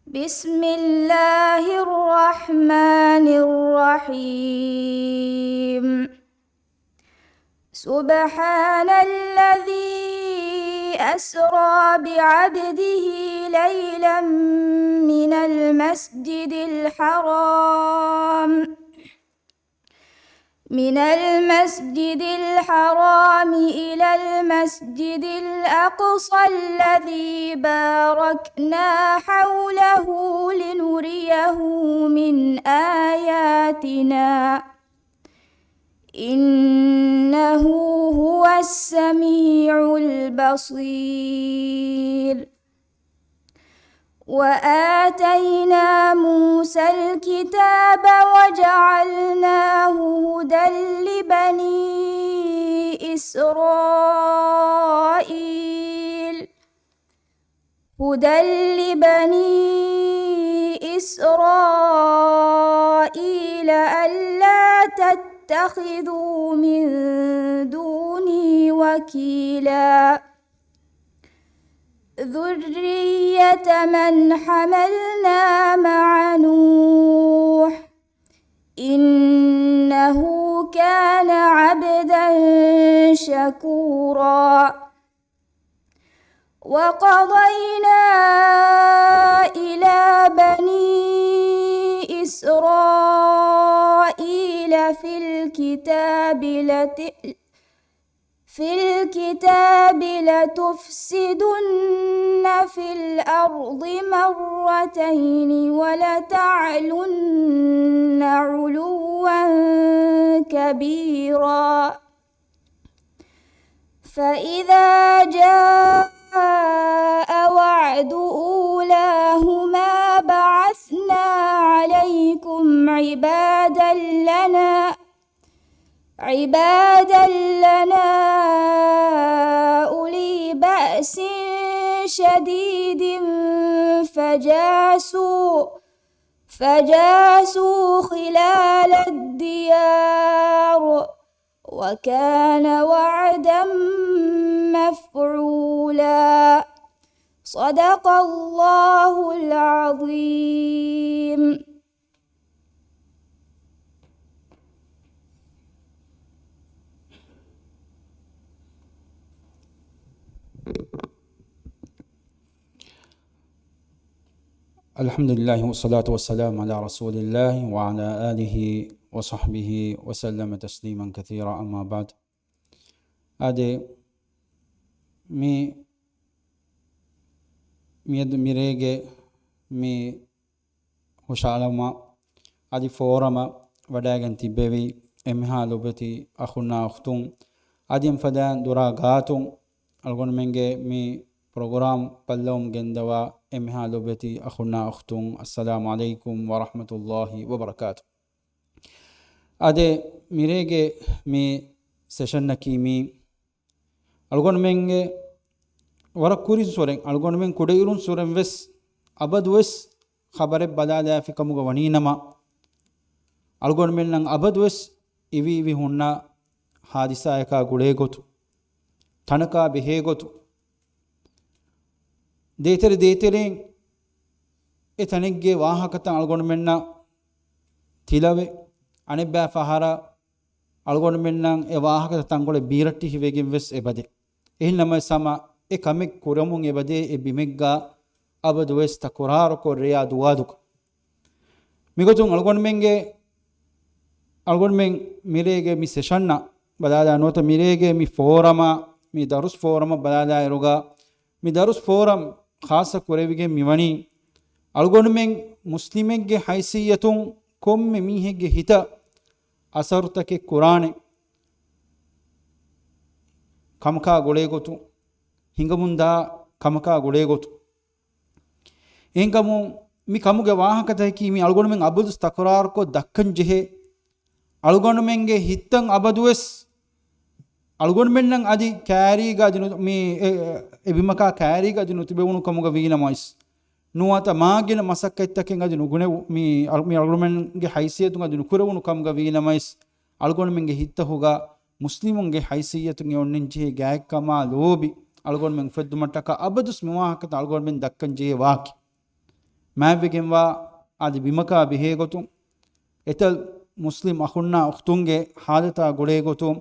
بسم الله الرحمن الرحيم سبحان الذي أسرى بعبده ليلا من المسجد الحرام إلى المسجد الأقصى الذي باركنا حوله لنريه من آياتنا إنه هو السميع البصير وآتينا موسى الكتاب وجعلناه هدى لبني إسرائيل ألا تتخذوا من دوني وكيلا ذرية من حملنا مع نوح إنه كان عبدا شكورا وقضينا إلى بني إسرائيل في الكتاب لتفسدن في الأرض مرتين ولتعلن علوا كبيرا فإذا جاء وعد أولاهما بعثنا عليكم عبادا لنا أولي بأس شديد فجاسوا خلال الديار وكان وعدا مفعولا صدق الله العظيم. الحمد لله والصلاة والسلام على رسول الله وعلى آله وصحبه وسلم تسليما كثيرا أما بعد أدي මිරේගේ මේ හුෂාලම අදි ෆෝරම වඩාගෙන තිබෙවි එමහා ලොබති අහුනා අඛතුම් අදිම් ෆදාන් දුරා ගාතුම් අල්ගොන් මෙන්ගේ මේ program pallom gendawa emha lobeti akhuna akhtun assalamu alaikum wa rahmatullahi wa barakatuh ade mirege me session nakimi algon menge wara kuri soren algon men kudeirun soren wes abadwes khabare badala fi kamuga waninama algon men nan abadwes ivi hunna hadisa eka gule gotu tanaka behe gotu දේතරෙන් එතනෙක්ගේ වාහකතන් අල්ගොන මෙන්න තිලවේ අනෙබ්බෑ ෆහර අල්ගොන මෙන්නම් ඒ වාහකත තංගොල බීරට්ටි හිවෙගෙන් වෙස් එබදේ එහින්නම සම ඒ කමෙක් කුරමුන් එබදේ ඒ බිමෙග්ගා අබද වෙස් තකුරාරකෝ රියා දුවාදුක මිගතුන් අල්ගොන මෙන් මිරේගේ මි සෙෂන්න බදාදා නොත මිරේගේ මි ෆෝරම මි දරුස් ෆෝරම බදාදා එරුගා මි දරුස් ෆෝරම් खास कुरेविगे मिवनी अलगोनमें मुस्लिमेगे हैसियतुं कोम्मे मीहेगे हित असरुतके कुराने कमका गोलेगोतु हिंगमुंदा कमका गोलेगोतु एंकमु मी कमुगे वाहकतै की मी अलगोनमें अबुदुस तकरार को दक्कन जेहे अलगोनमेंगे हित्तं अबदुस algon mennan adi kari gadinu mi ebimaka kari gadinu tibewunu kamuga wiinamais nuwata maagina masakkaitaken adinu gune mi algon men ge haysiyatu adinu kurewunu kamuga wiinamais algon men ge hitta huga muslimun ge haysiyatu ge onnen je gaakkama lobi algon men feddumataka abadus muwahaka algon men dakkan je waaki මෑවිගෙන්වා ආදි බිමකා බිහේ ගොතුම් එතල් මුස්ලිම් අහුන්නා උක්තුන්ගේ හාදතා ගොඩේ ගොතුම්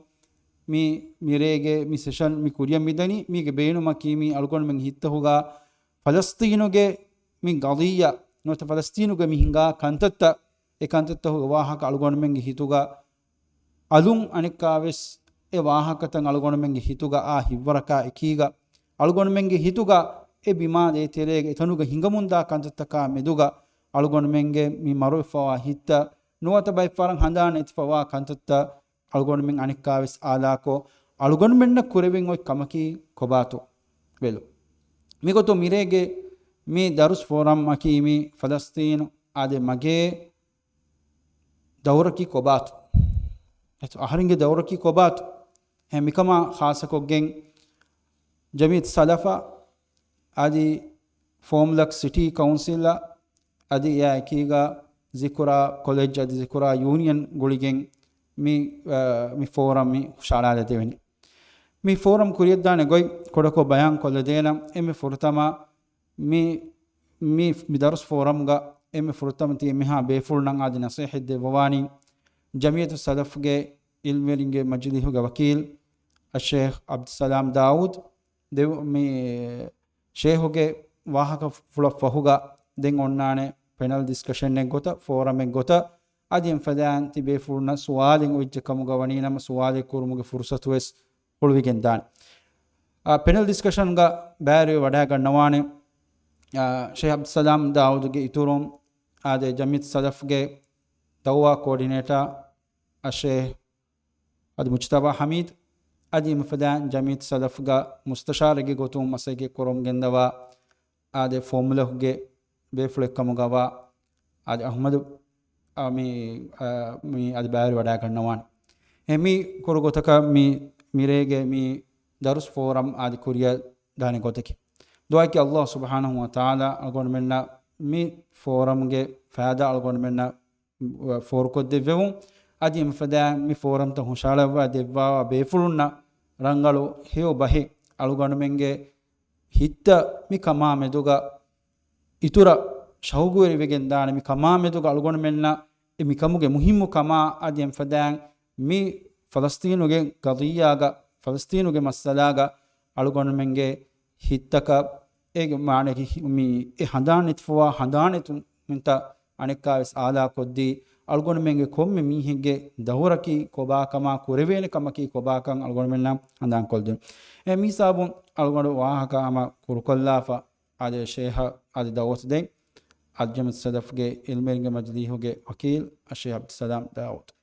මේ මිරේගේ මේ සෙෂන් මේ කුරියම් මිදනි මේගේ බේනුම කීමි අලුකොන් මෙන් හිත්තහුගා ෆලස්තීනුගේ මේ ගදියා නොත ෆලස්තීනුගේ මිහිංගා කන්තත්ත ඒ කන්තත්තහු වාහක අලුකොන් මෙන් හිතුගා අලුන් අනිකාවෙස් ඒ වාහකතන් අලුකොන් මෙන් හිතුගා ආ හිවරකා එකීගා අලුකොන් මෙන් හිතුගා ඒ බිමා දේ තෙරේගේ එතනුගේ හිඟමුන්දා කන්තත්තකා මෙදුගා අලුකොන් මෙන්ගේ මේ මරුෆවා හිත්ත නොත බයි ෆරන් හඳාන ඉතිපවා කන්තත්ත අලුගොන් මෙන් අනිකාවෙස් ආලාකෝ අලුගොන් මෙන්න කුරෙවින් ඔයි කමකි කොබාතු වෙලු මිගොතු මිරේගේ මේ දරුස් ෆෝරම් මකීමි ෆලස්තීන ආදේ මගේ දවරකි කොබාතු එත අහරින්ගේ දවරකි කොබාතු හැමිකම ખાસකොගෙන් ජමීත් සලෆා ආදි ෆෝම්ලක් සිටි කවුන්සිල් ආදි යා කීගා zikura college adi zikura union guligen mi forum mi shalala deveni mi forum kuriyadane goy kodako bayan kolledena emme furtama mi darus forum ga emme furtama ti meha beful nan adi nasihid de wawani jamiyat salaf ge ilmeringe majlihu ga wakil al-sheikh abdussalam daud de mi sheikh ge wahaka fulafahuga den onnane panel discussion ne gota forum en gota adien fadan tibe furna sualin ujje kamuga waninam suale kurumuge fursatu wes pulwigen dan panel discussion ga bari wada gannawane Sheikh Abdussalam Daud ge iturum ade Jamit Salaf ge dawwa coordinator Sheikh ad Mujtaba Hamid adien fadan Jamit Salaf ga mustashar ge gotum masage kurum gendawa ade formula ge befule kamugawa ad ahmad mi ad bayari wada gannawan emi kurugotaka mi mirege mi darus forum ad kuriya dane gotaki duai ki Allah subhanahu wa ta'ala agon menna mi forum ge faada agon menna for ko devum adi mfada mi forum ta hushala wa devwa befulunna rangalu heo bahe alugon menge hitta mi kama meduga ඉතුර ශෞගුවරි වෙගෙන් දාන මි කමා මෙදුක අලුගොණ මෙන්න මි කමුගේ මුහිම්මු කමා අදියම් ෆදාන් මි ෆලස්තීනුගේ ගදියාගා ෆලස්තීනුගේ මස්සලාගා අලුගොණ මෙන්ගේ හිත්තක ඒගේ මානෙකි මි ඒ හඳානෙත්වා හඳානෙතුන් මින්ත අනෙක්කාවස් ආලා කොද්දී අලුගොණ මෙන්ගේ කොම්මෙ මීහෙගේ දහුරකි කොබා කමා කුරවේන කමකි කොබාකන් අලුගොණ මෙන්න හඳාන් කොල්දෙ ඒ මිසාබුන් අලුගොණ වාහකාම කුරුකොල්ලාෆා आदे शेख आदे दाऊद दे अजम सदफ के इल्मेंगे मजलीह के वकील शेख अब्दुस्सलाम दाऊद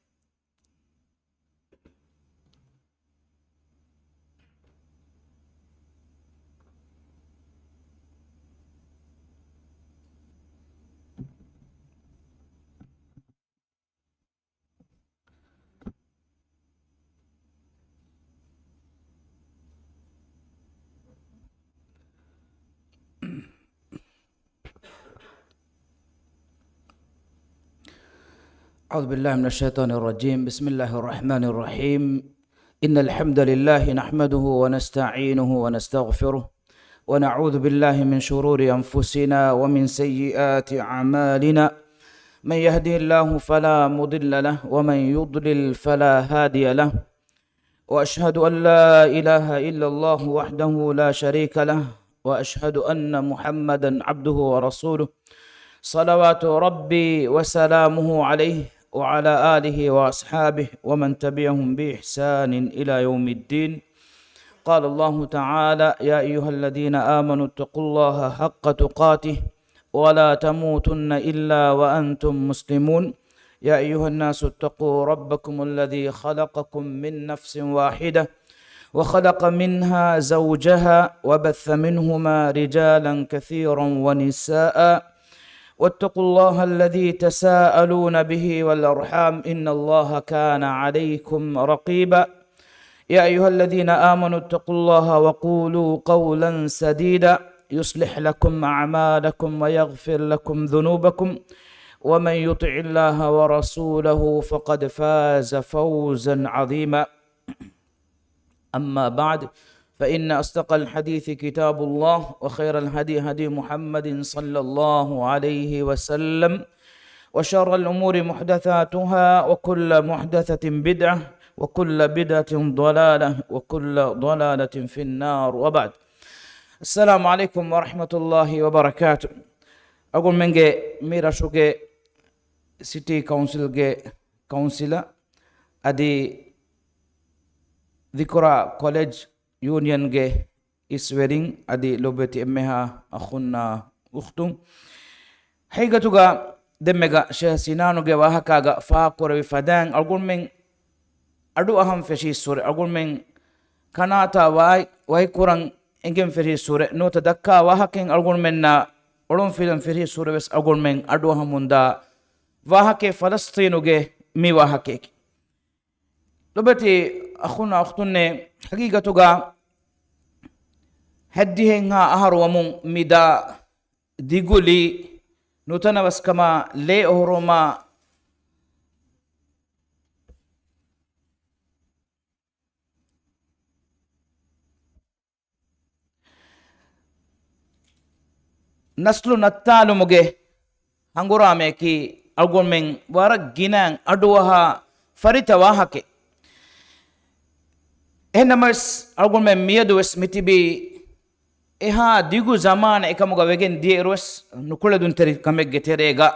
أعوذ بالله من الشيطان الرجيم بسم الله الرحمن الرحيم إن الحمد لله نحمده ونستعينه ونستغفره ونعوذ بالله من شرور أنفسنا ومن سيئات أعمالنا من يهده الله فلا مضل له ومن يضلل فلا هادي له وأشهد أن لا إله إلا الله وحده لا شريك له وأشهد أن محمدا عبده ورسوله صلوات ربي وسلامه عليه وعلى آله وأصحابه ومن تبعهم بإحسان إلى يوم الدين قال الله تعالى يا أيها الذين آمنوا اتقوا الله حق تقاته ولا تموتن إلا وأنتم مسلمون يا أيها الناس اتقوا ربكم الذي خلقكم من نفس واحدة وخلق منها زوجها وبث منهما رجالا كثيرا ونساء واتقوا الله الذي تساءلون به والأرحام إن الله كان عليكم رقيبا يا أيها الذين آمنوا اتقوا الله وقولوا قولا سديدا يصلح لكم أعمالكم ويغفر لكم ذنوبكم ومن يطع الله ورسوله فقد فاز فوزا عظيما أما بعد فإن أصدق الحديث كتاب الله وخير الهدي هدي محمد صلى الله عليه وسلم وشر الأمور محدثاتها وكل محدثة بدعة وكل بدعة ضلالة وكل ضلالة في النار وبعد. السلام عليكم ورحمة الله وبركاته. أقول منك ميرا شوكي سيتي كونسل أدي ذكرى كوليج يونيون إسويرين أدي لوبتي أمها أخونا أختم حيقتوغا دمغا شهسينانوغا وحكاغا فاقوري فدان أقول من أدو أهم فشي سورة أقول من كناتا واي كوران إنجم فشي سورة نوتا دكا وحكين أقول من أولون فيلم فشي سورة بس أقول من أدو أهم مندا وحكي فلسطينوغا مي وحكيك لبتي أخونا أختوني حقيقتوغا هديهنها أهر ومون ميدا ديغولي نوتنا بس كما لي أهروما نسلو نتالو مجه هنغرامي كي أقول من ورق جنان أدوها فريتا واحكي إنماس أقول من ميادو اسمتي بي إها ديغو زمان إكاموغا ويجن ديروس نقول دون تري كمك جتريغا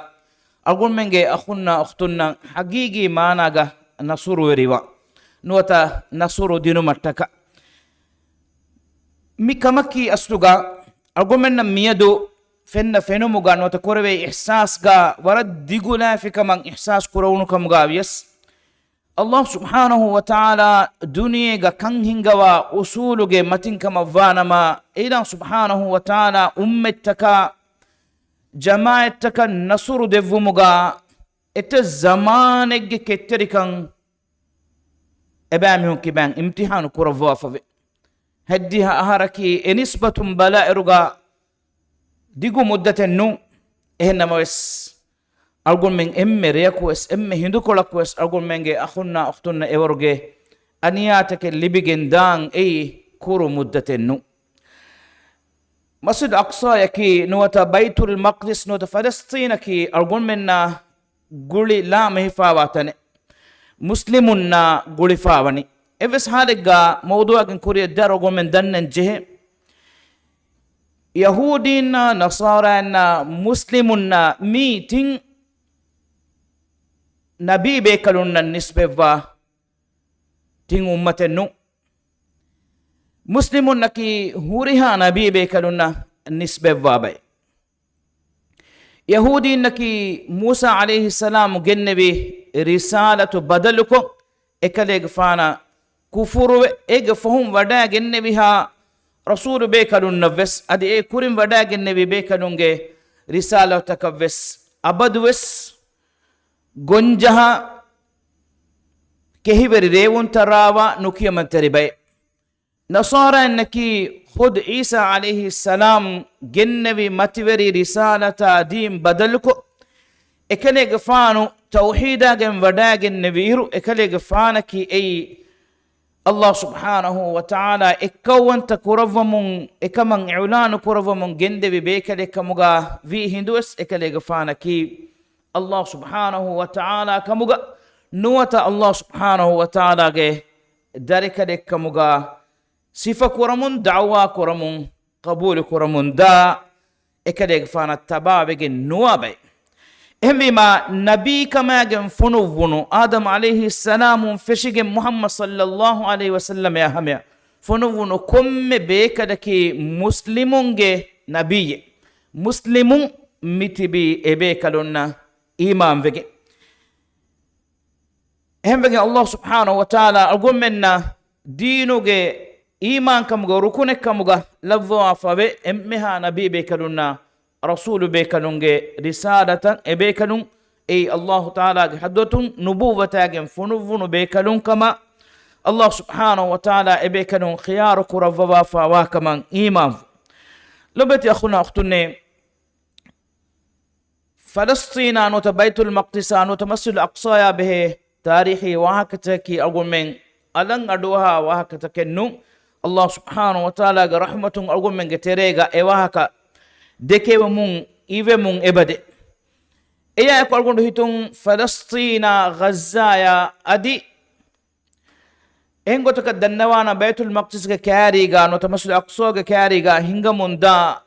أقول من جي أخونا أختنا حقيقي ماناغا نصور وريوا نوتا نصور دينو مرتكا مي كمكي أسلوغا أقول من ميادو فنموغا نوتا كوربي إحساسغا ورد ديغو لا في كمان إحساس كورونو كموغا بيس الله سبحانه وتعالى دنيا كنهنغوا أصولك متن كما فانما إله سبحانه وتعالى أمتك جماعتك نصر دفمغا إت زمانك كتركن أبامهم كبان امتحان كرفوا ففي هديها أهاركي نسبة بلاء رغا ديغو مدة النو إهنما وس أقول من ريكوس هندوكولاكوس أقول من أخونا أختنا إورجي أنياتك اللي بيجن دان أي كورو مدة النو مسجد أقصى يكي نوتا بيت المقدس نوتا فلسطين كي أقول منا قولي لا مهفاواتني مسلمنا قولي فاواني إفس هالجا موضوع كن كوري الدار أقول من دنن جه يهودينا نصارى مسلمنا ميتين نبي بيكلون النسبة تين أمتنو مسلمون نكي هوريها نبي بيكلون النسبة بي يهودي نكي موسى عليه السلام جنبي رسالة بدلكو إكاليغ فانا كفر إيغ فهم ودا جنبيها رسول بيكلون نفس أدي إيه كورين ودا جنبي بيكلون رسالة تكفس أبدوس gonjaha kehiberi rewun tarawa nukiya mantaribay nasara innaki khud isa alayhi salam gennevi mativeri risalata din badalko ekale gafanu tawhida gen wada genneviru ekale gafana ki ay Allah subhanahu wa ta'ala ekkawanta kuravamun ekaman i'lan kuravamun gendevi bekale kamuga vi hindus ekale gafana ki الله سبحانه وتعالى كمغا نوتا الله سبحانه وتعالى ذلك دك كمغا صفة كرمون دعوة كرمون قبول كرمون دا إكدك فانا تبابك نوابي همي ما نبي كما فنو آدم عليه السلام فشق محمد صلى الله عليه وسلم يا همي فنو كم بيكدك مسلمون نبي مسلمون متبي إبيكالونا إيمان فيك هم فيك الله سبحانه وتعالى أقول منا دينوك إيمان كمغا ركونك كمغا لفظوا فبي إمها نبي بيكالونا رسول بيكالون رسالة بيكالون أي الله تعالى حدوتون نبوة فنوفون بيكالون كما الله سبحانه وتعالى بيكالون خيارك رفوا فواكما إيمان لبتي أخونا أختني فلسطين أنو بيت المقدس أنو مسجد الأقصى به تاريخي وهكذا أقول من ألن أدوها وهكذا كنو Allah subhanahu wa ta'ala ga rahmatun algon men ge terega e wahaka dekewa mun ive mun ebade eya ko algon hitun Falastina Gaza adi engoto ka dannawana Baitul Maqdis ge kariga no Masjid Aqsa ge kariga hingamunda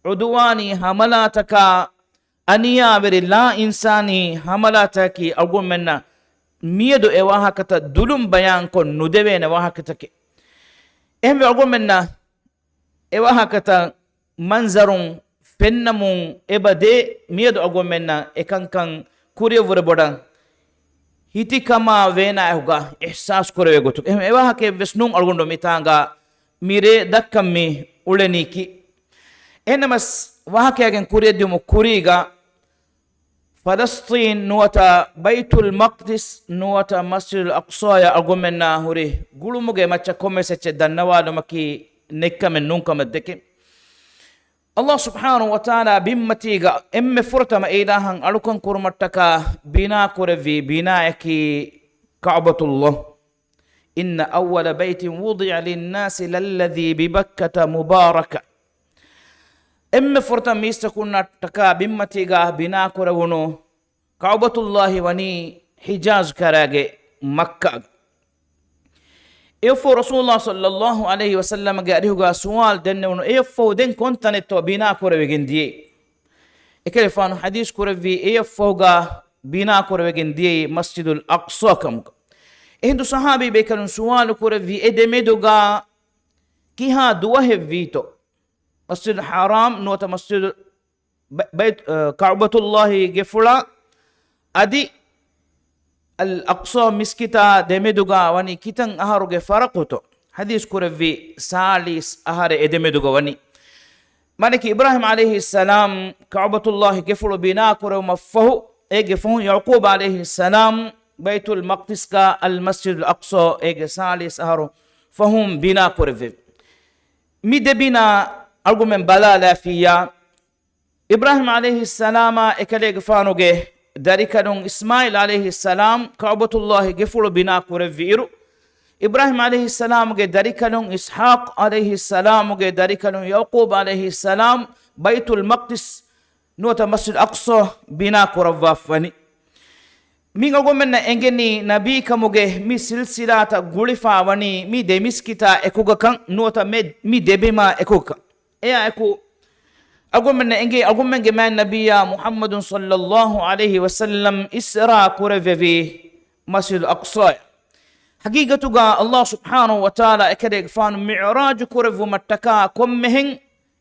udwani hamalataka aniya beri la insani hamalataki algon menna miyedo e wahakata dulum bayan ko nudewe ne wahakatake ehme algon menna e wahakata manzarun fennamun ebade miyedo algon menna e kankan kuriye vure bodan hiti kama vena huga ihsas kurewe gotu ehme e wahake vesnun algon do mitanga mire dakkammi uleniki enamas wahake agen kuriye dimu kuriga فلسطين نوتا بيت المقدس نوتا مسجد الأقصى يا أرجومنا هوري قولوا مجا ما تكمل سجد النوال مكي نكمل من نونكم الدكين الله سبحانه وتعالى بمتيجا إم فرتا ما إلهان ألوكن كرمتكا بنا كرفي بنا يكي كعبة الله إن أول بيت وضع للناس للذي ببكة مباركة إم فرتا ميستكون تكا بمتيجا بنا كرونو كعبة الله وني حجاز كراجي مكة إيفو رسول الله صلى الله عليه وسلم قال سؤال دنونو إيفو دن كنت نتو بنا كروي جندي إكلفانو حديث كروي إيفو بنا كروي جندي مسجد الأقصى كم إهدو صحابي بيكلون سؤال كروي إدمدو كيها دوه فيتو مسجد الحرام نوتا مسجد بيت كعبة الله جفلا أدي الأقصى مسكتا دمدوغا وني كتن أهارو فرقوتو حديث كورفي ساليس أهار إدمدوغا وني مالك إبراهيم عليه السلام كعبة الله جفلو بنا كورو مفهو إيجفهو يعقوب عليه السلام بيت المقدس المسجد الأقصى إيج ساليس أهارو فهم بنا كورفي ميد بنا أرجو من بلا فيا إبراهيم عليه السلام إكليج فانوجه داركانون إسماعيل عليه السلام كعبة الله جفلو بنا كورفيرو إبراهيم عليه السلام جه داركانون إسحاق عليه السلام جه داركانون يعقوب عليه السلام بيت المقدس نوتا مسجد أقصى بنا كورفافني مين أقول منا إنجني نبي كموجه مي سلسلة غولفا وني مي دمسكتا إكوغا كان نوتا مي دبما إكوغا إيه إكو أقول من إنجي أقول من جمال نبي محمد صلى الله عليه وسلم إسراء كورفي مسجد الأقصى حقيقة الله سبحانه وتعالى إكده يقفان معراج كورف متكا كمهن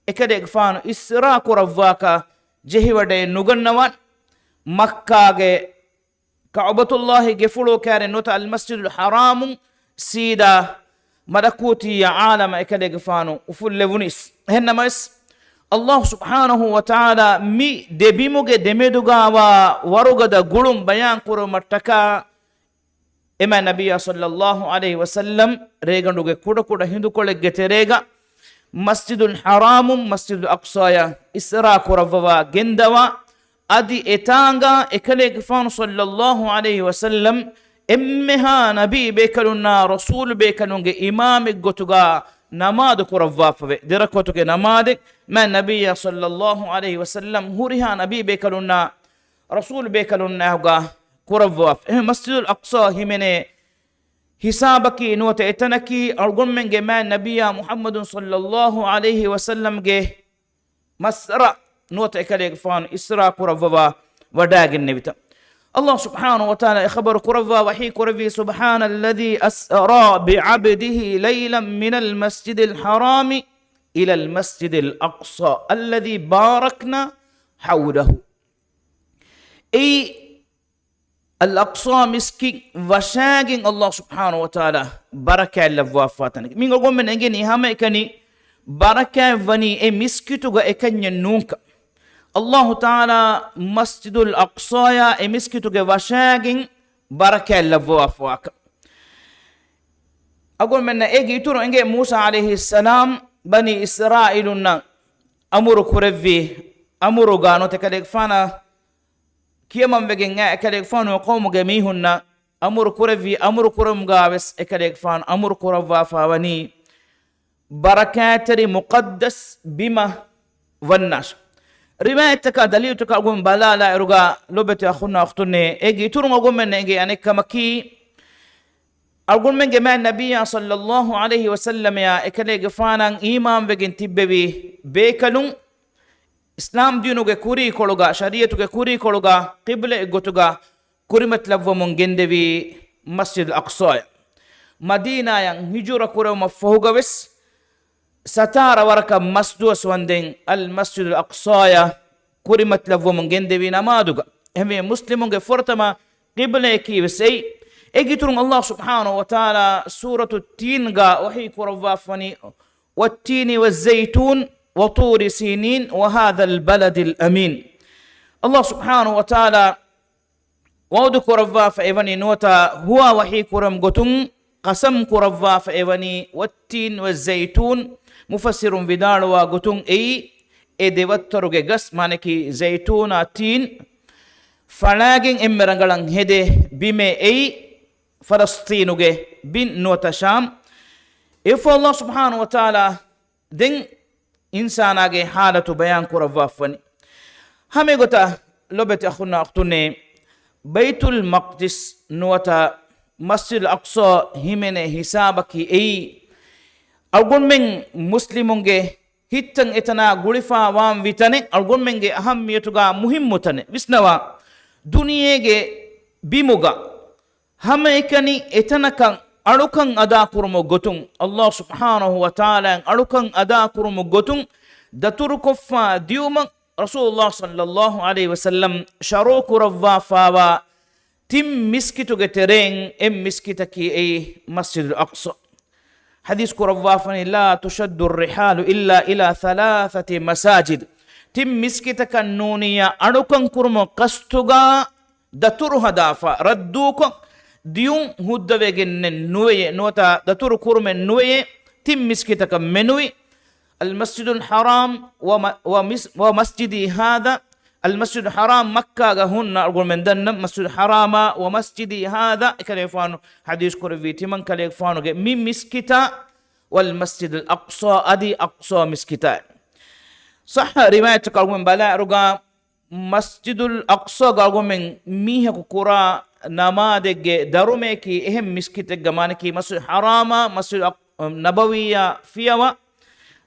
إكده يقفان إسراء كورفاكا جهي ودي نغنوان مكة كعبة الله جفلو كاري نوتا المسجد الحرام سيدا ملكوتي يا عالم إكده يقفانو وفل لونيس هنما الله سبحانه وتعالى مي دبيموغي دمدوغا وروغدا غولوم بيان كورو متكا إما نبي صلى الله عليه وسلم ريغندوغي كودا كودا هندو كولغي تريغا مسجد الحرام مسجد الأقصى إسراء كورفوا غندوا أدي إتانغا إكليغ فان صلى الله عليه وسلم إمها نبي بيكلونا رسول بيكلونغي إمام غوتوغا نماد كورفافه دركوتوغي نماد ما نبي صلى الله عليه وسلم هوريها نبي بيكلونا رسول بيكلونا هوغا كورفاف مسجد الأقصى همني حسابك نوت اتنكي ارغم من ما نبي محمد صلى الله عليه وسلم جه مسرا نوت اكليغ فان اسرا كورفا وداغ النبي الله سبحانه وتعالى خبر كرفا وحي كرفي سبحان الذي أسرى بعبده ليلا من المسجد الحرام إلى المسجد الأقصى الذي باركنا حوله أي الأقصى مسكي وشاقين الله سبحانه وتعالى بركة لفوافاتنا من قول من أجني هم إكني بركة فني أي مسكي تغا إكني نونك الله تعالى مسجد الأقصى أي مسكي تغا وشاقين بركة لفوافاك أقول من أجي ترى إنجي موسى عليه السلام بني إسرائيل أمر كرفي أمر غانو تكاليك فانا كيما بيجينا اكليك فان وقوم جميعنا امر كرفي امر كرم غاوس اكليك فان امر كرفا فاوني barakatari muqaddas bima vannash riwayataka daliltuka agum balala eruga lobete akhuna akhtunne egi turun agum men ege anek maki agum men gema nabiyya sallallahu alayhi wasallam ya ekale gefanan imam vegin tibbevi bekalun islam dinuge kuri koluga shariyatuge kuri koluga qibla gotuga kurimat lavwamun gendevi masjid al-aqsa madina yang hijura kurama fohugaves satara waraka masdu swanden al masjid al aqsa kurimat lavwamun gendevi namaduga heme muslimun ge fortama qibla ki wesei egiturun allah subhanahu wa ta'ala suratu tin ga wahi kurawafani والتين والزيتون وطور سينين وهذا البلد الأمين الله سبحانه وتعالى وود كرفا فإبني نوتا هو وحي كرم قتن قسم كرفا فإبني والتين والزيتون مفسر بدار وقتن اي دوترغ قس مانكي زيتون تين فلاغين امرنغلان هده بمي اي فلسطينوغ بن نوتا شام إفو الله سبحانه وتعالى دين إنساناغي حالة بيان كرفا فني همي قتا لبت أخونا أختوني بيت المقدس نوتا مسجد الأقصى همين حسابك اي أقول من مسلمونجي هيتن اتنا غلفا وام ويتاني أقول منجي أهميتوغا مهمتاني بسنوا دنياغي بيموغا هم اكني اتنا كان ألوكن أدا كرمو غتون الله سبحانه وتعالى ألوكن أدا كرمو غتون دتركفا ديوما رسول الله صلى الله عليه وسلم شروك رفا فاوا تم مسكتو جترين مسكتكي اي مسجد الأقصى حديث كرفافني لا تشد الرحال إلا إلى 3 مساجد تم مسكتك النونية أنوكن كرمو قستوغا دترها دافا ردوكو ديون هدوغن نوي نوتا دتر كرم نوي تم مسكتك منوي المسجد الحرام ومسجدي هذا المسجد الحرام مكة هن أقول من دن مسجد الحرام ومسجدي هذا كليفانو حديث كورفي تمن كليفانو من مسكتا والمسجد الأقصى أدي أقصى مسكتا صح رواية قالوا من بلاء رجع مسجد الأقصى قالوا من ميه كورا نماذج درومكي إهم مسكتا جمانكي مسجد الحرام مسجد نبوية فيها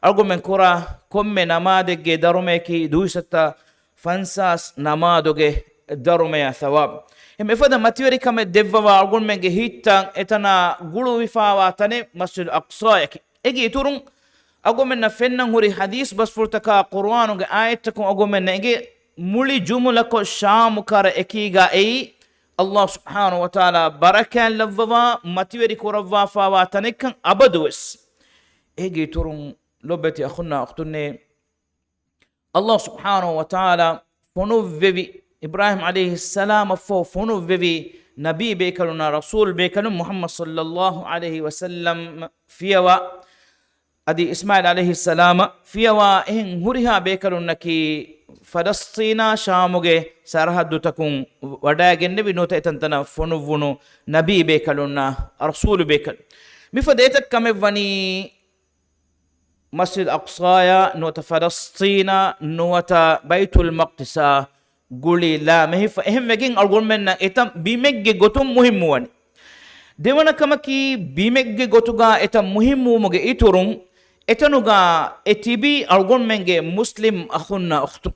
أقول من كورا كم نماذج درومكي دوستا فانساس نمادوغي دروميا ثواب هم افدا ماتيوري كم ديفوا اقول من هيتا اتنا غلو وفاوا تني مسجد الاقصى اجي تورون اقول من فنن هوري حديث بس فرتكا قران ايتكم اقول من اجي مولي جمله شام كار اكيغا اي الله سبحانه وتعالى بركه لفوا ماتيوري كوروا فاوا تنك ابدوس اجي تورون لوبتي اخونا اختني الله سبحانه وتعالى فنوفي إبراهيم عليه السلام فنوفي نبي بيكلنا رسول بيكلنا محمد صلى الله عليه وسلم فيوا أدي إسماعيل عليه السلام فيوا إن هرها بيكلنا كي فلسطين شاموغي سرحد تكون وداعن نبي نوتا تنتنا فنوفنو نبي بيكلنا رسول بيكل مفديتك كم فني مسجد أقصى نوتا فلسطين نوتا بيت المقدس قولي لا مهي فهم مجين أقول منا إتم بيمجي قطم مهم واني ديوانا كما كي بيمجي قطوغا إتم مهم ومجي إتورون إتنوغا إتبي أقول منجي مسلم أخونا أختو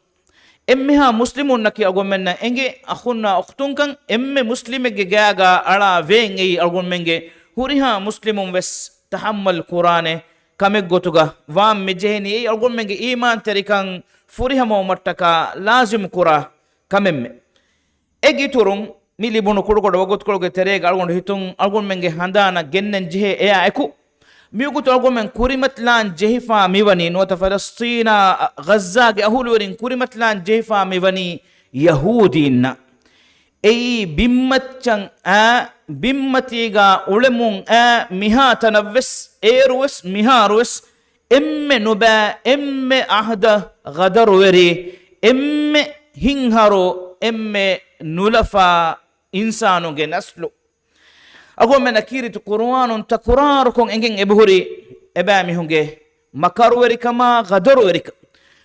إمها مسلمون نكي أقول منا إنجي أخونا أختون كان إم مسلم جاغا على فينجي أقول منجي هوريها مسلمون بس تحمل قرآنه كمك غوتوغا وام مجهني أقول منجي إيمان تريكان فوريها مومتكا لازم كورا كمم إجي تورون ميلي بونو كورو وغوت كورو تريك أقول هيتون أقول منجي هندانا جنن جه إيا إكو ميوغوت أقول من كوريمت لان جهفا ميواني نوتا فلسطين غزة أهول ورين كوريمت لان جهفا ميواني يهودين أي بمتشان بمتيغا أولمون مها تنفس إيروس مهاروس إم نبا إم أحد غدر وري إم هنهارو إم نلفا إنسانو نسلو أقول من أكيري تقرآن تقراركم إنجن إبهوري එබෑමිහුන්ගේ මකරුවරිකම ගදරුවරික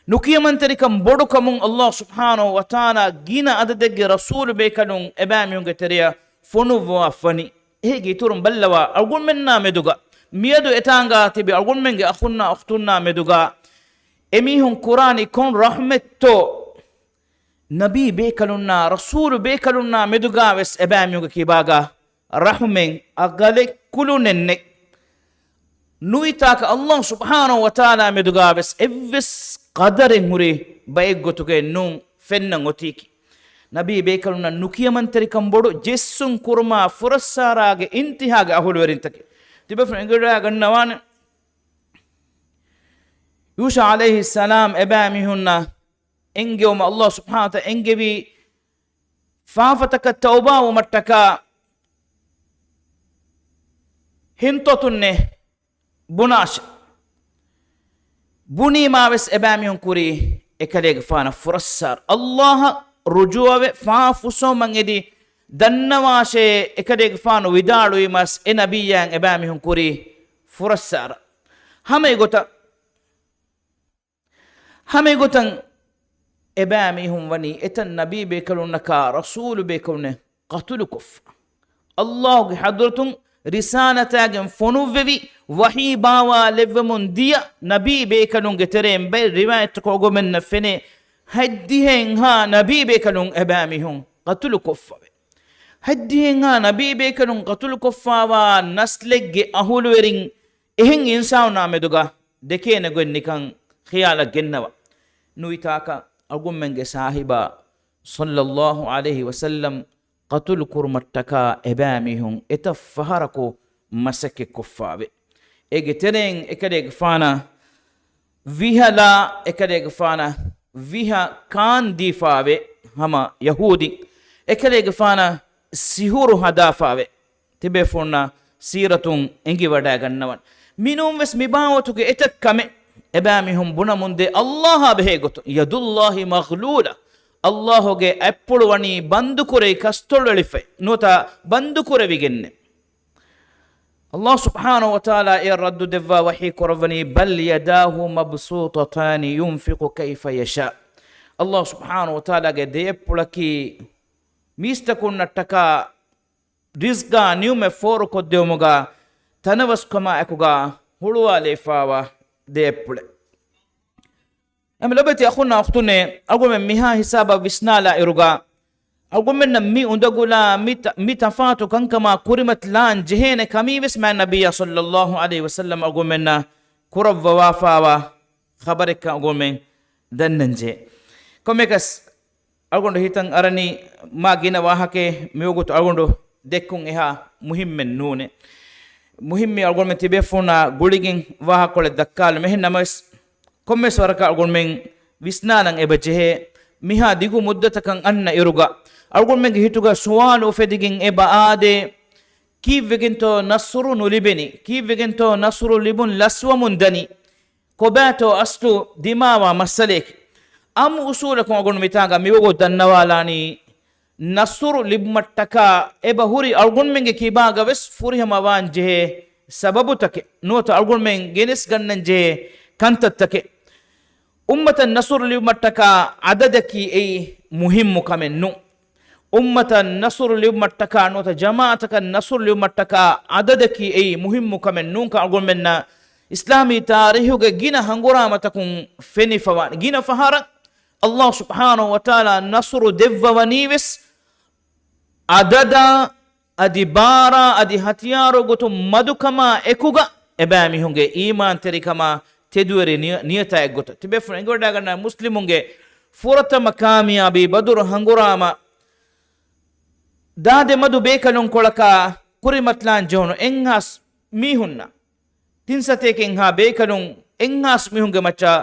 නුකියමන්තරිකම් බොඩුකමුන් අල්ලාහ් සුබ්හානහු වතාලා ගින අදදෙග්ගේ රසූල් බේකනුන් එබෑමිහුන්ගේ තෙරිය ෆොනුවා ෆනි එහෙගේ ඉතුරුම් බල්ලවා අගුන් මෙන්නා මෙදුග මියදු එතාංගා තිබි අගුන් මෙන්ගේ අඛුන්නා අඛ්තුන්නා මෙදුගා එමිහුන් කුරානි කොන් රහමෙත්තෝ නබී බේකලුන්නා රසූල් බේකලුන්නා මෙදුගා වෙස් එබෑමිහුන්ගේ කිබාගා රහමෙන් අගලෙ කුලුනෙන්නේ නුයිතාක අල්ලාහ් සුබ්හානහු වතාලා මෙදුගා වෙස් එව්වෙස් qadarin muri bayek gotuge nun fennan otiki nabi bekaluna nukiyamantarikam bodu jessun kurma furassarage intihage ahulu werintake tibe frengada gannawan yusha alayhi salam ebamihunna engewma allah subhanahu wa ta'ala engevi faafataka tauba wa mattaka hintotunne bunash بني ما بس أباميون كوري إكليك فانا فرسار الله رجوع فافوسو من يدي دنواشة إكليك فانا ودارو يمس إنبيان أباميون كوري فرسار هم يقولن أباميهم وني إتن نبي بيكلونك رسول بيكلون قتل كف الله حضرتم risaanataagen fonuvevi wahi bawa levmun dia nabi bekalun geterem be riwayat ko gomen fene haddihen ha nabi bekalun abamihun qatul kuffa haddihen ha nabi bekalun qatul kuffa wa naslegge ahulu werin ehen insauna meduga dekene gonnikan khiyala gennawa nuitaka agumenge sahiba sallallahu alaihi wasallam قتل كرمتكا إبامهم إتفهركو مسك كفابي إجترين إكديك فانا فيها لا إكديك فانا فيها كان ديفابي هما يهودي إكديك فانا سيهور هدافابي تبفونا سيرة إنجي وداغنوان منهم بس مباوتك إتكامي إبامهم بنا مندي الله بهيغتو يد الله مغلولة ಅಲ್ಲಾಹುಗೆ ಎಪ್ಪುಳುವಣಿ ಬಂದುಕುರೆ ಕಸ್ತೊಳ್ಳಿಫೆ ನೂತ ಬಂದುಕುರೆ ವಿಗೆನ್ನೆ ಅಲ್ಲಾಹ್ ಸುಬ್ಹಾನಹು ವ ತಆಲಾ ಎ ರದ್ದು ದೆವ್ವ ವಹಿ ಕೊರವನಿ ಬಲ್ ಯದಾಹು ಮಬ್ಸೂತತಾನಿ ಯುನ್ಫಿಕು ಕೈಫ ಯಶಾ ಅಲ್ಲಾಹ್ ಸುಬ್ಹಾನಹು ವ ತಆಲಾಗೆ ದೇಪ್ಪುಳಕಿ ಮೀಸ್ತಕುನ್ನಟ್ಟಕ ರಿಸ್ಗಾ ನ್ಯೂಮೆ ಫೋರು ಕೊದ್ದೆವುಮುಗ ತನವಸ್ಕಮ ಎಕುಗ ಹುಳುವ ಲೇಫಾವ ದೇಪ್ಪುಳೆ أم لبتي أخونا أختوني أقول من مها حساب وسنالا إرغا أقول من مي أندقولا مي تفاتو كنكما كرمت لان جهين كمي بسم النبي صلى الله عليه وسلم أقول من كرب ووافا وخبرك أقول من دننجي كميكس أقول هيتن أرني ما جينا واحكي ميوغوت أقول دكون إها مهم من نوني مهم أقول من تبيفونا غوليجين واحكول الدكال مهن نمس komme swaraka algonmen visnanan ebajehe miha digu muddatakan anna iruga algonmen hituga suwalu fedigin eba ade kivveginto nasru nulibeni kivveginto nasru libun laswamun dani kobato astu dimawa masalek am usulakum algon mitaga miwogo dannawalani nasru libmattaka eba huri algonmen kibaga wes furihama wanjehe sababu take nota algonmen genes gannan je kantattake أمة النصر لمتكا عددكي أي مهم كمنو أمة النصر لمتكا نوت جماعتك النصر لمتكا عددكي أي مهم كمنو كأقول منا إسلامي تاريخه جينا هنغورا متكون فني فوان جينا فهارا الله سبحانه وتعالى نصر دف ونيوس عددا أدي بارا أدي هتيارو قطو مدو كما إكوغا إبامي هنغي إيمان تري كما تدوري نيتا اگوتا تبه فرنگور داغنا مسلمونگه فورتم کامیابی بدر هنگوراما داده مدو بیکلون کولکا kurimatlan jono enghas mihunna tinsateke engha bekalun enghas mihunge macha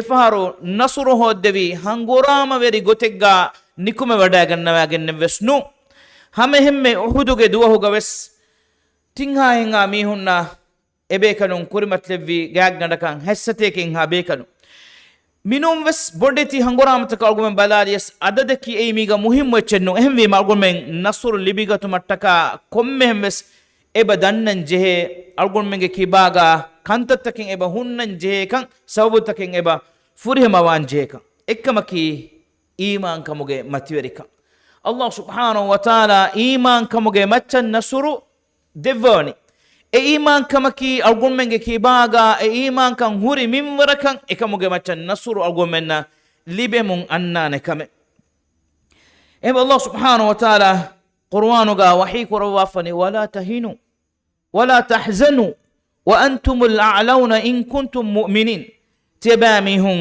efaharo nasuru hoddevi hangorama veri gotegga nikume wada gannawa genne vesnu hame hemme uhuduge duwahuga wes tingha enga mihunna ebekalun kurimatlevvi gaggandakan hessateke engha bekalun minum wes bondeti hangoramata kalgumen balalias adadaki eimiga muhim wechennu ehmi malgumen nasur libigatu mattaka kommehem wes eba dannan jehe algon menge kibaga kantattakin eba hunnan jehe kan sabutakin eba furihama wan jehe kan ekkamaki iman kamuge matiwerika Allah subhanahu wa ta'ala iman kamuge maccan nasuru devwani e iman kamaki algon menge kibaga e iman kan huri minwarakan ekamuge maccan nasuru algon menna libe mun annane kame eba Allah subhanahu wa ta'ala qur'anuga wahi kurawafani wala tahinu ولا تحزنوا وأنتم الأعلون إن كنتم مؤمنين تبامهم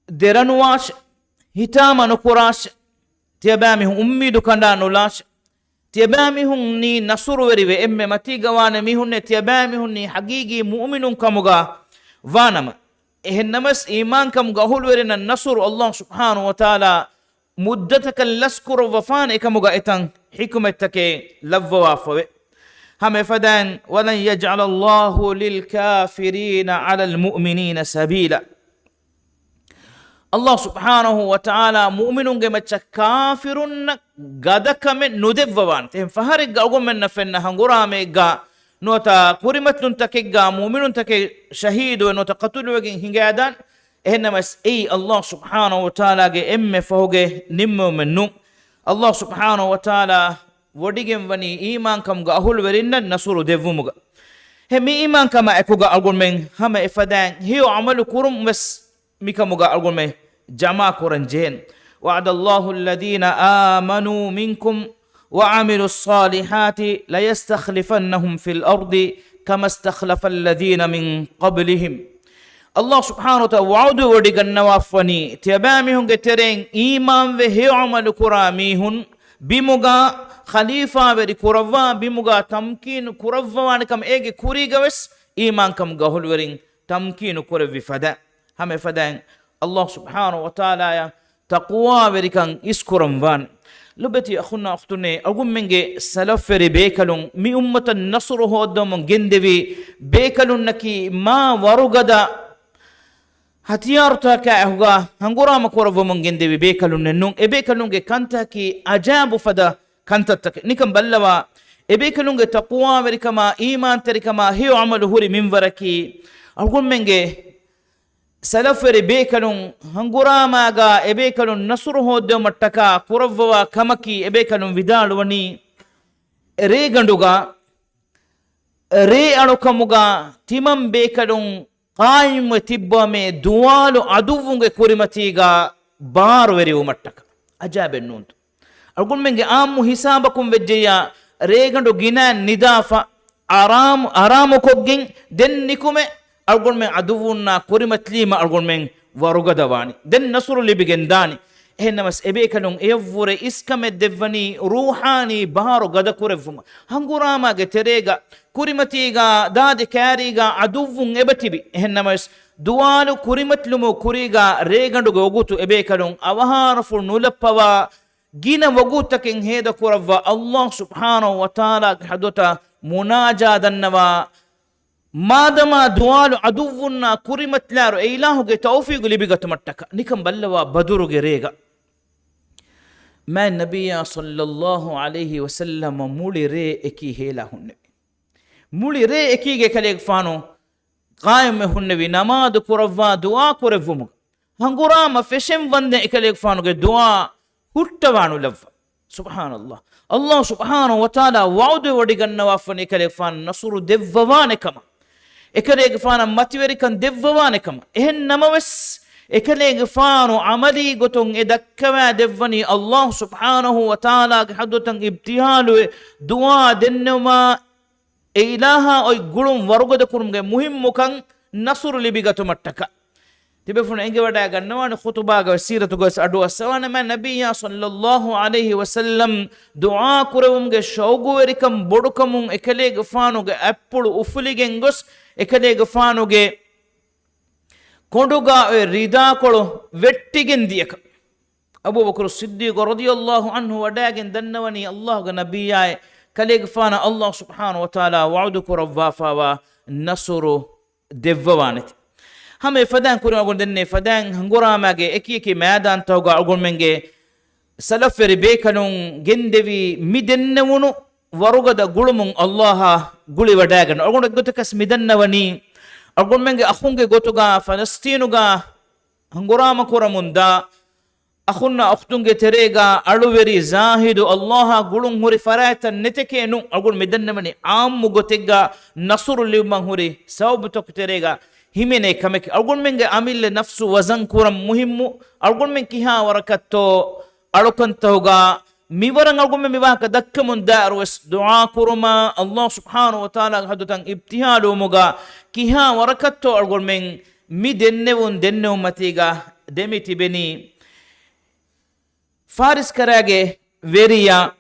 درنواش هتاما نكراش تبامهم أميدو كندانو لاش تبامهم ني نصر وريوه إمي متيغا وانا ميهن تبامهم ني حقيقي مؤمن كمغا وانما إهن نمس إيمان كمغا هول ورنا النصر الله سبحانه وتعالى مدتك اللسكر وفان إكمغا إتن حكمتك لفوافوه هم فدان ولن يجعل الله للكافرين على المؤمنين سبيلا الله سبحانه وتعالى مؤمن جمتش كافر غدك من ندفوان تهم فهرق أقوم من نفن هنغرامي غا نوتا كرمت ننتكي غا مؤمن تكي شهيد ونوتا قتل وغن هنغادان إنما أي الله سبحانه وتعالى إم فوقه نمو منو الله سبحانه وتعالى وديجم وني إيمان كم قاهول ورينا نصور ديفومغا هم إيمان كما أكوغا أقول من هم إفدان هي عمل كرم بس ميكمغا أقول من جماع كورنجين وعد الله الذين آمنوا منكم وعملوا الصالحات ليستخلفنهم في الأرض كما استخلف الذين من قبلهم الله سبحانه وتعالى وعد وديغن نوافني تباميهم گترين إيمان وهي عمل كراميهن بمغا خليفة وري كروا بمغا تمكين كروان كم ايگه كوري گوس إيمان كم گهول ورين تمكين كروي فدا هم فدان الله سبحانه وتعالى تقوى وري كان اسكرم وان لبتي أخونا أختوني أقول منجي سلفري بيكلون مي أمة النصر هو دم جندبي بيكلون نكي ما ورغدا hatiyaruta ka ahuga hangura makora vomon gende be bekalun nennun e bekalun ge kanta ki ajabu fada kanta tak nikam ballawa e bekalun ge taqwa merikama iman terikama hiyo amalu huri minwaraki algun menge salafere bekalun hangura maga e bekalun nasru hodde mattaka kurawwa kamaki e bekalun vidalwani re ganduga re alukamuga timam bekalun قائم تبامي دوالو عدوونغ كوريمتيغا بار وريو متك أجاب النون أقول منك آمو حسابكم وجيا ريغندو جنان ندافع آرام كوجين دن نكومه أقول من عدوونا كوريمتليما أقول من وارغا دواني دن نصر اللي بجنداني هنمس إبيكلون إيفور إسكام الدفني روحاني بارو غدا كورفما هنغوراما جتريغا كوريمتيغا داد كاريغا عدوون إبتبي هنمس دوالو كوريمتلمو كوريغا ريغندو غوغوتو إبيكلون أوهارفو نولبوا جينا وغوتكين هيدا كورفا الله سبحانه وتعالى حدوتا مناجا دنوا مادما دوالو عدوونا كوريمتلارو إلهو جي توفيق لبيغة متكا نكم بلوا بدرو ريغا ما النبي صلى الله عليه وسلم مولي ري اكي هيلا هنبي مولي ري اكي جي كاليك فانو قائم هنبي نماد كورفا دعا كورفومك هنگورام فشم وندن اكاليك فانو جي دعا هتوانو لفا سبحان الله الله سبحانه وتعالى وعود ودغن نوافن اكاليك فان نصر دفوانكما اكاليك فان ماتيوريكن دفوانكما اهن نموس اكاليك فانو عملي غتون ادكما دفني الله سبحانه وتعالى حدوتن ابتهال دعاء دنما إلها أي قلوم ورغد كرم مهم كان نصر لبيغة متكا تبفون إنجي ودا غنوان خطبا سيرة غس أدو السوان ما نبي صلى الله عليه وسلم دعاء كرم شوغو وركم بودكم اكلي غفانو أبل أفلي غنغس اكلي غفانو كوندوغا ريدا كولو ويتيغن ديك أبو بكر الصديق رضي الله عنه وداغن دنواني الله نبي كلي غفانا الله سبحانه وتعالى وعدك رفافا ونصر دفوانت هم فدان كوري أقول دني فدان هنغورا ماجي اكي ميدان توغا أقول منجي سلف ربيكلون جندوي مدنونو ವರುಗದ ಗುಳುಮುಂ ಅಲ್ಲಾಹ ಗುಳಿ ವಡಾಗನ ಅಳ್ಗೊಂಡ ಗೊತ್ತಕಸ್ ಮಿದನ್ನವನಿ ಅಳ್ಗೊಂಡ ಮೆಂಗೆ ಅಖುಂಗೆ ಗೊತ್ತುಗ ಫಲಸ್ತೀನುಗ ಹಂಗುರಾಮ ಕುರ ಮುಂದ ಅಖುನ್ನ ಅಖ್ತುಂಗೆ ತೆರೆಗ ಅಳುವೆರಿ ಜಾಹಿದು ಅಲ್ಲಾಹ ಗುಳುಂ ಹುರಿ ಫರಾಯತ ನೆತೆಕೇನು ಅಳ್ಗೊಂಡ ಮಿದನ್ನವನಿ ಆಮ್ಮು ಗೊತ್ತಿಗ್ಗ ನಸುರು ಲಿವ್ಮಂ ಹುರಿ ಸೌಬು ತೊಕು ತೆರೆಗ ಹಿಮೆನೆ ಕಮೆಕೆ ಅಳ್ಗೊಂಡ ಮೆಂಗೆ ಅಮಿಲ್ಲೆ ನಫ್ಸು ವಜನ್ ಕುರಂ ಮುಹಿಮ್ಮು ಅಳ್ಗೊಂಡ ಮೆಂಗೆ ಕಿಹಾ ವರಕತ್ತೋ ಅಳುಕಂತಹುಗ miwarang algumme miwaka dakka munda arwes du'a kuruma Allah subhanahu wa ta'ala hadutan ibtihalu muga kiha warakatto algumen mi dennewun dennew matiga demiti beni faris karage veriya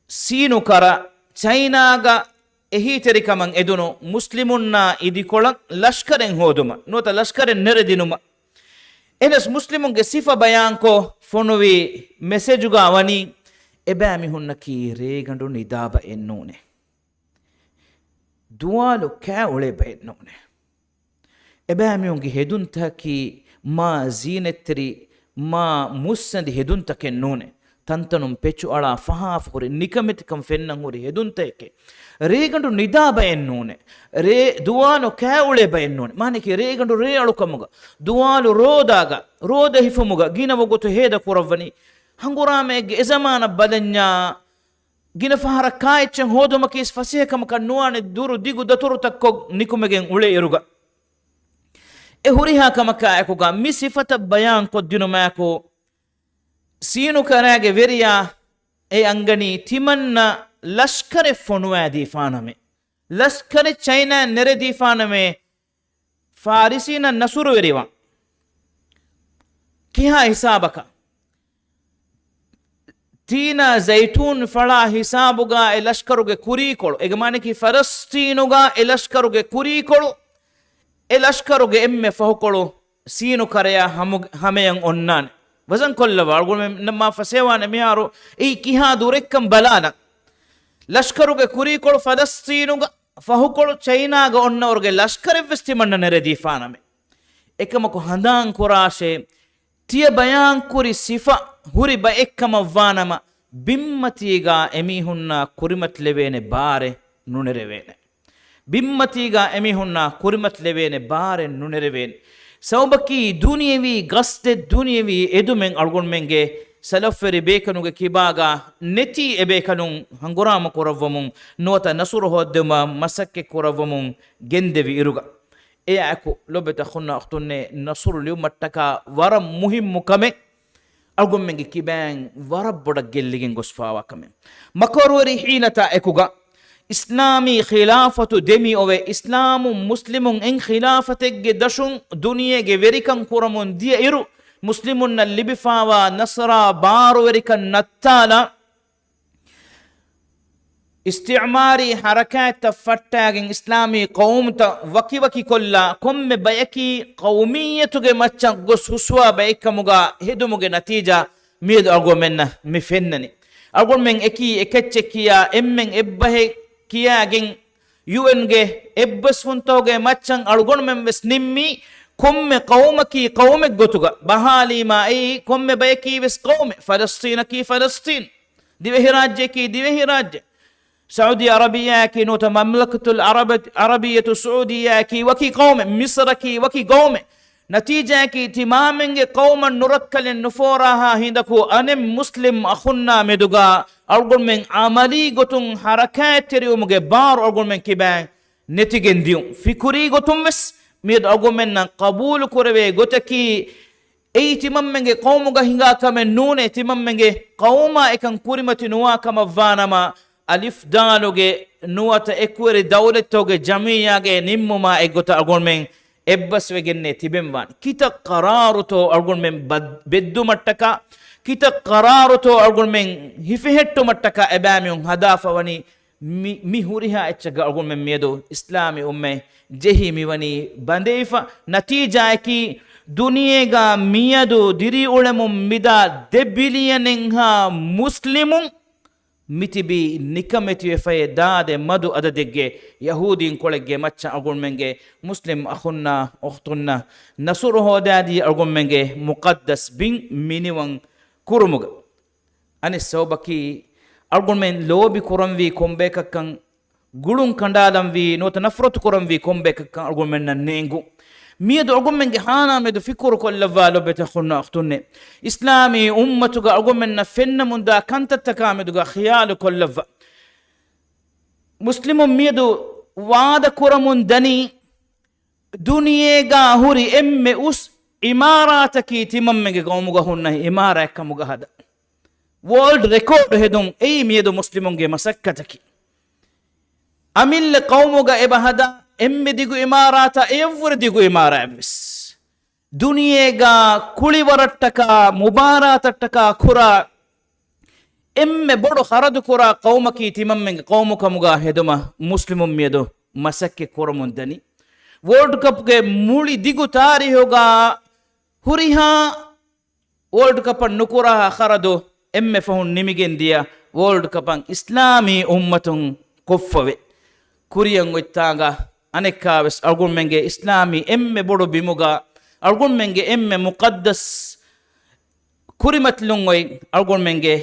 sinu kara china ga ehi terikaman edunu muslimunna idikolan lashkaren hoduma nota lashkaren neredinuma enes muslimunge sifa bayanko fonuwi message ga awani එබෑමි හුන්නකී රේගඩු නිදාබ එන්න ඕනේ දුවාලු කෑ ඔලෙබ එන්න ඕනේ එබෑමියුන්ගේ හෙදුන්තකී මා ජීනෙත්තෙරි මා මුස්සඳි හෙදුන්තකෙන් නෝනේ තන්තනුම් පෙච්චු අලා ෆහාෆුරි නිකමෙතිකම් ෆෙන්නන් හුරි හෙදුන්තයකේ රේගඩු නිදාබ එන්න ඕනේ රේ දුවාලු කෑ ඔලෙබ එන්න ඕනේ මානෙකි රේගඩු රේ අලුකමුග දුවාලු රෝදාග රෝද හිෆමුග ගිනවගොතු හේද කුරවනි hanguraamege ezamana badanya gina fahara kaichen hodoma kis fasihekam kannuane duru digu daturu takko nikumegen ule eruga e huriha kamaka ekuga mi sifata bayan koddinu mako sinu karage veriya e angani timanna lashkare fonwadi faname lashkare china neredi faname farisina nasuru veriwa kiha hisabaka Theena ಜೈತೂನ್ ಫಳ ಹಿಸಾಬುಗ ಎ ಲಷ್ಕರುಗೆ ಕುರಿಕೊಳು ಎಗಮಾನಿಕಿ ಫಲಸ್ತೀನುಗ ಎ ಲಷ್ಕರುಗೆ ಕುರಿಕೊಳು ಎ ಲಷ್ಕರುಗೆ ಎಮ್ಮೆ ಫಹುಕೊಳು ಸೀನು ಕರೆಯ ಹಮೆಯಂ ಒನ್ನಾನೆ ವಜನ್ ಕೊಲ್ಲವ ಅಳ್ಗುಮೆ ನಮ್ಮ ಫಸೇವಾನೆ ಮಿಯಾರು ಈ ಕಿಹಾ ದೂರೆಕ್ಕಂ ಬಲಾನ ಲಷ್ಕರುಗೆ ಕುರಿಕೊಳು ಫಲಸ್ತೀನುಗ ಫಹುಕೊಳು ಚೈನಾಗ ಒನ್ನವ್ರಿಗೆ ಲಷ್ಕರೆವ್ವೆಸ್ತಿ ಮಣ್ಣ ನೆರೆದೀಫಾನಮೆ ಎಕಮಕು ಹಂದಾಂ ಕುರಾಶೆ ತಿಯ ಬಯಾಂ ಕುರಿ ಸಿಫಾ ಹುರಿ ಬ ಎಕ್ಕಮ ವಾನಮ ಬಿಮ್ಮತೀಗ ಎಮಿಹುನ್ನ ಕುರಿಮತ್ ಲೆವೇನೆ ಬಾರೆ ನುಣೆರೆವೇನೆ ಬಿಮ್ಮತೀಗ ಎಮಿಹುನ್ನ ಕುರಿಮತ್ ಲೆವೇನೆ ಬಾರೆ ನುಣೆರೆವೇನೆ ಸೌಬಕಿ ದುನಿಯವಿ ಗಸ್ತೆ ದುನಿಯವಿ ಎದುಮೆಂ ಅಳ್ಗೊಂಡ್ಮೆಂಗೆ ಸಲಫೆರಿ ಬೇಕನುಗೆ ಕಿಬಾಗ ನೆತಿ ಎಬೇಕನು ಹಂಗುರಾಮ ಕೊರವ್ವಮುಂ ನೋತ ನಸುರು ಹೋದ್ದೆಮ ಮಸಕ್ಕೆ ಕೊರವ್ವಮುಂ ಗೆಂದೆವಿ ಇರುಗ ಎ ಆಕು ಲೊಬೆತ ಖುನ್ನ ಅಖ್ತುನ್ನೆ ನಸುರು ಲಿಯು ಮಟ್ಟಕ ವರ ಮುಹಿಮ್ಮು ಕಮೆ ಅಳ್ಗೊಮ್ಮೆಂಗೆ ಕಿಬ್ಯಾಂಗ್ ವರಬ್ಬೊಡ ಗೆಲ್ಲಿಗೆ ಗೊಸ್ಫಾವ ಕಮೆ ಮಕೋರುವರಿ ಹೀನತ ಎಕುಗ ಇಸ್ಲಾಮಿ ಖಿಲಾಫತು ದೆಮಿ ಒವೆ ಇಸ್ಲಾಮು ಮುಸ್ಲಿಮುಂ ಎಂ ಖಿಲಾಫತೆಗೆ ದಶುಂ ದುನಿಯೆಗೆ ವೆರಿಕಂ ಕುರಮುನ್ ದಿಯ ಇರು ಮುಸ್ಲಿಮುನ್ನ ಲಿಬಿಫಾವ ನಸರ ಬಾರು ವೆರಿಕನ್ ನತ್ತಾಲ ಇಸ್ತಿಮಾರಿ ಹರಕಾತ ಫಟ್ಟಾಗಿನ್ ಇಸ್ಲಾಮಿ ಕೌಮ್ತ ವಕಿ ವಕಿ ಕೊಲ್ಲ ಕೊಮ್ಮೆ ಬಯಕಿ ಕೌಮಿಯತುಗೆ ಮಚ್ಚ ಗೊಸ್ ಹುಸ್ವಾ ಬೈಕಮುಗ ಹೆದುಮುಗೆ ನತೀಜಾ ಮೀದು ಅಳ್ಗೊಮೆನ್ನ ಮಿಫೆನ್ನನಿ ಅಳ್ಗೊಮೆನ್ ಎಕಿ ಎಕೆಚ್ಚೆಕಿಯ ಎಮ್ಮೆನ್ ಎಬ್ಬಹೆ ಕಿಯಾಗಿನ್ ಯುಎನ್ಗೆ ಎಬ್ಬಸ್ ಹುಂತೋಗೆ ಮಚ್ಚಂ ಅಳ್ಗೊಮೆನ್ ವೆಸ್ ನಿಮ್ಮಿ ಕೊಮ್ಮೆ ಕೌಮಕಿ ಕೌಮೆ ಗೊತುಗ ಬಹಾಲಿಮಾ ಐ ಕೊಮ್ಮೆ ಬಯಕಿ ವೆಸ್ ಕೌಮೆ ಫಲಸ್ತೀನಕಿ ಫಲಸ್ತೀನ್ ದಿವೆಹಿ ರಾಜ್ಯಕಿ ದಿವೆಹಿ ರಾಜ್ಯ سعودي عربية كي نوتا مملكة العربية السعودية كي وكي قوم مصر كي وكي قوم نتيجة كي تمامنج قوما نركل النفورها هندكو أنا مسلم أخونا مدوغا أقول من عملي قطن حركات تريوم بار أقول من كبان نتيجن ديوم فكري قطن بس ميد أقول من قبول كروي قطكي أي تمامنج قومك هنگا كمن نونة تمامنج قوما إكن كورمة نوا كما فانما alif daluge nuwata ekweri dawlettoge jamiyage nimmuma eggota algonmen ebbas wegenne tibenwan kita qararuto algonmen beddu mattaka kita qararuto algonmen hifehetto mattaka ebamiun hadafawani mi huriha ecchaga algonmen miedo islami umme jehimi wani bandeifa natija eki duniyega miyadu diri ulemum mida 2 billion ha muslimun ಮಿತಿಬಿ ನಿಕಮೆತಿವೆ ಫಯೆ ದಾದೆ ಮದು ಅದದೆಗ್ಗೆ ಯಹೂದೀನ್ ಕೊಳೆಗೆ ಮಚ್ಚ ಅಳ್ಗೊಳ್ಮೆಂಗೆ ಮುಸ್ಲಿಂ ಅಖುನ್ನ ಒಖ್ತುನ್ನ ನಸುರು ಹೋದಾದಿ ಅಳ್ಗೊಳ್ಮೆಂಗೆ ಮುಕದ್ದಸ್ ಬಿಂಗ್ ಮಿನಿವಂ ಕುರುಮುಗ ಅನಿ ಸೌಬಕಿ algon men lobi kuram vi kombe kakkan gulun kandalam vi nota nafrot kuram vi kombe kakkan algon men nanengu miyadu algon men ge hana medu fikuru kollava lobeta khunna akhtunne islami ummatuga algon men na fenna munda kantattaka meduga khiyal kollava muslimun miyadu waada kuramun dani duniyega huri emme us imarataki timammege gawmuga hunna imara ekkamuga hada world record hedum ei miyadu muslimunge masakkataki amille qawmuga eba hada emme digu imarata evur digu imara ebbis duniyega kuliwarattaka mubaratattaka kura emme bodu haradu kura qawmaki timammege qawmukamuga heduma muslimun miyadu masakke kuramun dani world cup ge muli digu tarihoga huriha world cup nukura kharadu emme fahun nimigen dia world cup islami ummatun koffave kuriyan oittaga anekkaves algun menge islami emme bodu bimuga algun menge emme muqaddas kurimatlungoy algun menge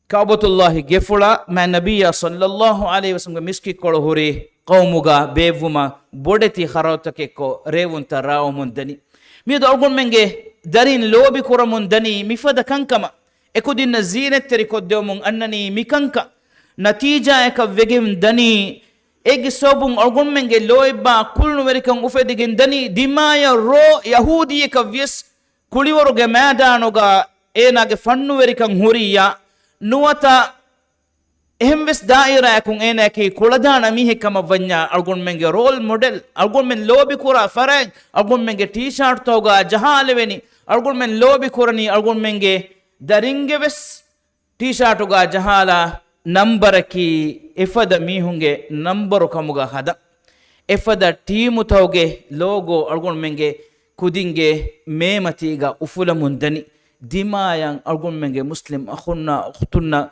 kaabatullahi gefula ma nabiyya sallallahu alaihi wasallam miski kolo huri qawmuga bevuma bodeti kharotake ko revunta raawmun dani mido algun menge darin lobi kuramun dani mifada kankama ekudinna zinetteri koddewmun annani mikanka natija eka vegem dani egi sobun algun menge loiba kulnu verikan ufedigen dani dimaya ro yahudi eka vies kuliworuge madanoga enage fannu verikan huriya nuwata ehemves daira yakun enaki kuladana mihe kama vanya algun menge role model algun men lobi kura farag algun menge t-shirt toga jahaleveni algun men lobi kurani algun menge daringeves t-shirt toga jahala numberaki efada mihunge numberu kamuga hada efada team tawge logo algun menge kudinge mematiga ufula mundani dimayan algun menge muslim akhunna ukhtunna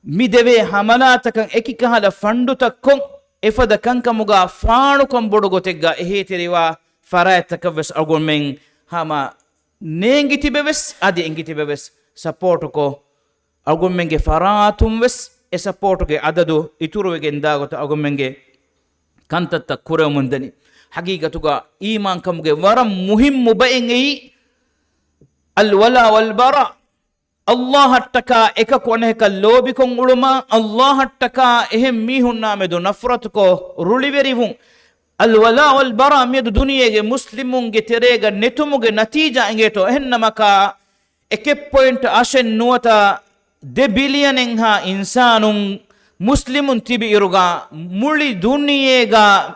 mideve hamalatakan ekika hala fandu takkon efada kankamuga faanu kan bodogotegga eheteriwa farayatakaves algun men hama neengitibeves adi engitibeves support ko algun menge faratumves e support ge adadu ituruwegen dagota algun menge kantatta kuremundani hagigatuga iman kamuge waram muhimmu baengei alwala walbara Allah hattaka eka konehka lobi kon uluma Allah hattaka ehem mihunna medu nafrat ko ruliverivun alwala walbara medu duniyege muslimun ge terega netumuge natija engeto ehennamaka eke point ashen nuwata 2 billion ha insanun muslimun tibi iruga muli duniyega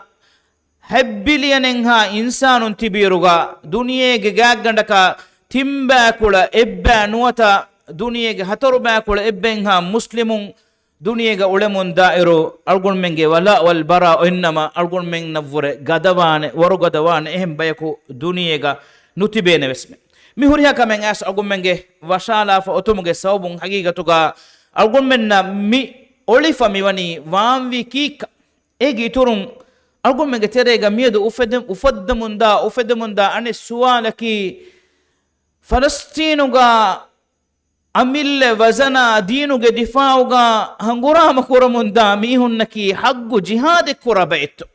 1 billion ha insanun tibi iruga duniyege gaggandaka timbakula ebba nuwata duniyege 4 bakula ebben ha muslimun duniyega ulemun dairu algun menge wala wal bara innama algun men navure gadawane waru gadawane ehem bayaku duniyega nutibene vesme mi huriha kamen as algun menge washala fa otumuge sawbun hagigatuga algun menna mi olifa miwani waamvi kika egi turun algun menge terega miedu ufedemunda ane sualaki ಫಲಸ್ತೀನುಗ ಅಮಿಲ್ಲೆ ವಜನ ದೀನುಗೆ ದಿಫಾವುಗ ಹಂಗುರಾಮ ಕುರಮುಂದ ಮೀಹುನ್ನಕಿ ಹಗ್ಗು ಜಿಹಾದೆ ಕುರಬೆಯಿತ್ತು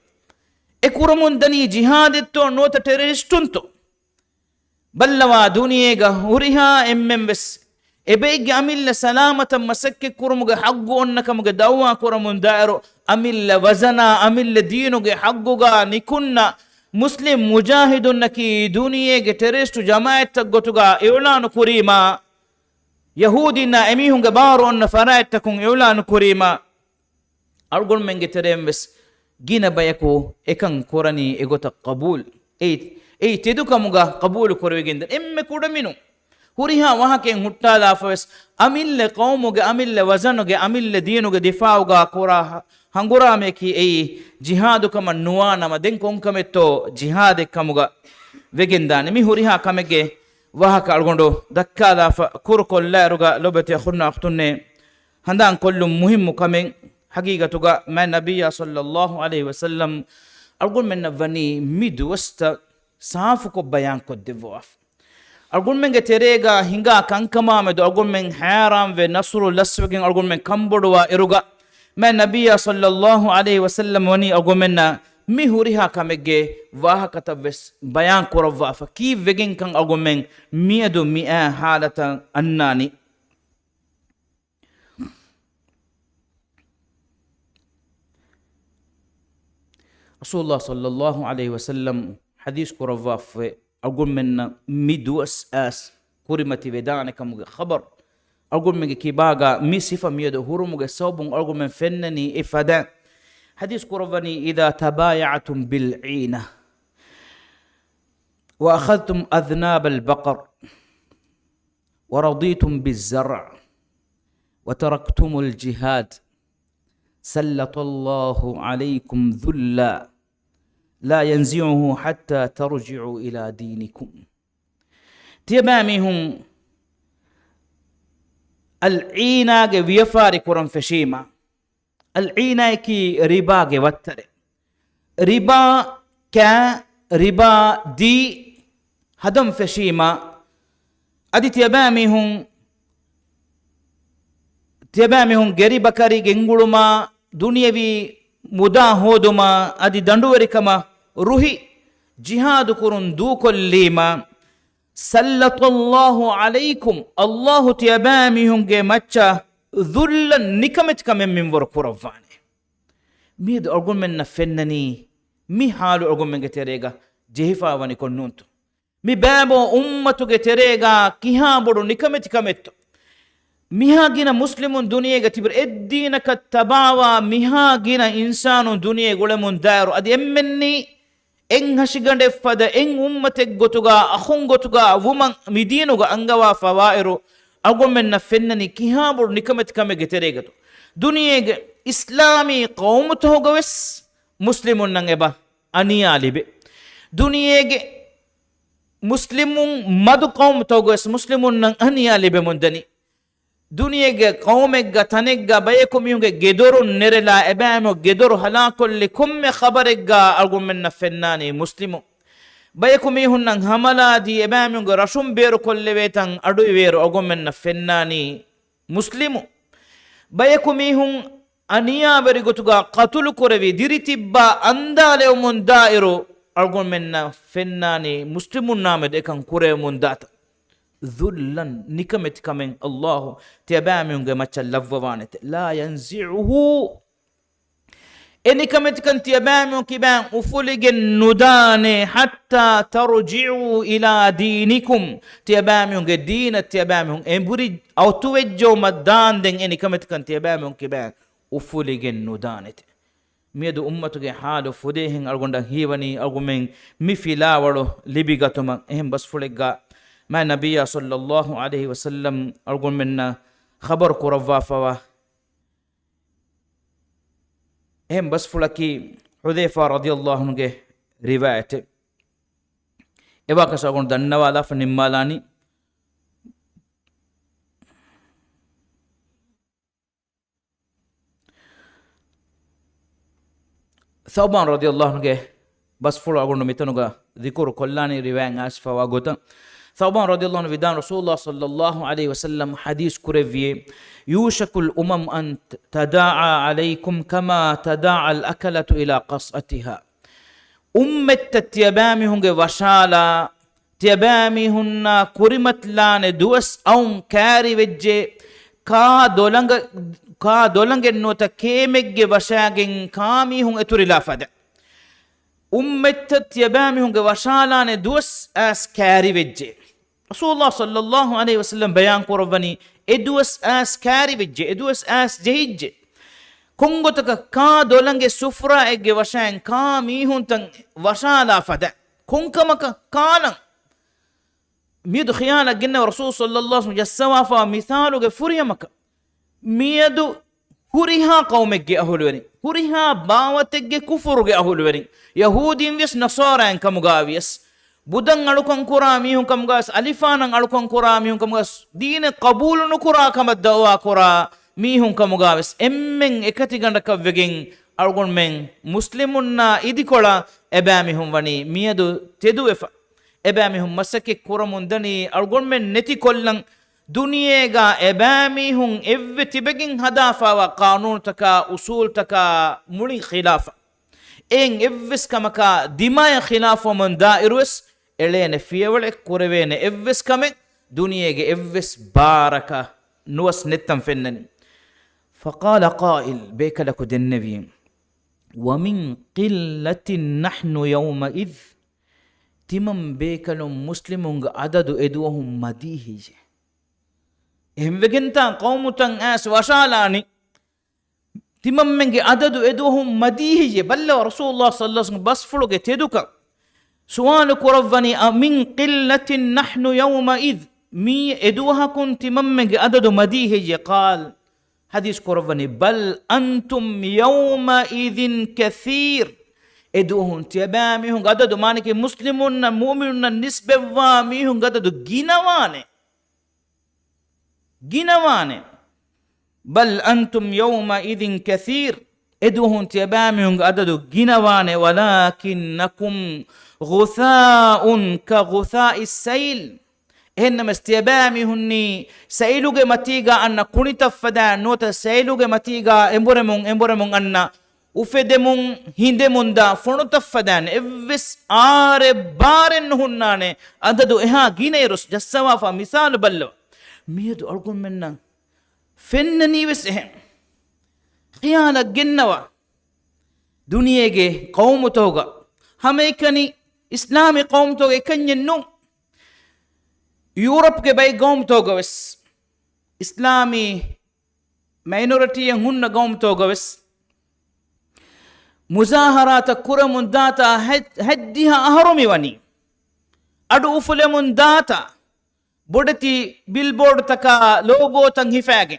ಎ ಕುರಮುಂದನಿ ಜಿಹಾದಿತ್ತು ಅನ್ನೋತ ಟೆರರಿಸ್ಟುಂತು ಬಲ್ಲವ ದುನಿಯೇಗ ಹುರಿಹ ಎಂಎಂವೆಸ್ ಎಬೇಗ್ಗೆ ಅಮಿಲ್ಲೆ ಸಲಾಮತ ಮಸಕ್ಕೆ ಕುರುಮುಗೆ ಹಗ್ಗು ಅನ್ನಕಮುಗೆ ದವ್ವ ಕುರಮುಂದಾಯರು ಅಮಿಲ್ಲೆ ವಜನ ಅಮಿಲ್ಲೆ ದೀನುಗೆ ಹಗ್ಗುಗ ನಿಕುನ್ನ ಮುಸ್ಲಿಂ ಮುಜಾಹಿದುನ್ನಕಿ ದುನಿಯೆಗೆ ಟೆರರಿಸ್ಟ್ ಜಮಾಯತ್ ಗೊತುಗ ಇವ್ಲಾನು ಕುರೀಮಾ ಯಹೂದಿನ ಎಮಿಹುಂಗೆ ಬಾರು ಅನ್ನ ಫರಾಯತ್ತಕುಂ ಇವ್ಲಾನು ಕುರೀಮಾ ಅಳ್ಗುಣ್ ಮೆಂಗೆ ತೆರೆಂವೆಸ್ ಗಿನ ಬಯಕು ಎಕಂ ಕೊರನಿ ಎಗೊತ ಕಬೂಲ್ ಏಯ್ ತೆದುಕಮುಗ ಕಬೂಲು ಕೊರವಿಗಿಂದ ಎಮ್ಮೆ ಕುಡಮಿನು ಹುರಿಹಾ ವಹಕೆಂ ಹುಟ್ಟಾಲಾಫವೆಸ್ ಅಮಿಲ್ಲೆ ಕೌಮುಗೆ ಅಮಿಲ್ಲೆ ವಜನುಗೆ ಅಮಿಲ್ಲೆ ದೀನುಗೆ ದಿಫಾವುಗ ಕೊರಾ ಹಂಗುರಾಮೇಕಿ ಏಯ್ ಜಿಹಾದು ಕಮ ನುವಾನಮ ದೆಂ ಕೊಂಕಮೆತ್ತೋ ಜಿಹಾದೆ ಕಮುಗ ವೆಗೆಂದಾನೆ ಮಿ ಹುರಿಹಾ ಕಮೆಗೆ ವಹಕ ಅಳ್ಗೊಂಡು ದಕ್ಕಾಲಾಫ ಕುರುಕೊಲ್ಲಾರುಗ ಲೊಬತೆ ಹುನ್ನ ಅಖ್ತುನ್ನೆ ಹಂದಾನ್ ಕೊಲ್ಲು ಮುಹಿಮ್ಮು ಕಮೆಂ ಹಗೀಗತುಗ ಮೈ ನಬಿಯ ಸಲ್ಲಲ್ಲಾಹು ಅಲೈಹಿ ವಸಲ್ಲಂ ಅಳ್ಗೊಂಡು ಮೆನ್ನ ವನಿ ಮಿದು ವಸ್ತ ಸಾಫು ಕೊ ಬಯಾನ್ ಕೊದ್ದೆವ್ವಾಫ್ ಅಳ್ಗುಣ್ಮೆಂಗೆ ತೆರೆಗ ಹಿಂಗ ಕಂಕಮಾಮೆದು ಅಳ್ಗುಣ್ಮೆಂಗ್ ಹ್ಯಾರಾಮ್ ವೆ ನಸ್ರು ಲಸ್ವೆಗೆ ಅಳ್ಗುಣ್ಮೆಂಗ್ ಕಂಬೊಡುವ ಇರುಗ ಮೆ ನಬಿಯ ಸಲ್ಲಲ್ಲಾಹು ಅಲೈಹಿ ವಸಲ್ಲಂ ವನಿ ಅಳ್ಗುಮೆನ್ನ ಮಿ ಹುರಿಹಾ ಕಮೆಗೆ ವಾಹಕತವೆಸ್ ಬಯಾನ್ ಕೊರವ್ವ ಫಕೀ ವೆಗೆನ್ ಕಂ ಅಳ್ಗುಮೆಂಗ್ ಮಿಯದು ಮಿಯಾ ಹಾಲತ ಅನ್ನಾನಿ ರಸೂಲುಲ್ಲಾಹ ಸಲ್ಲಲ್ಲಾಹು ಅಲೈಹಿ ವಸಲ್ಲಂ ಹದೀಸ್ ಕೊರವ್ವ ಫೆ ಅಳ್ಗುಮೆನ್ನ ಮಿ ದುವಸ್ ಆಸ್ ಕುರಿಮತಿ ವೆದಾನಕಮುಗೆ ಖಬರ್ ಅಳ್ಗುಮೆಗೆ ಕಿಬಾಗ ಮಿ ಸಿಫ ಮಿಯದು ಹುರುಮುಗೆ ಸೌಬುಂ ಅಳ್ಗುಮೆನ್ ಫೆನ್ನನಿ ಇಫದ حديث كرفني إذا تبايعتم بالعينة وأخذتم أذناب البقر ورضيتم بالزرع وتركتم الجهاد سلط الله عليكم ذلا لا ينزعه حتى ترجعوا إلى دينكم تمامهم العينة ويفارق كرم فشيما العيناكي ربا وتر ربا كا ربا دي هدم فشيما ادي تيبامهم غريبا كاري گنگولما دنيوي مدا هودما ادي دندوريكما روحي جهاد كرون دو كليما سلط الله عليكم الله تيبامهم مچا ذلا نكمت كمن من وركورفاني ميد أرجون من نفنني مي حال أرجون من جتريجا جهفا وني كنونتو مي بابو أمتو جتريجا كيها برو نكمت كمتو ميها جينا مسلمون دنيا جتبر الدين كتباوا ميها جينا إنسان دنيا يقولون دارو أدي أمني إن هشيجان فدا إن أمتك جتوجا أخون جتوجا ومن مدينوجا أنجوا فوائرو أقول من نفنني كيهابور نكمت كم جتريجتو دنيا إسلامي قوم تهوجوس مسلمون نعبا أني عليب دنيا مسلمون مدو قوم تهوجوس مسلمون نع أني عليب مندني دنيا قوم جتانيجا بيكم يونج جدورو نرلا إبامو جدورو هلاكل لكم خبرجا أقول من نفناني مسلمون بيكم يهون هملا دي إباميون رشوم بيرو كل ويتان أدو ويرو أقومن فناني مسلمو بيكم يهون أنيا بريغوتوغا قتل كوري ديريتبا أندالي ومن دائرو أقومن فناني مسلمون نامد إكان كوري من داتا ذلن نكمت كمن الله تيباميون مچا لفوانت لا ينزعه إني كمت كنت يبامو كبان أفلق النداني حتى ترجعوا إلى دينكم تيبامو دين تيبامو إنبري أو توجو مدان دين إني كمت كنت يبامو كبان أفلق النداني ميدو أمتك حالو فديهن أرغندا هيواني أرغمين مفلا ورو لبغتما إهم بس فلقا ما نبي صلى الله عليه وسلم أرغمنا خبر كرفافوا هم بس فلكي حذيفة رضي الله عنه رواية إباك سأقول دنوالا فنمالاني ثوبان رضي الله عنه بس فلو أقول نميتنوغا ذكر كلاني رواية أسفا وغوتا ثوبان رضي الله عنه ودان رسول الله صلى الله عليه وسلم حديث كريفي يوشك الأمم أن تداعى عليكم كما تداعى الأكلة إلى قصأتها أمت تيباميهن وشالا تيباميهن كرمت لان دوس أو كاري وجه كا دولنگ نوتا كيمج وشاگن كاميهن اتوري لافد أمت تيباميهن وشالا دوس أس كاري وجه رسول الله صلى الله عليه وسلم بيان قرباني ادوس آس كاري بجي ادوس آس جهيج كونغو تكا كا دولنگ سفرا اگه وشان كا ميهون تن وشالا فدا كونكمك كانا ميدو خيانا جنة رسول صلى الله عليه وسلم جسوا فا مثالو فريمك ميدو هريها قومك أهولوري هريها باوتك كفرك أهولوري يهودين ويس نصارى كمغاويس බුදන් අලුකම් කුරා මිහුන් කම්ගස් අලිෆානන් අලුකම් කුරා මිහුන් කම්ගස් දීන කබූල් නුකුරා කම දවා කුරා මිහුන් කම්ගාවස් එම්මෙන් එකති ගණ්ඩක වෙගෙන් අල්ගොන් මෙන් මුස්ලිමුන්නා ඉදිකොලා එබෑ මිහුන් වනි මියදු තෙදු එෆ ebamihum masake kuramundani algonmen neti kollan duniyega ebamihum evve tibegin hadafawa qanun taka usul taka muli khilafa en evves kamaka dimaya khilafa man dairus elene fiyewale kurevene evves kame duniyege evves baraka nuwas nettam fennani فقال قائل بيك لك النبي ومن قلة نحن يومئذ تمم بيكلم مسلم عدد ادوهم مديهج هم وجنتا قومتن اس وشالاني تمم منج عدد ادوهم مديهج بل رسول الله صلى الله عليه وسلم بس فلوك تدوك سؤال كرفني من قلة نحن يومئذ مي ادوها كنت ممنج عدد مديهج قال حديث كرفني بل أنتم يومئذ كثير ادوهن تيباميهن قدد مانك مسلمون مؤمنون نسبة واميهن قدد جنواني بل أنتم يومئذ كثير ادوهن تيباميهن قدد جنواني ولكنكم غثاء كغثاء السيل إنما استيباميهني سيلوغ متيغا أن كوني تفدا نوتا سيلوغ متيغا امبرمون أن وفدمون هندمون دا فنو تفدان إفس بارن هناني أددو إها جينيروس جسوا فمثال بلو ميدو أرغن منا فنني وسهم خيانة جنوا دنياغي قوم توغا هميكني إسلامي قوم توغا كن ينو यूरोप के भाई गौम तो गवस इस्लामी माइनॉरिटी हुन्न गौम तो गवस मुजाहरात कुरमुंदाता हद्दिहा अहरमी वनी अडु उफले मुंदाता बुडती बिलबोर्ड तका लोगो तंग हिफागे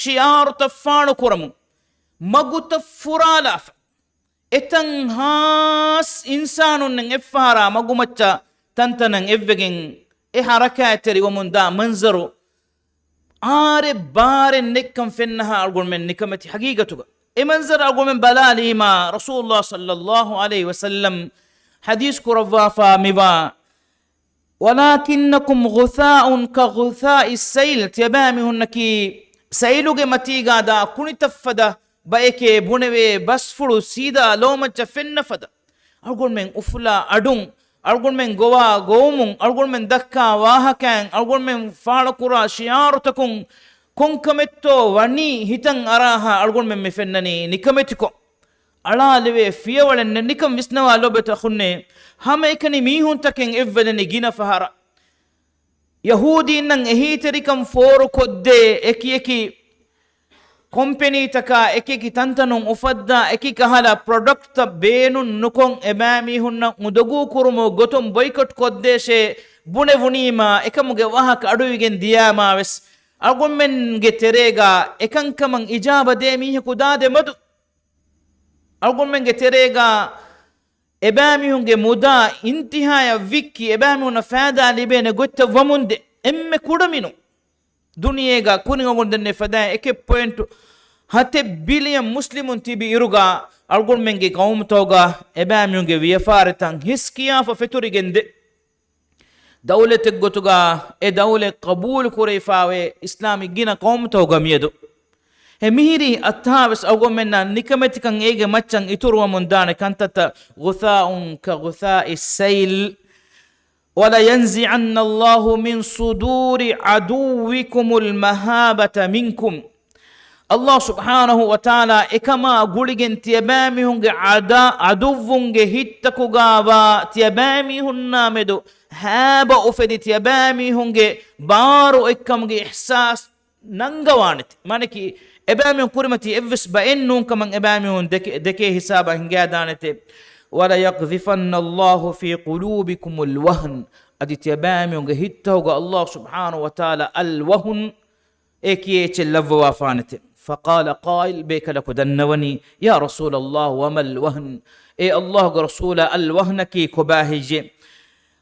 शियार तफाणु कुरमु मगु तफुरालाफ एतंग हास इंसानुन एफहारा मगु मच्चा तंतनंग एव्वेगिन حركاتري ومن دا منظرو بار نكم فينها أقول من نكمتي حقيقتك منظر أقول من بلالي ما رسول الله صلى الله عليه وسلم حديث كرفافا مبا ولكنكم غثاء كغثاء السيل تيبامي هنكي سيلوغ متيغا دا كوني تفدا بايكي بونوي بسفلو سيدا لومج فين فدا أقول من أفلا أدون أقول من غوا غومون أقول من دكا واهكان أقول من فالكورا شيارتكم كون كمتو وني هتن أراها أقول من مفنني نكمتكو على لوي فيولن نكم وسنوا لوبت خني هم إكني ميهون تكين إفدني جينا فهارا يهودي نن إهيتريكم فور كودة إكي company taka ekeki tantanun ufadda ekika hala product beenun nukon emami hunna mudogu kurumo gotom boycott koddeshe bune vunima ekamuge wahaka aduwigen diyama wes argumen ge terega ekankamang ijaba de mi kudade madu argumen ge terega ebami hunge muda intihaya wiki ebami hunna fada libene gotta wamunde emme kudaminu duniyega kuningonde fada eke point 7 billion muslimun tibi iruga algon menge qawm toga ebamyunge wifaratan hiskiya fa feturigende dawlat gotuga e dawle qabul kurayfawe islami gina qawm toga miyedo he mihiri atthabes algon menna nikametikan ege maccan iturwa mundane kantata ghutha'un ka ghutha'is sayl ولا ينزعن الله من صدور عدوكم المهابة منكم الله سبحانه وتعالى إكما قولين تيبامي هنگ عدوونگ هتكو غابا تيبامي هنامدو هابا أفدي تيبامي هنگ بارو إكمغ إحساس ننغوانت مانكي إبامي كورمتي إفس بأنون كمان إبامي هن دكي حسابا هنگادانت ولا يقذفن الله في قلوبكم الوهن أدي تيبامي هنگ هتوغ الله سبحانه وتعالى الوهن إكيش اللفو وافانت فقال قائل بيك لك دنوني يا رسول الله وما الوهن اي الله رسول الوهن كي كباهجي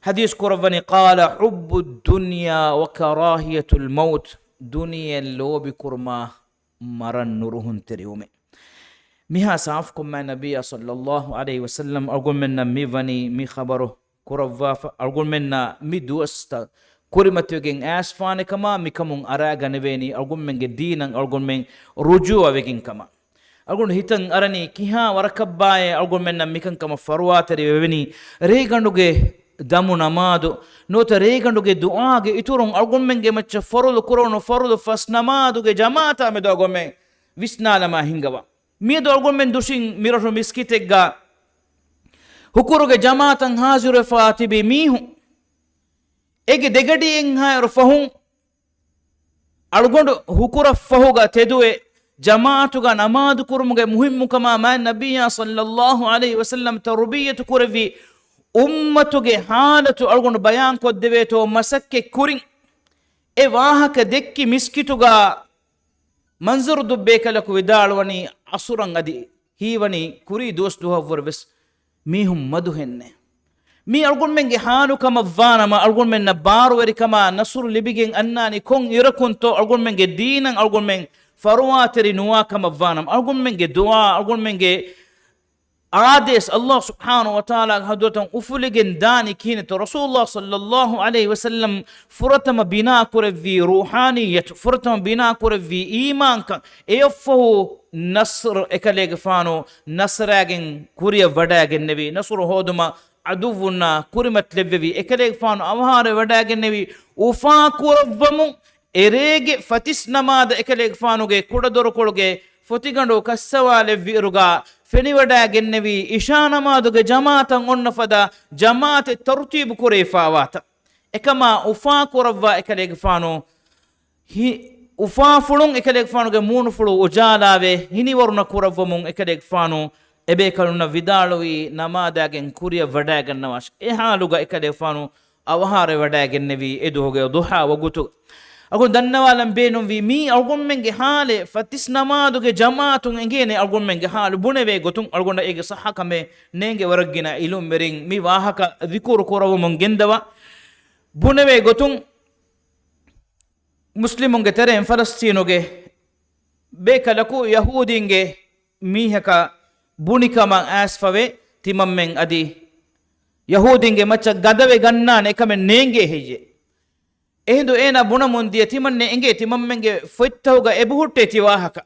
حديث كرفني قال حب الدنيا وكراهية الموت دنيا اللو بكرما مرن نورهن تريومي مها سعفكم مع النبي صلى الله عليه وسلم أقول من ميفني مي خبره kuravva algun menna mi duwasta kurimatwegen asfane kama mikamun araga neveni algun menge dinan algun men rujua wegin kama algun hitan arani kiha warakabbaye algun menna mikan kama farwateri weveni reganduge damu namadu nota reganduge duage iturun algun menge macca farulu kurono farulu fas namaduge jamaata me dogon men visnalama hingawa mi do algun men dushin mirahu miskitegga hukuruge jamaatan hazure fatibi mihu ege degadiyen hayru fahun algondu hukura fahuga teduwe jamaatuga namadu kurumuge muhimmu kama ma nabiyya sallallahu alayhi wasallam tarbiyatu kurvi ummatuge halatu algondu bayan koddeve to masakke kurin e wahaka dekki miskituga manzur dubbe kalaku vidalwani asuran adi hiwani kuri dostu havwar mihum madu henne mi algun menge hanu kama vanama algun men nabaru weri kama nasur libigen annani kon irakunto algun menge dinan algun men farwateri nuwa kama vanam algun menge dua algun menge ades Allah subhanahu wa ta'ala hadotan ufuligen dani kine to rasulullah sallallahu alayhi wasallam furatama bina kurvi ruhaniyat furatama bina kurvi iman kan eyofu nasr ekalege fano nasragen kuriya wadagen nevi nasr hoduma aduvuna kurimat levvi ekalege fano avhare wadagen nevi ufa kurvmu erege fatis namada ekalege fanuge kudador kolge fotigando kassawale viruga feniwadagen nevi ishanamaduge jamaatan onna fada jamaate tartib kurefawata ekama ufa kurva ekalege fano ufa fulun ekalege fanuge munu fulu ujalave hini waruna kuravmun ekalege fano ebe kaluna vidalwi namadagen kuriya wadagen nawash e haluga ekalege fano avhare wadagen nevi eduhoge duha wagutu agun dannawalam beenum vi mi algun menge hale fatis namaduge jamaatun engene algun menge halu buneve gotun algonda ege sahha kame nenge waragina ilum mering mi wahaka dhikuru korawu mon gendawa buneve gotun muslimunge terem falastinoge bekalaku yahudinge mihaka bunikama asfave timammen adi yahudinge macha gadave gannane kame nenge heje ehindu ena bunamundiya timanne enge timammenge foittawga ebuhutte tiwahaka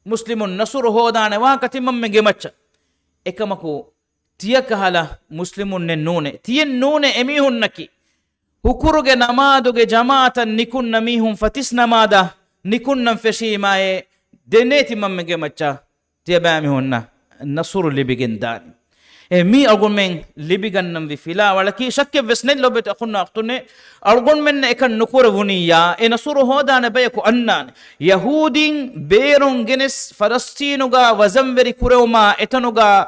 muslimun nasuru hodane wahaka timammenge macca ekamaku tiyakahala muslimun ne nune tiyen nune emihunnaki hukuruge namaduge jamaatan nikunna mihun fatis namada nikunnan feshimaye dene timammenge macca tiyabamihunna nasuru libigendani mi algun men libigannam vi fila walaki shakke vesnel lobet akunna aqtune algun men ekan nukurvuniya e nasuru hodane bayaku annan yahudin berun genes falastinuga wazamveri kurewma etanuga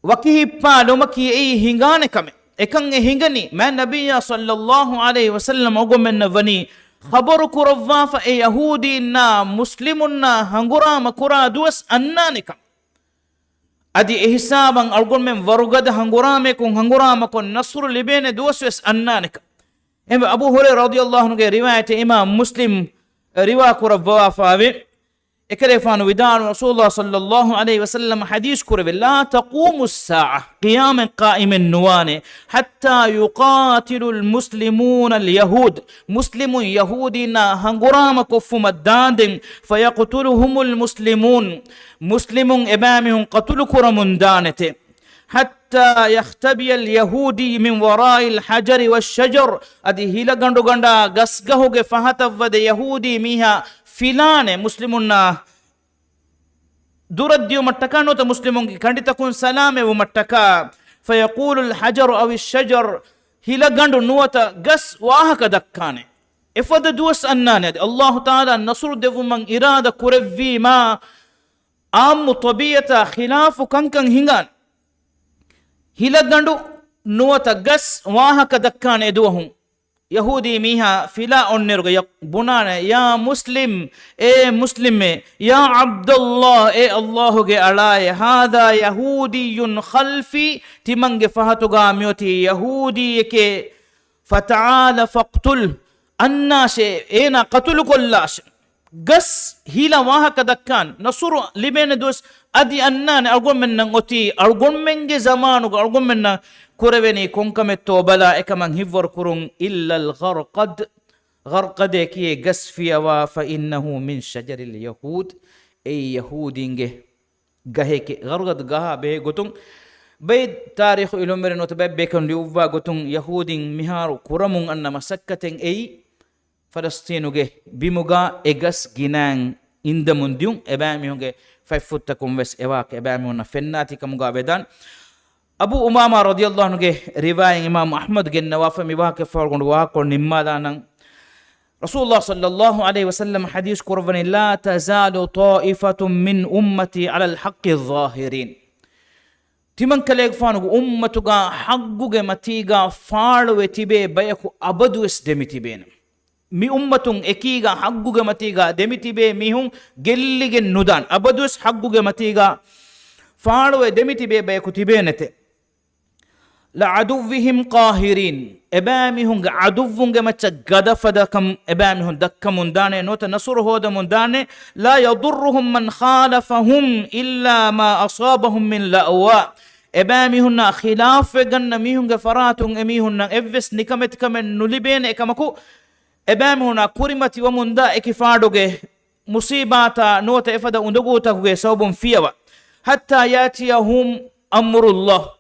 wakihippa lomaki ei hingane kame ekan e hingani ma nabiyya sallallahu alayhi wasallam algun men vani khabaru kurawwa fa e yahudinna muslimunna hangurama kura duas annanika adi ihsaban algon men warugada hangurame kun hangurama kon nasru libene duwaswes annanika em abu hurairah radiyallahu anhu ge riwayat imam muslim riwa kurabwa faave ekere fanu widan rasulullah sallallahu alayhi wasallam hadith kurve la taqumu as-sa'a qiyam qa'im an-nuwane hatta yuqatilu al-muslimuna al-yahud muslimun yahudina hangurama kufuma dandin fayaqtuluhum al-muslimun muslimun imamihum qatlu kuramun danete حتى يختبي اليهودي من وراء الحجر والشجر ادي هيلا غندو غندا غسغهوغه فهتفد يهودي ميها فلان مسلمنا درديو متكانو ت مسلمون كندي تكون سلامه ومتكا فيقول الحجر او الشجر هيلا غندو نوتا غس واهك دكانه افد دوس انان الله تعالى النصر دو من اراده كرفي ما ام طبيعه خلاف كنكن هنغان hilaggandu nuwata gas wahaka dakkan eduhum yahudi miha fila onneruga bunana ya muslim e muslime ya abdullah e allah ge alaye hada yahudiyun khalfi timange fahatuga myoti yahudi yake fata'ala faqtul annashe ena qatul kullash gas hila wahaka dakkan nasuru libene dos adi annane algon men nan oti algon menge zamanu algon men na kureveni konkametto bala ekaman hivor kurun illa al gharqad ki gas fiyawa fa innahu min shajari al yahud ay yahudinge gaheke gharqad gaha be gotun bay tarikh ilomere not be kan liuva gotun yahudin miharu kuramun anna masakkaten ay Falastinuge bimuga egas ginan indamundium ebamihunge 5 futtakum wes ewak ebamihunna fennati kamuga bedan Abu Umama radiyallahu anhu ge riwayan Imam Ahmad gen nawafa miwake fargon wa ko nimmadanan Rasulullah sallallahu alaihi wasallam hadith kurvani la tazalu ta'ifatun min ummati ala al-haqqi adh-dhahirin timan kaleg fanugo ummatuga hagguge matiga faaluwe tibe bayaku abadu es demitibena mi ummatun ekiga hagguge matiga demitibe mihun gellige nudan abadus hagguge matiga faaluwe demitibe be kutibenete la aduwwihim qahirin ebamihun aduwwunge macha gadafadakam ebamihun dakkamun dane nota nasur hoda mundane la yadurruhum man khalafahum illa ma asabahum min la'wa ebamihun khilaf ganna mihun faratun emihun evves nikamet kamen nulibene ekamaku ebamihuna kurimati wamunda ekifadoge musibata nota efada unduguta kuge sabun fiyawa hatta yatiyahum amrullah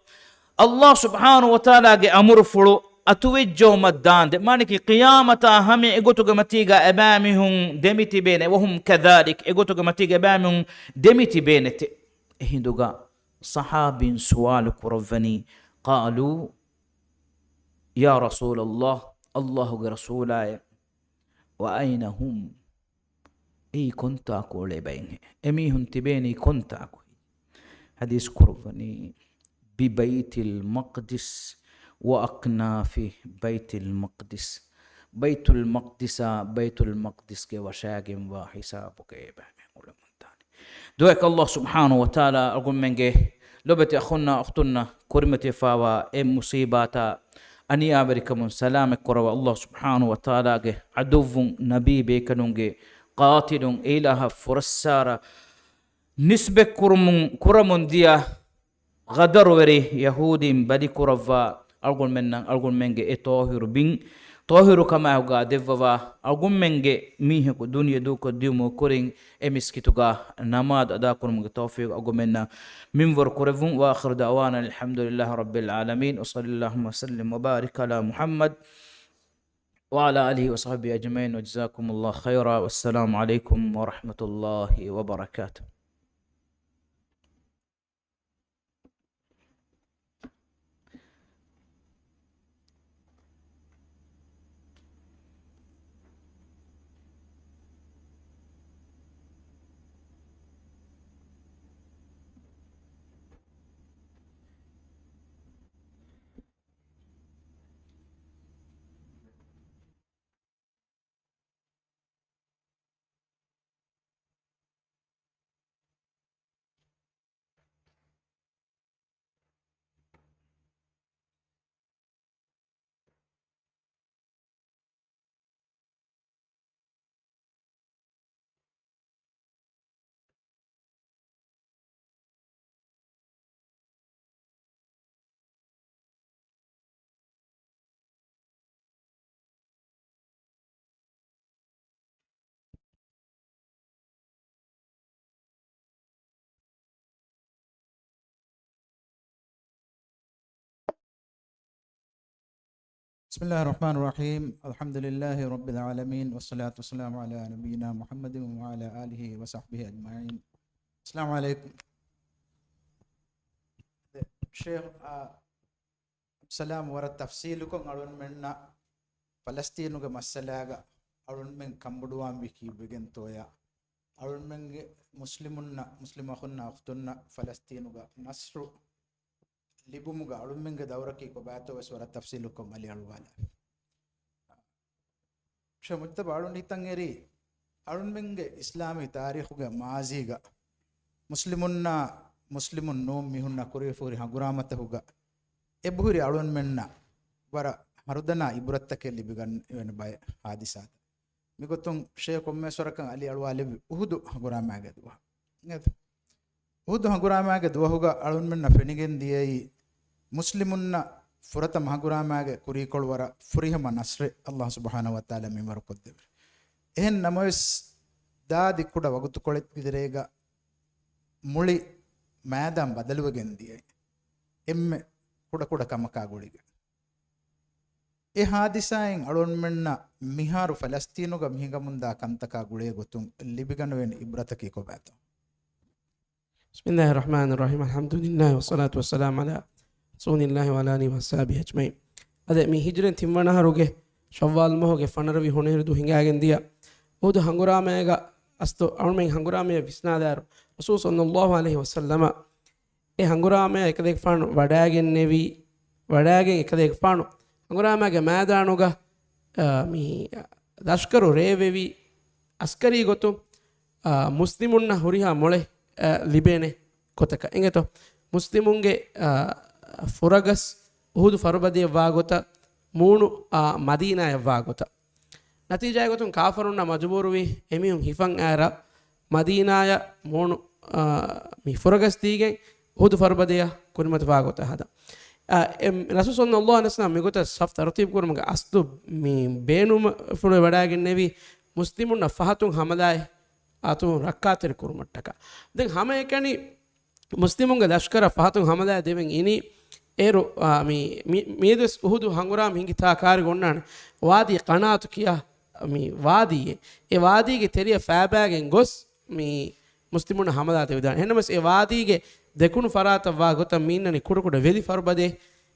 Allah subhanahu wa ta'ala ge amru fulu atuwejjo maddande maniki qiyamata hame egotuge matiga ebamihun demiti bene wahum kadhalik egotuge matiga ebamihun demiti benete hinduga sahabin sual kuravani qalu ya rasul Allah Allahu ge rasulaya wa aina hum ay kunta aqule bayne emihun tibeni kunta aqu hadis kurvani bi baytil maqdis wa aknafi baytil maqdis ke washagim wa hisabuke bahme ulamantani doek Allah subhanahu wa ta'ala argumenge lobati akhunna akhtunna kurmati fawa em musibata ani amerikamun salame korawa Allah subhanahu wa ta'ala ge aduvun nabi be kanunge qatilun ilaha furassara nisbe kuramun dia gadar weri yahudim badi kurava algun mennan algun menge etohiru bin tohiru kama huga devva algun menge mihe ko dunya du ko diumo koring emiskituga namad ada kurum tawfiq algun menna minwar kurevun wa akhir da'wana alhamdulillahi rabbil alamin wa sallallahu wa sallim wa barik ala muhammad wa ala alihi wa sahbihi ajma'in wa jazakumullahu khaira wassalamu alaikum wa rahmatullahi wa barakatuh. بسم الله الرحمن الرحيم الحمد لله رب العالمين والصلاة والسلام على نبينا محمد وعلى آله وصحبه أجمعين. السلام عليكم. شيخ السلام ورا تفصيلكم أرون منا فلسطين مسألة أرون من كمبدوان بكي بجن تويا أرون من مسلم أخونا أختنا فلسطين نصر libumuga alummenga dawraki ko bato waswara tafsilukum ali alwala shamutta balun itangeri alummenga islami tarikhuga maaziga muslimun no mihunna kurefuri haguramatahuga ebuhuri alun menna wara harudana iburattake libigan wen bay hadisat මිගොතුන් ෂේ කොම්මේස්වරකන් අලි අලුවාලෙ උහුදු හගුරාමෑගේ දුව නේද උහුදු හගුරාමෑගේ දුවහුග අලුන් මෙන්න ෆෙනිගෙන් දියයි මුස්ලිමුන්න ಫುರತ ಮಹಗುರಾಮಾಗೆ ಕುರಿಕೊಳ್ವರ ಫುರಿಹಮ ನಸ್ರೆ ಅಲ್ಲಾಹ್ ಸುಬ್ಹಾನಹು ವ ತಆಲಾ ಮಿಮರು ಕೊದ್ದೆವೆ ಎಹನ್ ನಮಸ್ ದಾದಿ ಕುಡ ವಗುತು ಕೊಳೆತ್ತಿದರೇಗ ಮುಳಿ ಮಾದಂ ಬದಲುವಗೆಂದಿಯೆ ಎಮ್ಮೆ ಕುಡ ಕುಡ ಕಮಕಾಗುಳಿಗೆ ಎ ಹಾದಿಸಾಯನ್ ಅಳೊನ್ಮೆನ್ನ ಮಿಹಾರು ಫಲಸ್ತೀನುಗ ಮಿಹಿಗ ಮುಂದ ಕಂತಕ ಗುಳೆ ಗೊತ್ತು ಲಿಬಿಗನವೆನ್ ಇಬ್ರತಕಿ ಕೊಬಾತ ಬಿಸ್ಮಿಲ್ಲಾಹಿರ್ ರಹಮಾನಿರ್ ರಹೀಮ್ ಅಲ್ಹಮ್ದುಲಿಲ್ಲಾಹಿ ವಸ್ಸಲಾತು ವಸ್ಸಲಾಮು ಅಲಾ ರಸೂಲಿಲ್ಲಾಹಿ ವಅಲಾ ಆಲಿಹಿ ವಸ್ಸಹಬಿಹಿ ಅಜ್ಮഈನ್ ಅದೆ ಮಿ ಹಿಜ್ರೆನ್ ತಿಮ್ಮನ ಹರುಗೆ ಶವ್ವಾಲ್ ಮಹೋಗೆ ಫನರವಿ ಹೊಣೆಹಿರುದು ಹಿಂಗಾಗೆನ್ ದಿಯ ಓದು ಹಂಗುರಾಮೇಗ ಅಸ್ತು ಅವಣ್ಮೆ ಹಂಗುರಾಮೆ ವಿಸ್ನಾದಾರು ರಸೂಲ್ ಸಲ್ಲಲ್ಲಾಹು ಅಲೈಹಿ ವಸಲ್ಲಮ ಎ ಹಂಗುರಾಮೆ එකදෙක් ෆාණු වඩාගෙන නෙවි වඩාගෙන එකදෙක් ෆාණු ಹಂಗುರಾಮೆಗೆ ಮೈದಾನುಗ ಮಿ ಲಷ್ಕರು ರೇವೆವಿ ಅಸ್ಕರಿ ಗೊತ್ತು ಮುಸ್ಲಿಮುನ್ನ ಹುರಿಹ ಮೊಳೆ ಲಿಬೇನೆ ಕೊತಕ ಎಂಗೆತೋ ಮುಸ್ಲಿಮುಂಗೆ ಫುರಗಸ್ ಉಹುದು ಫರುಬದಿಯ ವಾಗೊತ ಮೂಣು ಮದೀನಾಯ ವಾಗೊತ ನತೀಜಾಯ ಗೊತ್ತು ಕಾಫರುನ್ನ ಮಜಬೂರುವಿ ಎಮಿಹುಂ ಹಿಫಂ ಆರ ಮದೀನಾಯ ಮೂಣು ಮಿ ಫುರಗಸ್ ತೀಗೆ ಉಹುದು ಫರುಬದಿಯ ಕುರಿಮತ ವಾಗೊತ ಹದ ರಸೂಲ್ ಸಲ್ಲಲ್ಲಾಹು ಅಲೈಹಿ ವಸಲ್ಲಂ ಮಿಗೊತ ಸಫ್ ತರ್ತೀಬ್ ಕುರ್ಮಗ ಅಸ್ತು ಮಿ ಬೇನುಮ ಫುಳು ವಡಾಗಿನ್ ನೆವಿ ಮುಸ್ಲಿಮುನ್ನ ಫಹತುಂ ಹಮದಾಯ ಆತು ರಕ್ಕಾತಿರ ಕುರುಮಟ್ಟಕ ದೆನ್ ಹಮ ಏಕನಿ ಮುಸ್ಲಿಮುಂಗ ಲಷ್ಕರ ಫಹತುಂ ಹಮದಾಯ ದೇವೆನ್ ಇನಿ ಏರು ಮೀದಸ್ ಉಹುದು ಹಂಗುರಾಮ್ ಹಿಂಗಿ ತಾ ಕಾರಿ ಗೊಂಡಾನೆ ವಾದಿ ಕಣಾತು ಕಿಯಾ ಮಿ ವಾದಿಯೆ ಎ ವಾದಿಗೆ ತೆರಿಯ ಫ್ಯಾಬ್ಯಾಗೆನ್ ಗೊಸ್ ಮಿ ಮುಸ್ಲಿಮುನ್ನ ಹಮದಾಯ ದೇವಿದಾನೆ ಹೆನ್ನಮಸ್ ಎ ವಾದಿಗೆ ದೆಕುನು ಫರಾತವ್ವಾ ಗೊತ್ತ ಮೀನನಿ ಕುಡುಕುಡ ವೆಲಿ ಫರ್ಬದೆ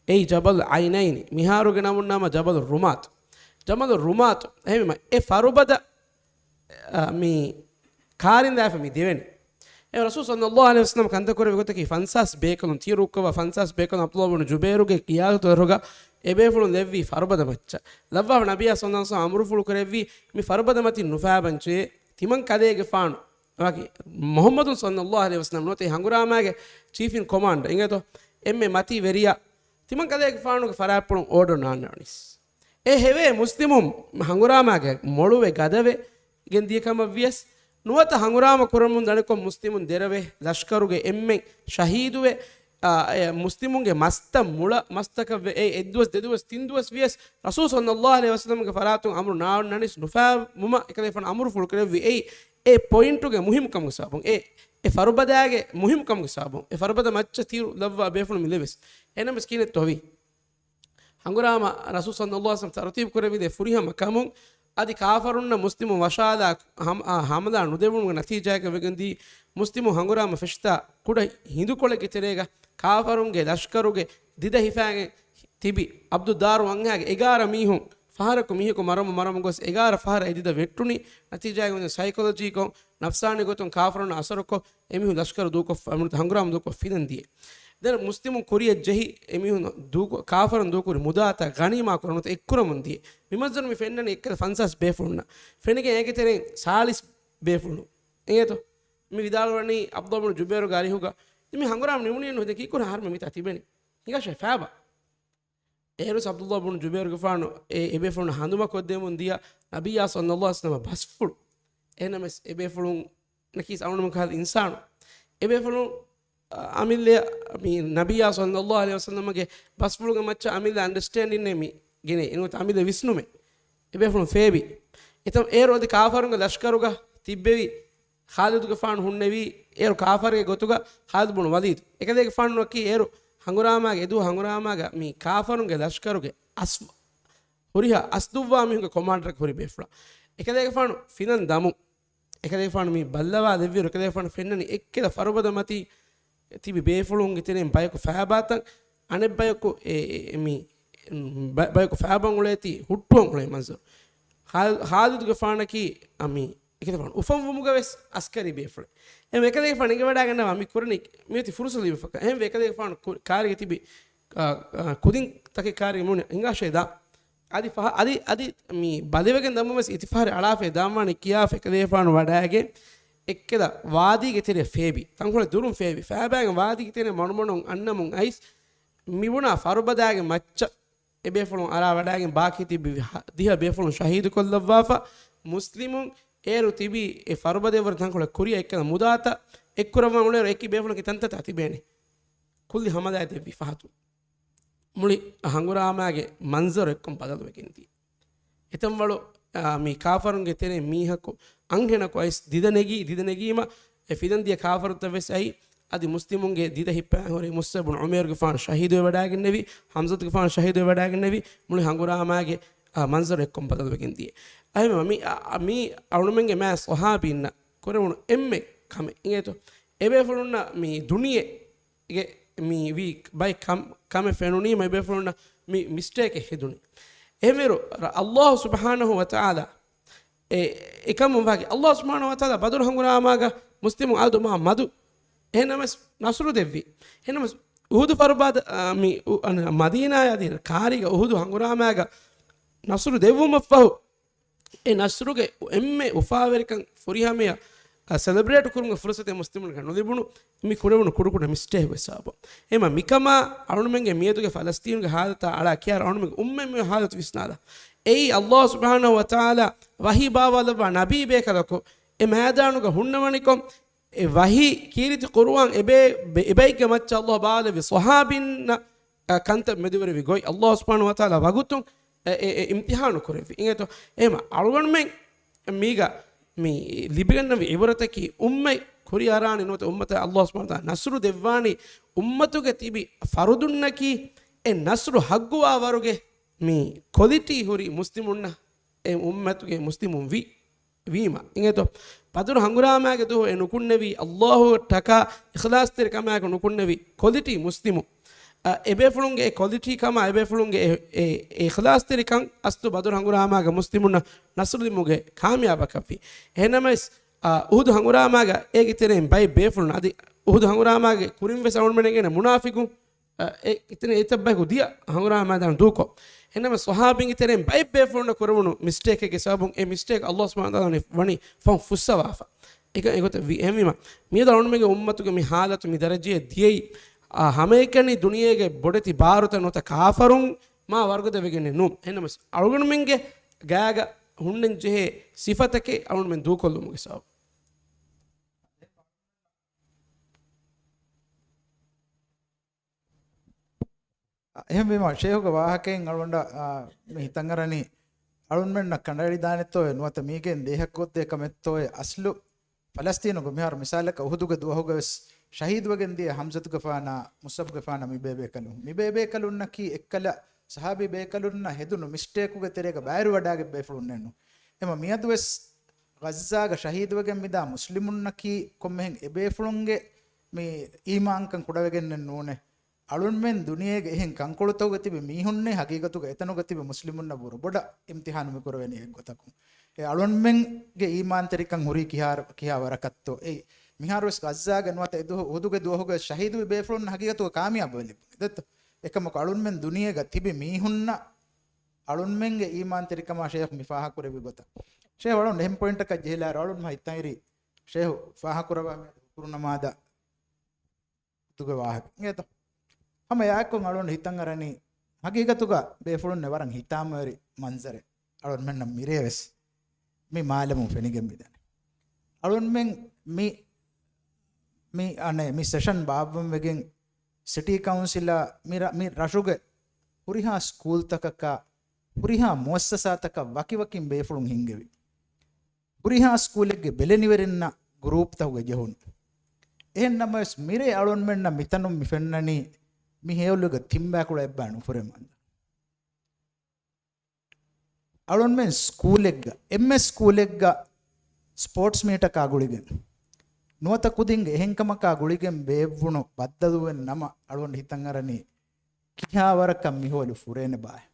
ಏಯ್ ಜಬಲ್ ಐನೈನಿ ಮಿಹಾರುಗೆ ನಮುನ್ನಾಮ ಜಬಲ್ ರುಮಾತ್ ಹೇಮ ಎ ಫರುಬದ ಮಿ ಕಾರಿಂದ ಆಫ ಮಿ ದೇವೆನಿ ಎ ರಸೂಲ್ ಸಲ್ಲಲ್ಲಾಹು ಅಲೈಹಿ ವಸಲ್ಲಂ ಕಂತ ಕೊರವೆ ಗೊತ್ತಕಿ ಫನ್ಸಾಸ್ ಬೇಕಲು ತೀರುಕ್ಕವ ಫನ್ಸಾಸ್ ಬೇಕಲು ಅಪ್ಲೋಬನು ಜುಬೇರುಗೆ ಕಿಯಾತು ತರುಗ ಎಬೇಫುಳು ಲೆವ್ವಿ ಫರುಬದ ಮಚ್ಚ ಲವ್ವಾ ನಬಿಯ ಸಲ್ಲಲ್ಲಾಹು ಅಲೈಹಿ ವಸಲ್ಲಂ ಅಮರುಫುಳು ಕೊರೆವ್ವಿ ಮಿ ಫರುಬದ ಮತಿ ನುಫಾಬಂಚೆ ತಿಮನ್ ಕದೇಗೆ ಫಾಣು ಹಾಗೆ ಮೊಹಮ್ಮದ್ ಸಲ್ಲಲ್ಲಾಹು ಅಲೈಹಿ ವಸಲ್ಲಂ ನೋತೆ ಹಂಗುರಾಮಾಗೆ ಚೀಫ್ ಇನ್ ಕಮಾಂಡ್ ಇಂಗೇತೋ ಎಮ್ಮೆ ಮತಿ ವೆರಿಯಾ ತಿಮನ್ ಕದೇಗೆ ಫಾಣುಗೆ ಫರಾಪುಳು ಓರ್ಡರ್ ನಾನಾಣಿಸ್ ಎ ಹೆವೆ ಮುಸ್ಲಿಮುಂ ಹಂಗುರಾಮಾಗೆ ಮೊಳುವೆ ಗದವೆ ಗೆಂದಿಯಕಮ ವಿಯಸ್ ನುವತ ಹಂಗುರಾಮ ಕುರಮುನ್ ದಣಕೊ ಮುಸ್ಲಿಮುನ್ ದೆರವೆ ಲಷ್ಕರುಗೆ ಎಮ್ಮೆ ಶಹೀದುವೆ ಮುಸ್ಲಿಮುಂಗೆ ಮಸ್ತ ಮುಳ ಮಸ್ತಕವೆ ಎ ಎದ್ದುವಸ್ ದೆದುವಸ್ ತಿಂದುವಸ್ ವಿಯಸ್ ರಸೂಲ್ ಸಲ್ಲಲ್ಲಾಹು ಅಲೈಹಿ ವಸಲ್ಲಂಗೆ ಫರಾತು ಅಮ್ರು ನಾಣಿಸ್ ನುಫಾ ಮುಮ එකದೆ ಫನ್ ಅಮ್ರು ಫುಲ್ ಕರೆವಿ ಎ ಪಾಯಿಂಟುಗೆ ಮುಹಿಮ್ ಕಮ್ಗೆ ಸಾಬುಂ ಎ ಫರುಬದಾಗೆ ಮುಹಿಮ್ ಕಮ್ಗೆ ಸಾಬುಂ ಎ ಫರುಬದ ಮಚ್ಚ ತೀರು ಲವ್ವ ಬೇಫುಳು ಮಿಲೆವೆಸ್ ಎನಮ ಸ್ಕೀನೆ ತೊವಿ ಹಂಗುರಾಮ ರಸೂಲ್ ಸಲ್ಲಲ್ಲಾಹು ಅಲೈಹಿ ವಸಲ್ಲಂ ತರತೀಬ್ ಕುರವಿದೆ ಫುರಿಹ ಮಕಮುಂ ಅದಿ ಕಾಫರುನ್ನ ಮುಸ್ಲಿಮು ವಶಾದ ಹಮದ ನುದೆವುಣುಗೆ ನತೀಜಾಗೆ ವೆಗಂದಿ ಮುಸ್ಲಿಮು ಹಂಗುರಾಮ ಫೆಶ್ತಾ ಕುಡ ಹಿಂದುಕೊಳಗೆ ತೆರೆಗ ಕಾಫರುಂಗೆ ಲಷ್ಕರುಗೆ ದಿದ ಹಿಫಾಗೆ ತಿಬಿ ಅಬ್ದುದ್ದಾರು ಅಂಗಾಗೆ 11 ಮೀಹುಂ ಫಹರಕು ಮೀಹುಕು ಮರಮ ಗೊಸ್ 11 ಫಹರ ಎದಿದ ವೆಟ್ಟುನಿ ನತೀಜಾಗೆ ಒಂದು ಸೈಕಾಲಜಿಕೊ ನಫ್ಸಾನಿ ಗೊತ್ತು ಕಾಫರುನ್ನ ಅಸರಕೊ ಎಮಿಹು ಲಷ್ಕರು ದೂಕೊ ಹಂಗುರಾಮ ದೂಕೊ ಫಿದಂದಿಯೆ ದರ ಮುಸ್ಲಿಮು ಕೊರಿಯ ಜಹಿ ಎಮಿಹು ದೂಕೊ ಕಾಫರನ್ ದೂಕುರಿ ಮುದಾತ ಗಣೀಮಾ ಕೊರನತ ಎಕ್ಕುರ ಮುಂದಿಯೆ ವಿಮಜ್ಜನು ಮಿ ಫೆನ್ನನೆ ಎಕ್ಕದ ಫನ್ಸಾಸ್ ಬೇಫುಣ್ಣ ಫೆನಿಗೆ ಏಕೆ ತೆರೆ ಸಾಲಿಸ್ ಬೇಫುಣ್ಣು ಏತೋ ಮಿ ವಿದಾಳವಣಿ ಅಬ್ದುಲ್ ಜುಬೇರು ಗಾರಿಹುಗ ಮಿ ಹಂಗುರಾಮ ನಿಮುನಿಯನ್ನು ಹೊದೆ ಕೀಕುರ ಹಾರ್ಮ ಮಿತ ತಿಬೆನಿ ಹಿಗಾಶ ಫ್ಯಾಬ ಏರುಸ್ ಅಬ್ದುಲ್ಲಾ ಬುನ್ ಜುಬೇರು ಗಫಾನು ಎಬೇಫುಣ್ಣ ಹಂದುಮ ಕೊದ್ದೆ ಮುಂದಿಯ ನಬಿಯಾ ಸಲ್ಲಲ್ಲಾಹು ಅಲೈಹಿ ವಸಲ್ಲಂ ಬಸ್ಫುಳು ಏನಮಸ್ ಎಬೇಫುಳು ನಕೀಸ್ ಅವನು ಮುಖಾದ ಇನ್ಸಾನು ಎಬೇಫುಳು ಅಮಿಲ್ಯ ಮಿ ನಬಿಯಾ ಸಲ್ಲಲ್ಲಾಹು ಅಲೈಹಿ ವಸಲ್ಲಂಗೆ ಬಸ್ಫುಳುಗ ಮಚ್ಚ ಅಮಿಲ್ಯ ಅಂಡರ್ಸ್ಟ್ಯಾಂಡಿಂಗ್ ನೆ ಮಿ ಗೆನೆ ಇನುತ ಅಮಿಲ್ಯ ವಿಷ್ಣುಮೆ ಎಬೇಫುಳು ಫೇಬಿ ಇತಂ ಏರೋದಿ ಕಾಫರುಗ ಲಷ್ಕರುಗ ತಿಬ್ಬೆವಿ ಖಾಲಿದುಗ ಫಾಣು ಹುಣ್ಣೆವಿ ಏರು ಕಾಫರ್ಗೆ ಗೊತ್ತುಗ ಖಾಲಿದ್ ಬುಣು ವಲೀದ್ එකදෙක ಫಾಣು ನಕ್ಕಿ ಏರು ಹಂಗುರಾಮಾಗೆ ಎದು ಹಂಗುರಾಮಾಗ ಮಿ ಕಾಫರುಗೆ ಲಷ್ಕರುಗೆ ಹುರಿಹ ಅಸ್ದುವ್ವಾ ಮಿಹುಗೆ ಕೊಮಾಂಡ್ರಕ್ಕೆ ಹುರಿ ಬೇಫುಳ එකದෙක ಫಾಣು ಫಿನನ್ ದಮು එකದෙක ಫಾಣು ಮಿ ಬಲ್ಲವಾ ದೆವ್ವಿರು එකದෙක ಫಾಣು ಫೆನ್ನನಿ ಎಕ್ಕೆದ ಫರುಬದ ಮತಿ තිබි බේෆුළුන්ගේ තෙනෙන් බයකු ෆෑබාතන් අනෙක් බයකු මි බයකු ෆෑබන් උලේති හුට්ටුවන් උලේ මන්සර් හාදුගේ ෆානකි අමි එකද ෆාන උෆම් වමුග වෙස් අස්කරි බේෆුල එම එකදේ ෆාන එක වඩා ගන්නවා අමි කුරණි මේති ෆුරුසු ලිබ ෆක එම එකදේ ෆාන කාර්යය තිබි කුදින් තකේ කාර්යය මුනේ ඉංගාෂේදා අදි මි බදෙවගෙන් දම්මස් ඉතිෆාරි අලාෆේ දාම්මානි කියා එකදේ ෆාන වඩාගේ එක්කද වාදීගේ තෙරේ ෆේබි තංකොල දුරුම් ෆේබි ෆෑබෑගේ වාදීගේ තෙරේ මොනමොනුන් අන්නමුන් අයිස් මිවුණා ෆරුබදාගේ මච්ච එබේෆුළුන් අරා වඩාගෙන් බාකි තිබි දිහ බේෆුළුන් ශහීද් කොල්ලවාෆා ಮುಸ್ಲಿಮುನ್ ಏರು ತಿಬಿ ಎ ಫರ್ಬದೇವರ ತಂಕೊಳ ಕುರಿಯ ಎಕ್ಕನ ಮುದಾತ ಎಕ್ಕುರವ ಉಳೇರು ಎಕ್ಕಿ ಬೇಫುಣಕ್ಕೆ ತಂತತ ತಿಬೇನೆ ಕುಲ್ಲಿ ಹಮದಾಯ ದೆವ್ವಿ ಫಹತು ಮುಳಿ ಹಂಗುರಾಮಾಗೆ ಮಂಜರು ಎಕ್ಕಂ ಬದಲುವೆಗಿಂತಿ ಎತಂವಳು ಮೀ ಕಾಫರುಂಗೆ ತೆನೆ ಮೀಹಕ್ಕು ಅಂಗೆಣಕು ಐಸ್ ದಿದನೆಗೀಮ ಎ ಫಿದಂದಿಯ ಕಾಫರುತ್ತವೆಸ್ ಐ ಅದಿ ಮುಸ್ಲಿಮುಂಗೆ ದಿದ ಹಿಪ್ಪ ಹೊರೆ ಮುಸ್ಸಬುನ್ ಉಮೇರ್ಗೆ ಫಾನ್ ಶಹೀದು ವಡಾಗಿನ್ನವಿ ಹಮ್ಜತ್ಗೆ ಫಾನ್ ಶಹೀದು ವಡಾಗಿನ್ನವಿ ಮುಳಿ ಹಂಗುರಾಮಾಗೆ ಮಂಜರು ಎಕ್ಕಂ ಬದಲುವೆಗಿಂತಿ ಐ ಮೀ ಅವಳುಮೆಂಗೆ ಮ್ಯಾ ಸೊಹಾಬಿನ್ನ ಕೊರೆವಣು ಎಮ್ಮೆ ಕಮೆ ಇಂಗೇತು ಎಬೆ ಫುಳುನ್ನ ಮೀ ದುನಿಯೆಗೆ ಮೀ ವಿ ಬೈ ಕಮೆ ಫೆನುನಿ ಮೈ ಬೆ ಫುಳುನ್ನ ಮೀ ಮಿಸ್ಟೇಕ್ ಹೆದುನಿ ಎಮೆರು ಅಲ್ಲಾಹ್ ಸುಬ್ಹಾನಹು ವ ತಆಲಾ එකම වගේ අල්ලාහ් සුබ්හානහු වතාලා බදුර හංගුරාමාග මුස්ලිමු ආදු මා මදු එහෙනමස් නසරු දෙවි එහෙනමස් උහුදු ෆර්බාද මි මදීනා යදී කාරිග උහුදු හංගුරාමාග නසරු දෙවුම ෆහු ඒ නසරුගේ එම්මේ උෆාවරිකන් ෆුරිහමිය ಸೆಲೆಬ್ರೇಟ್ ಕುರುಂಗ ಫುರ್ಸತೆ ಮುಸ್ಲಿಮುಲ್ಗ ನುದಿಬುಣು ಮಿ ಕುಡವನು ಕುಡುಕುಡ ಮಿಸ್ಟೇಕ್ ವೆಸಾಬ ಎಮ ಮಿಕಮ ಅರುಣಮೆಂಗೆ ಮಿಯದುಗೆ ಫಲಸ್ತೀನ್ಗೆ ಹಾಲತ ಅಳ ಕ್ಯಾರ ಅರುಣಮೆಂಗೆ ಉಮ್ಮೆ ಮಿ ಹಾಲತ ವಿಸ್ನಾದ ಏಯ್ ಅಲ್ಲಾಹ್ ಸುಬ್ಹಾನಹು ವ ತಆಲಾ ವಹಿ ಬಾವಲವ ನಬಿ ಬೇಕಲಕು ಎ ಮೈದಾನುಗ ಹುಣ್ಣವಣಿಕೊಂ ಎ ವಹಿ ಕೀರಿತಿ ಕುರ್ಆನ್ ಎಬೈಗೆ ಮಚ್ಚ ಅಲ್ಲಾಹ್ ಬಾಲವಿ ಸ್ವಹಾಬಿನ್ನ ಕಂತ ಮೆದುವರಿ ಗೋಯ್ ಅಲ್ಲಾಹ್ ಸುಬ್ಹಾನಹು ವ ತಆಲಾ ವಗುತು ಇಮ್ತಿಹಾನು ಕುರೆವಿ ಇಂಗೆತೋ ಎಮ ಅರುಣಮೆಂ ಮೀಗ ಮೀ ಲಿಬಿಗನ್ನವಿ ಇವರತಕಿ ಉಮ್ಮೆ ಕುರಿಯಾರಾಣಿ ನೋತ ಉಮ್ಮತ ಅಲ್ಲಾಹ್ ಸುಬ್ಹಾನಹು ವ ತಆಲಾ ನಸ್ರು ದೆವ್ವಾನಿ ಉಮ್ಮತುಗೆ ತಿಬಿ ಫರುದುನ್ನಕಿ ಎ ನಸ್ರು ಹಗ್ಗುವವರುಗೆ ಮೀ ಕ್ವಾಲಿಟಿ ಹುರಿ ಮುಸ್ಲಿಮುನ್ನ ಎ ಉಮ್ಮತುಗೆ ಮುಸ್ಲಿಮುನ್ ವೀಮ ಇಂಗೆತೋ ಪದುರು ಹಂಗುರಾಮಾಗೆ ದು ಎ ನುಕುನ್ನವಿ ಅಲ್ಲಾಹು ಟಕ ಇಖ್ಲಾಸ್ ತೆರ ಕಮಾಗ ನುಕುನ್ನವಿ ಕ್ವಾಲಿಟಿ ಮುಸ್ಲಿಮು ಎಬೆ ಫುಳುಂಗೆ ಕ್ವಾಲಿಟಿ ಕಮ ಎಬೆ ಫುಳುಂಗೆ ಎ ಇಖ್ಲಾಸ್ ತೆರ ಕಂ ಅಸ್ತು ಬದುರು ಹಂಗುರಾಮಾಗ ಮುಸ್ಲಿಮುನ್ನ ನಸ್ರುದಿಮುಗೆ ಕಾಮಯಾಬ ಕಫಿ ಹೆನಮಸ್ ಉಹುದು ಹಂಗುರಾಮಾಗ ಏಗೆ ತೆರೆ ಬೈ ಬೇಫುಳುನ ಅದಿ ಉಹುದು ಹಂಗುರಾಮಾಗೆ ಕುರಿಂವೆ ಸೌಂಡ್ ಮನೆಗೆ ಮುನಾಫಿಕು ಇತನೆ ಏತಬ್ಬೆಗು ದಿಯ ಹಂಗುರಾಮಾದ ದೂಕೋ ಹೆನಮ ಸ್ವಹಾಬಿಂಗೆ ತೆರೆ ಬೈ ಬೇಫುಳುನ ಕುರವನು ಮಿಸ್ಟೇಕ್ಗೆ ಸಬುಂ ಎ ಮಿಸ್ಟೇಕ್ ಅಲ್ಲಾಹ್ ಸುಬ್ಹಾನಹು ವ ತಆಲಾ ವಣಿ ಫಂ ಫುಸ್ಸವಾಫ ಈಗ ಎಗೊತ ವಿ ಎಮಿಮ ಮಿಯದ ಅವಣಮೆಗೆ ಉಮ್ಮತುಗೆ ಮಿ ಹಾಲತು ಮಿ ದರಜೆ ದಿಯೈ ಹಮೇಕನಿ ದುನಿಯೆಗೆ ಬೊಡತಿ ಭಾರತ ನೋತ ಕಾಫರುಂ ಮಾ ವರ್ಗದವೆಗೆನೆ ನು ಹೆನಮಸ್ ಅಳುಗುಣಮೆಂಗೆ ಗಾಗ ಹುಣ್ಣೆನ್ ಜೆಹೆ ಸಿಫತಕ್ಕೆ ಅವಣಮೆನ್ ದೂಕೊಲ್ಲು ಮುಗಿಸಾವು එහෙම වීම ෂේහුගේ වාහකෙන් අලුණ්ඩ මේ හිතංගරණි අලුන් මෙන්න කණ්ඩායම් දානෙත්තෝ නුවත මීගෙන් දේහක්කොත් එක මෙත්තෝ අස්ලු ಫಲಸ್ತೀನುಗು ಮಿಹಾರ್ ಮಿಸಾಲಕ ಉಹುದುಗೆ ದುವಹುಗೆ ಶಹೀದ್ ವಗೆಂದಿ ಹಮ್ಜತ್ ಗಫಾನ ಮುಸಬ್ ಗಫಾನ ಮಿಬೇಬೇಕಲುನ್ನಕಿ ಎಕ್ಕಲ ಸಹಾಬಿ ಬೇಕಲುನ್ನ ಹೆದುನು ಮಿಸ್ಟೇಕುಗೆ ತೆರೆಗ ಬ್ಯಾರು ವಡಾಗೆ ಬೇಫುಳುನ್ನೆನ್ನು ಎಮ ಮಿಯದುವೆಸ್ ಗಜ್ಜಾಗ ಶಹೀದ್ ವಗೆ ಮಿದ ಮುಸ್ಲಿಮುನ್ನಕಿ ಕೊಮ್ಮೆಹೆಂ ಎಬೇಫುಳುಂಗೆ ಮಿ ಈಮಾಂಕಂ ಕುಡವೆಗೆನ್ನೆ ನೂನೆ ಅಳುನ್ಮೆನ್ ದುನಿಯೆಗೆ එහෙන් ಕಂಕೊಳುತೋಗ ತಿಬೆ ಮೀಹುನ್ನೆ ಹಕೀಗತುಗ ಎತನುಗ ತಿಬೆ ಮುಸ್ಲಿಮುನ್ನ ಬುರು ಬೊಡ ಇಮ್ತಿಹಾನು ಮಿ ಕುರವೆನಿ ಗೊತಕು ඒ අලුන්මෙන්ගේ ඊමාන්තරිකන් හුරි කියා වරකත්තෝ ඒ මිහාරස් ගස්සාගේ නවත එදු උදුගේ දුවහුගේ ශහීදු බේෆුන් හකියතෝ කාමියාබ වෙලි දත්ත එකම අලුන්මෙන් දුනියේග තිබි මීහුන්න අලුන්මෙන්ගේ ඊමාන්තරිකම ෂේඛ් මිෆාහ කුරෙවි ගොත ෂේඛ් වලුන් නෙම් පොයින්ට් එක ජෙහිලා රවුන් මහිතයිරි ෂේඛ් ෆාහ කුරවා මේ කුරුනමාද තුගේ වාහක නේද හැම යාකොන් අලුන් හිතන් අරණි හකියතුග බේෆුන් නෙවරන් හිතාමරි මන්සරේ අලුන් මෙන්න මිරේවස් මේ මාලමු ෆෙනිගෙන් බිදනේ අලුන්මෙන් මේ අනේ මේ සෙෂන් බාබම් වෙගෙන් සිටි කවුන්සිලා මේ රෂුගේ පුරිහා ස්කූල් තකක පුරිහා මුස්සසා තක වකිවකින් බේෆුලුන් හින්ගෙවි පුරිහා ස්කූල් එකේ බෙලෙනිවරෙන්න ගෲප් තහුගේ ජහුන් එහෙන්නම මිරේ අලුන්මෙන් මිතනුම් මිෆෙන්නනි මි හේවලුගේ තිම්බාකුල එබ්බානු ෆොරෙමන්ද ಅಳುನ್ಮೆನ್ ಸ್ಕೂಲೆಗ್ಗ MS ಸ್ಕೂಲೆಗ್ಗ ಸ್ಪೋರ್ಟ್ಸ್ ಮೀಟಕ ಗುಳಿಗೆನ್ ನುವತ ಕುದಿಂಗೆ ಹೆಂಕಮಕ ಗುಳಿಗೆನ್ ಬೇವ್ವುಣು ಬದ್ದದುವೆನ್ ನಮ ಅಳುನ್ ಹಿತಂಗರನಿ ಕಿಯಾವರಕ ಮಿಹೋಲು ಫುರೇನೆ ಬಾಯ್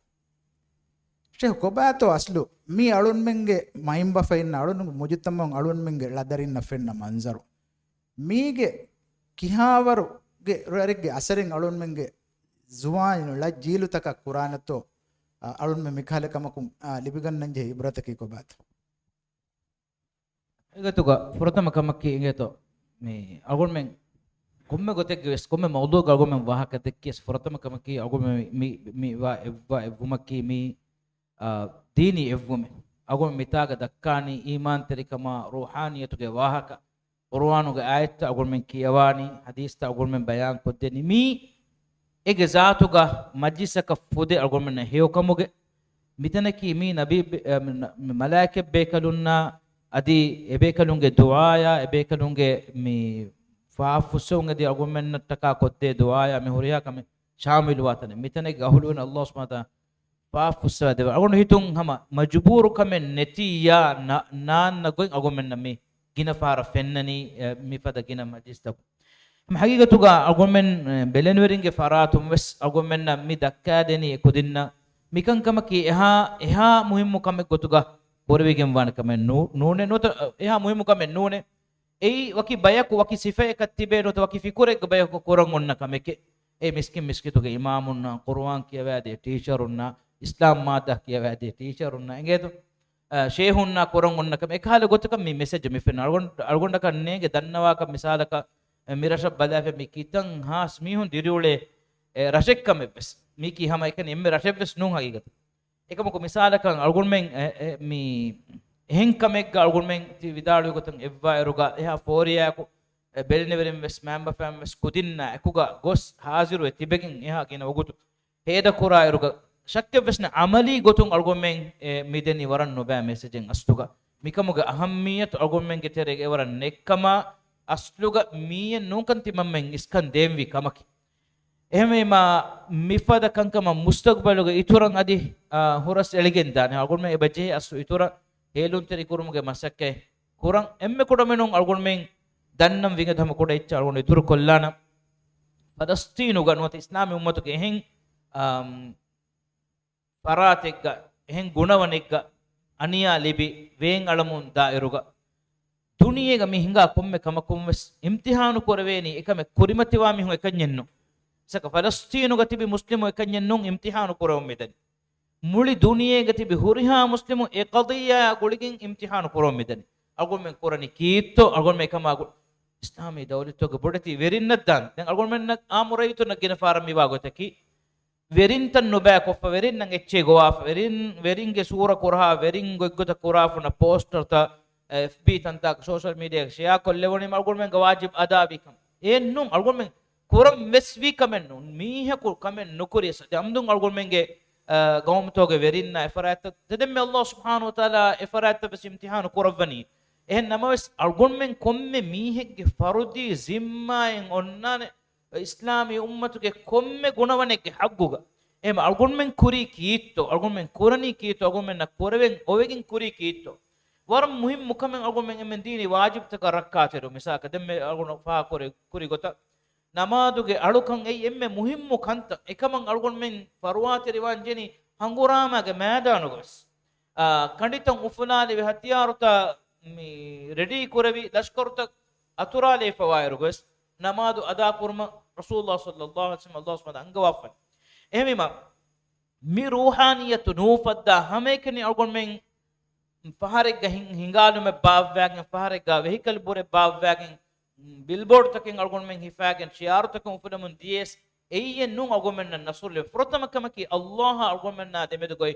ಶೇ ಕೊಬಾತೋ ಅಸ್ಲು ಮಿ ಅಳುನ್ಮೆಂಗೆ ಮೈಂಬ ಫೈನ್ ಅಳುನ್ ಮುಜಿತಮ್ಮಂ ಅಳುನ್ಮೆಂಗೆ ಲದರಿನ್ನ ಫೆನ್ನ ಮಂಜರು ಮೀಗೆ ಕಿಯಾವರುಗೆ ರರಿಗೆ ಅಸರಿನ್ ಅಳುನ್ಮೆಂಗೆ ಜುವಾನ್ ಲ ಜೀಲು ತಕ ಕುರಾನತೋ ಅಳುನ್ ಮೆ ಮಿಖಾಲೆ ಕಮಕು ಲಿಬಿಗನ್ನಂಜೆ ಇಬ್ರತಕಿ ಕೊಬಾತ ಈಗತುಗ ಪ್ರಥಮ ಕಮಕ್ಕಿ ಇಂಗೆತೋ ಮೇ ಅಳುನ್ ಮೆ ಕೊಮ್ಮೆ ಗೊತೆಗೆ ಕೊಮ್ಮೆ ಮೌದು ಗಳ್ಗೊಮ್ಮೆ ವಾಹಕತೆಕ್ಕೆ ಪ್ರಥಮ ಕಮಕ್ಕಿ ಅಳುನ್ ಮೆ ಮಿ ವಾ ಎವ್ವ ಎವ್ವಮಕ್ಕಿ ಮಿ ದೀನಿ ಎವ್ವಮೆ agun mitaga dakkani iman terikama ruhaniyatuge wahaka qur'anuge ayat agun men kiyawani hadis ta agun men bayan koddeni mi ege zaatuga majlisaka fude agun men hewkamuge mitanaki mi nabi malaike bekalunna adi ebekalunge duaya ebekalunge mi faafusunge di agun men taka kodde duaya me huriya kame shamilu watane mitanaki ahulun allah subhanahu wa ta'ala faafusa de agun hitun hama majburu kame netiya nan nagoin agun men mi gina fara fennani mi fada gina majista haqiqatuga agun men belenweringe faratum wes agun men mi dakkadeni kudinna mikan kamaki eha muhimmu kame gotuga porwegen wan kame nune not eha muhimmu kame nune ei waki bayaku waki sifa ekattibe not waki fikure bayaku korang onna kameke ei miskituge imamunna qur'an kiyawade teacherunna islam mada kiyawade teacherunna engedo shehunna korang onna kame ekhala gotuka mi message mi fen algonda kannege dannawa ka misalaka mirasha badafe mi kitan has mihun diriule rashek kame bes miki hama ekan emme rashevs nun hagigat ekamuko misalakan algunmen mi hen kamek algunmen ti vidalu gotan evva eruga eha foriya ko belneverim ves member fam ves kudinna ekuga gos haziru etibegin eha kina ogutu heda kura eruga shakke vesna amali gotun algunmen mideni waran no ba messagen astuga mikamuga ahammiyat algunmen geterege waran nekkama asluga miyen nunkan timammen iskan demvi kamaki ehmema mifada kankama mustaqbaluga ituran adi huras elegenda ne algon me ebaje asu itura helun teri kurumuge masakke kurang emme kodamenun algon men dannam winga dhama koda iccha algon ituru kollana palestinu ga nuat islami ummatu ke hen paratekga hen gunawanekga aniya libi wen alamun dairuga duniyega mi hinga komme kamakum wes imtihanu korweni ekame kurimatiwa mi hun ekanyenno saka Palestinu gatibi muslimu ekanyennun imtihanu kurawum midani muli duniye gatibi huriha muslimu e qadiya guligin imtihanu kurawum midani algon men korani kiitto algon men kama islami dawlito ge bodati verinnaddan den algon men amurayto nagina faram mi bagotaki verintan no ba ko verin nang ecche goa veringe sura korha verin goggota korafuna poster ta fb tanta social media share kollewoni algon men wajib ada bikam ennun algon men kuram mesvi kamennu mihe ko kamen nukuri amdun algon menge gawmtoge verinna efarat tedemme allah subhanahu wa taala efarat bas imtihanu kuravani en namas algon men komme mihegge farudi zimma en onnane islami ummatuge komme gunawanegge hagguga em algon men kuri kiitto algon men kurani kiitto algon men koreven ovegin kuri kiitto waram muhim mukamen algon men dini wajib taka rakkateru misaka demme algon fa kuri gota namaduge alukan ei emme muhimmu kanta ekaman algon men farwati riwanjeni hanguramage madanugos kanditan ufulali ve hatiyaruta mi ready kuravi lashkaruta aturale fawairugos namadu ada kurma rasulullah sallallahu alaihi wasallam allah subhanahu angawafan ehmima mi ruhaniyatu nufadda hamekeni algon men faharega hingalu me bavwagen faharega vehicle bore bavwagen billboard takin algon men hifagen shiar takin ufudamun dies eyyen nun algon men nasurle frotamakama ki allah algon men na demedu goy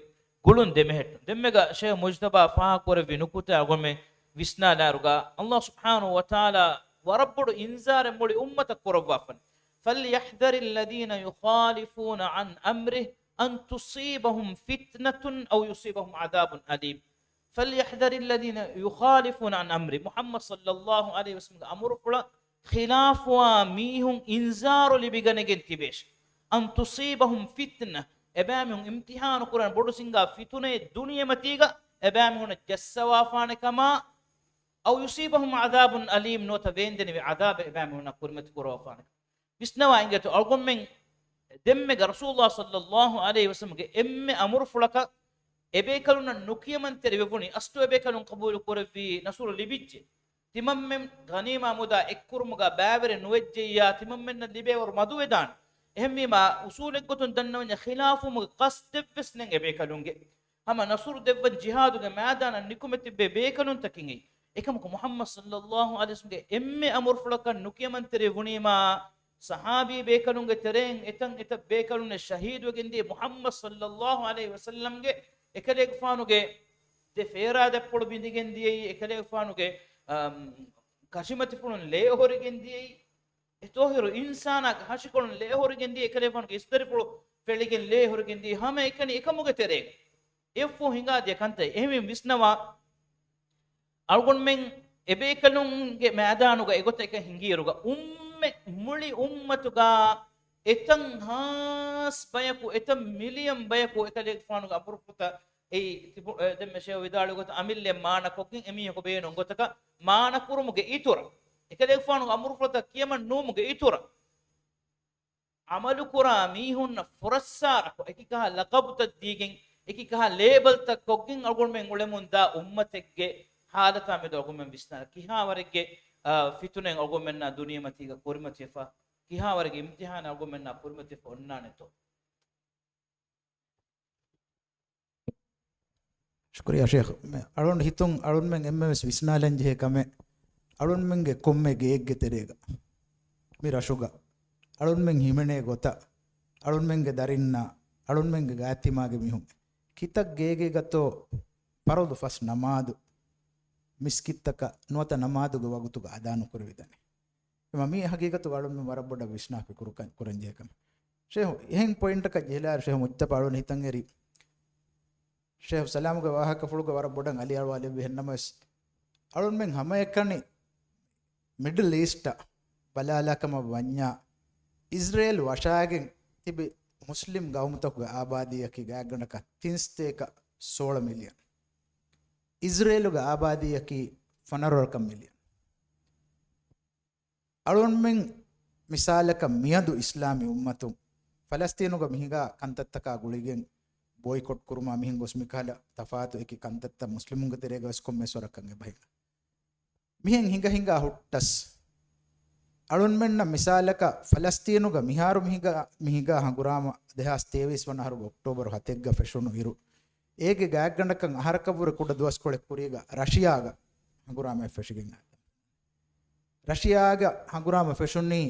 gulun demehet demmega shay mujtaba fa kore vinukuta algon men visna daruga allah subhanahu wa taala warabbudu inzar muli ummata korwafan falyahdhar alladhina yukhalifuna an amrihi an tusibahum fitnatun aw yusibahum adhabun alim فليحذر الذين يخالفون عن أمره محمد صلى الله عليه وسلم أمر فلا خلاف وميهم إنذار لبيغنجن تبيش أن تصيبهم فتنة أبامهم امتحان قرآن بردسنغا فتنة الدنيا متيغا أبامهم جسوا فانكما أو يصيبهم عذاب أليم نوتا بيندن بعذاب أبامهم قرمت قروا فانك بسنوا إنجتو ألغم من دمج رسول الله صلى الله عليه وسلم أم أمر فلك ebekaluna nukiyaman terevuni astu ebekalun qabul korevi nasul libijje timammem ghanima muda ekkurmuga baavere nuwejjeya timammen libewor maduwedan ehmima usul ekkotun dannawnya khilafum qasdevesnen ebekalunge hama nasul devvan jihaduge madana nikumeti bebekalun takingi ekamko muhammad sallallahu alaihi wasallam emme amur fulakan nukiyaman terevuni ma sahabi bekalunge tereng etan eta bekalune shahid wegendi muhammad sallallahu alaihi wasallam ge ekadek fanuge de fera de pol bindigen diye ekale fanuge kashimati pulun le horigen diye etohiru insana hashikon le horigen diye ekale fanuge istari pul feligen le horigen diye hama ekani ekamuge tere effu hinga de kante ehmi visnawa algon men ebe ekalunge madanuga egote ek hingiruga umme muli ummatuga etan has bayaku etan million bayaku ekale fanuga apurputa ei demme shew vidalu got amille maana kokin emi ko beeno gotaka maana kurumuge itura ekale fanu amurfata kiyama numuge itura amalu kura mihunna furassara ko ekika laqabta digen ekika label ta kokin algon men ulemun da ummategge halata me dogun men bisna kiha warege fitunen algon men na duniya matiga korimatifa kiha warege imtihan algon men na korimatifa onnane to ಶುಕ್ರಿಯಾ ಶೇಖ್ ಅಳುಂಡ್ ಹಿತುಂ ಅಳುಂಡ್ ಮೆಂಗ್ ಎಮ್ಮೆಸ್ ವಿಸ್ನಾಲಂಜ್ ಹೇ ಕಮೆ ಅಳುಂಡ್ ಮೆಂಗೆ ಕೊಮ್ಮೆ ಗೇಗ್ಗೆ ತೆರೆಗ ಮೀರ ಶುಗ ಅಳುಂಡ್ ಮೆಂಗ್ ಹಿಮೆಣೆ ಗೊತ್ತ ಅಳುಂಡ್ ಮೆಂಗೆ ದರಿನ್ನ ಅಳುಂಡ್ ಮೆಂಗೆ ಗಾತಿಮಾಗೆ ಮಿಹುಂ ಕಿತಕ್ ಗೇಗೆ ಗತ್ತೋ ಪರೋದು ಫಸ್ಟ್ ನಮಾದು ಮಿಸ್ಕಿತ್ತಕ ನುವತ ನಮಾದುಗೆ ವಗುತುಗ ಅದಾನು ಕುರುವಿದಾನೆ ಮಮ್ಮಿ ಹಗೀಗತ್ತು ಅಳುಂಡ್ ಮೆ ವರಬೊಡ ವಿಸ್ನಾಪಿ ಕುರಂಜೆ ಕಮೆ ಶೇಖ್ ಹೆಂಗ್ ಪಾಯಿಂಟ್ ಕ ಜೇಲಾರ್ ಶೇಖ್ ಮುಚ್ಚ ಪಾಳುನ್ ಹಿತಂಗೆರಿ ಶೇಖ್ ಸಲಾಮ್ಗೆ ವಾಹಕ ಫುಳುಗ ವರ ಬೊಡಂಗ್ ಅಲಿ ಅಳ್ವಾಲಿ ಹೆನ್ನಮಸ್ ಅಳುನ್ ಮೆಂಗ್ ಹಮ ಎಕ್ಕಣಿ ಮಿಡಲ್ ಈಸ್ಟ್ ಬಲಾಲಕಮ ವನ್ಯ ಇಸ್ರೇಲ್ ವಶಾಗೆನ್ ತಿಬಿ ಮುಸ್ಲಿಂ ಗೌಮತಕ ಆಬಾದಿಯಕಿ ಗಾಗಣಕ ತಿನ್ಸ್ತೇಕ 16 ಮಿಲಿಯನ್ ಇಸ್ರೇಲುಗ ಆಬಾದಿಯಕಿ 15 ಮಿಲಿಯನ್ ಅಳುನ್ ಮೆಂಗ್ ಮಿಸಾಲಕ ಮಿಯದು ಇಸ್ಲಾಮಿ ಉಮ್ಮತು ಫಲಸ್ತೀನುಗ ಮಿಹಿಗ ಕಂತತ್ತಕ ಗುಳಿಗೆನ್ boycott kuruma mihin gosmi kala tafatu eki kantatta muslimunga terega eskom mesorakange bhai mihin hinga huttas alun menna misalaka falasteenuga miharu mihiga hangurama 2023 wana haru october 7 ga feshunu iru ege gaaggandakan aharakabure kuda duwas kole kuriga russia ga hangurama feshigen russia ga hangurama feshunni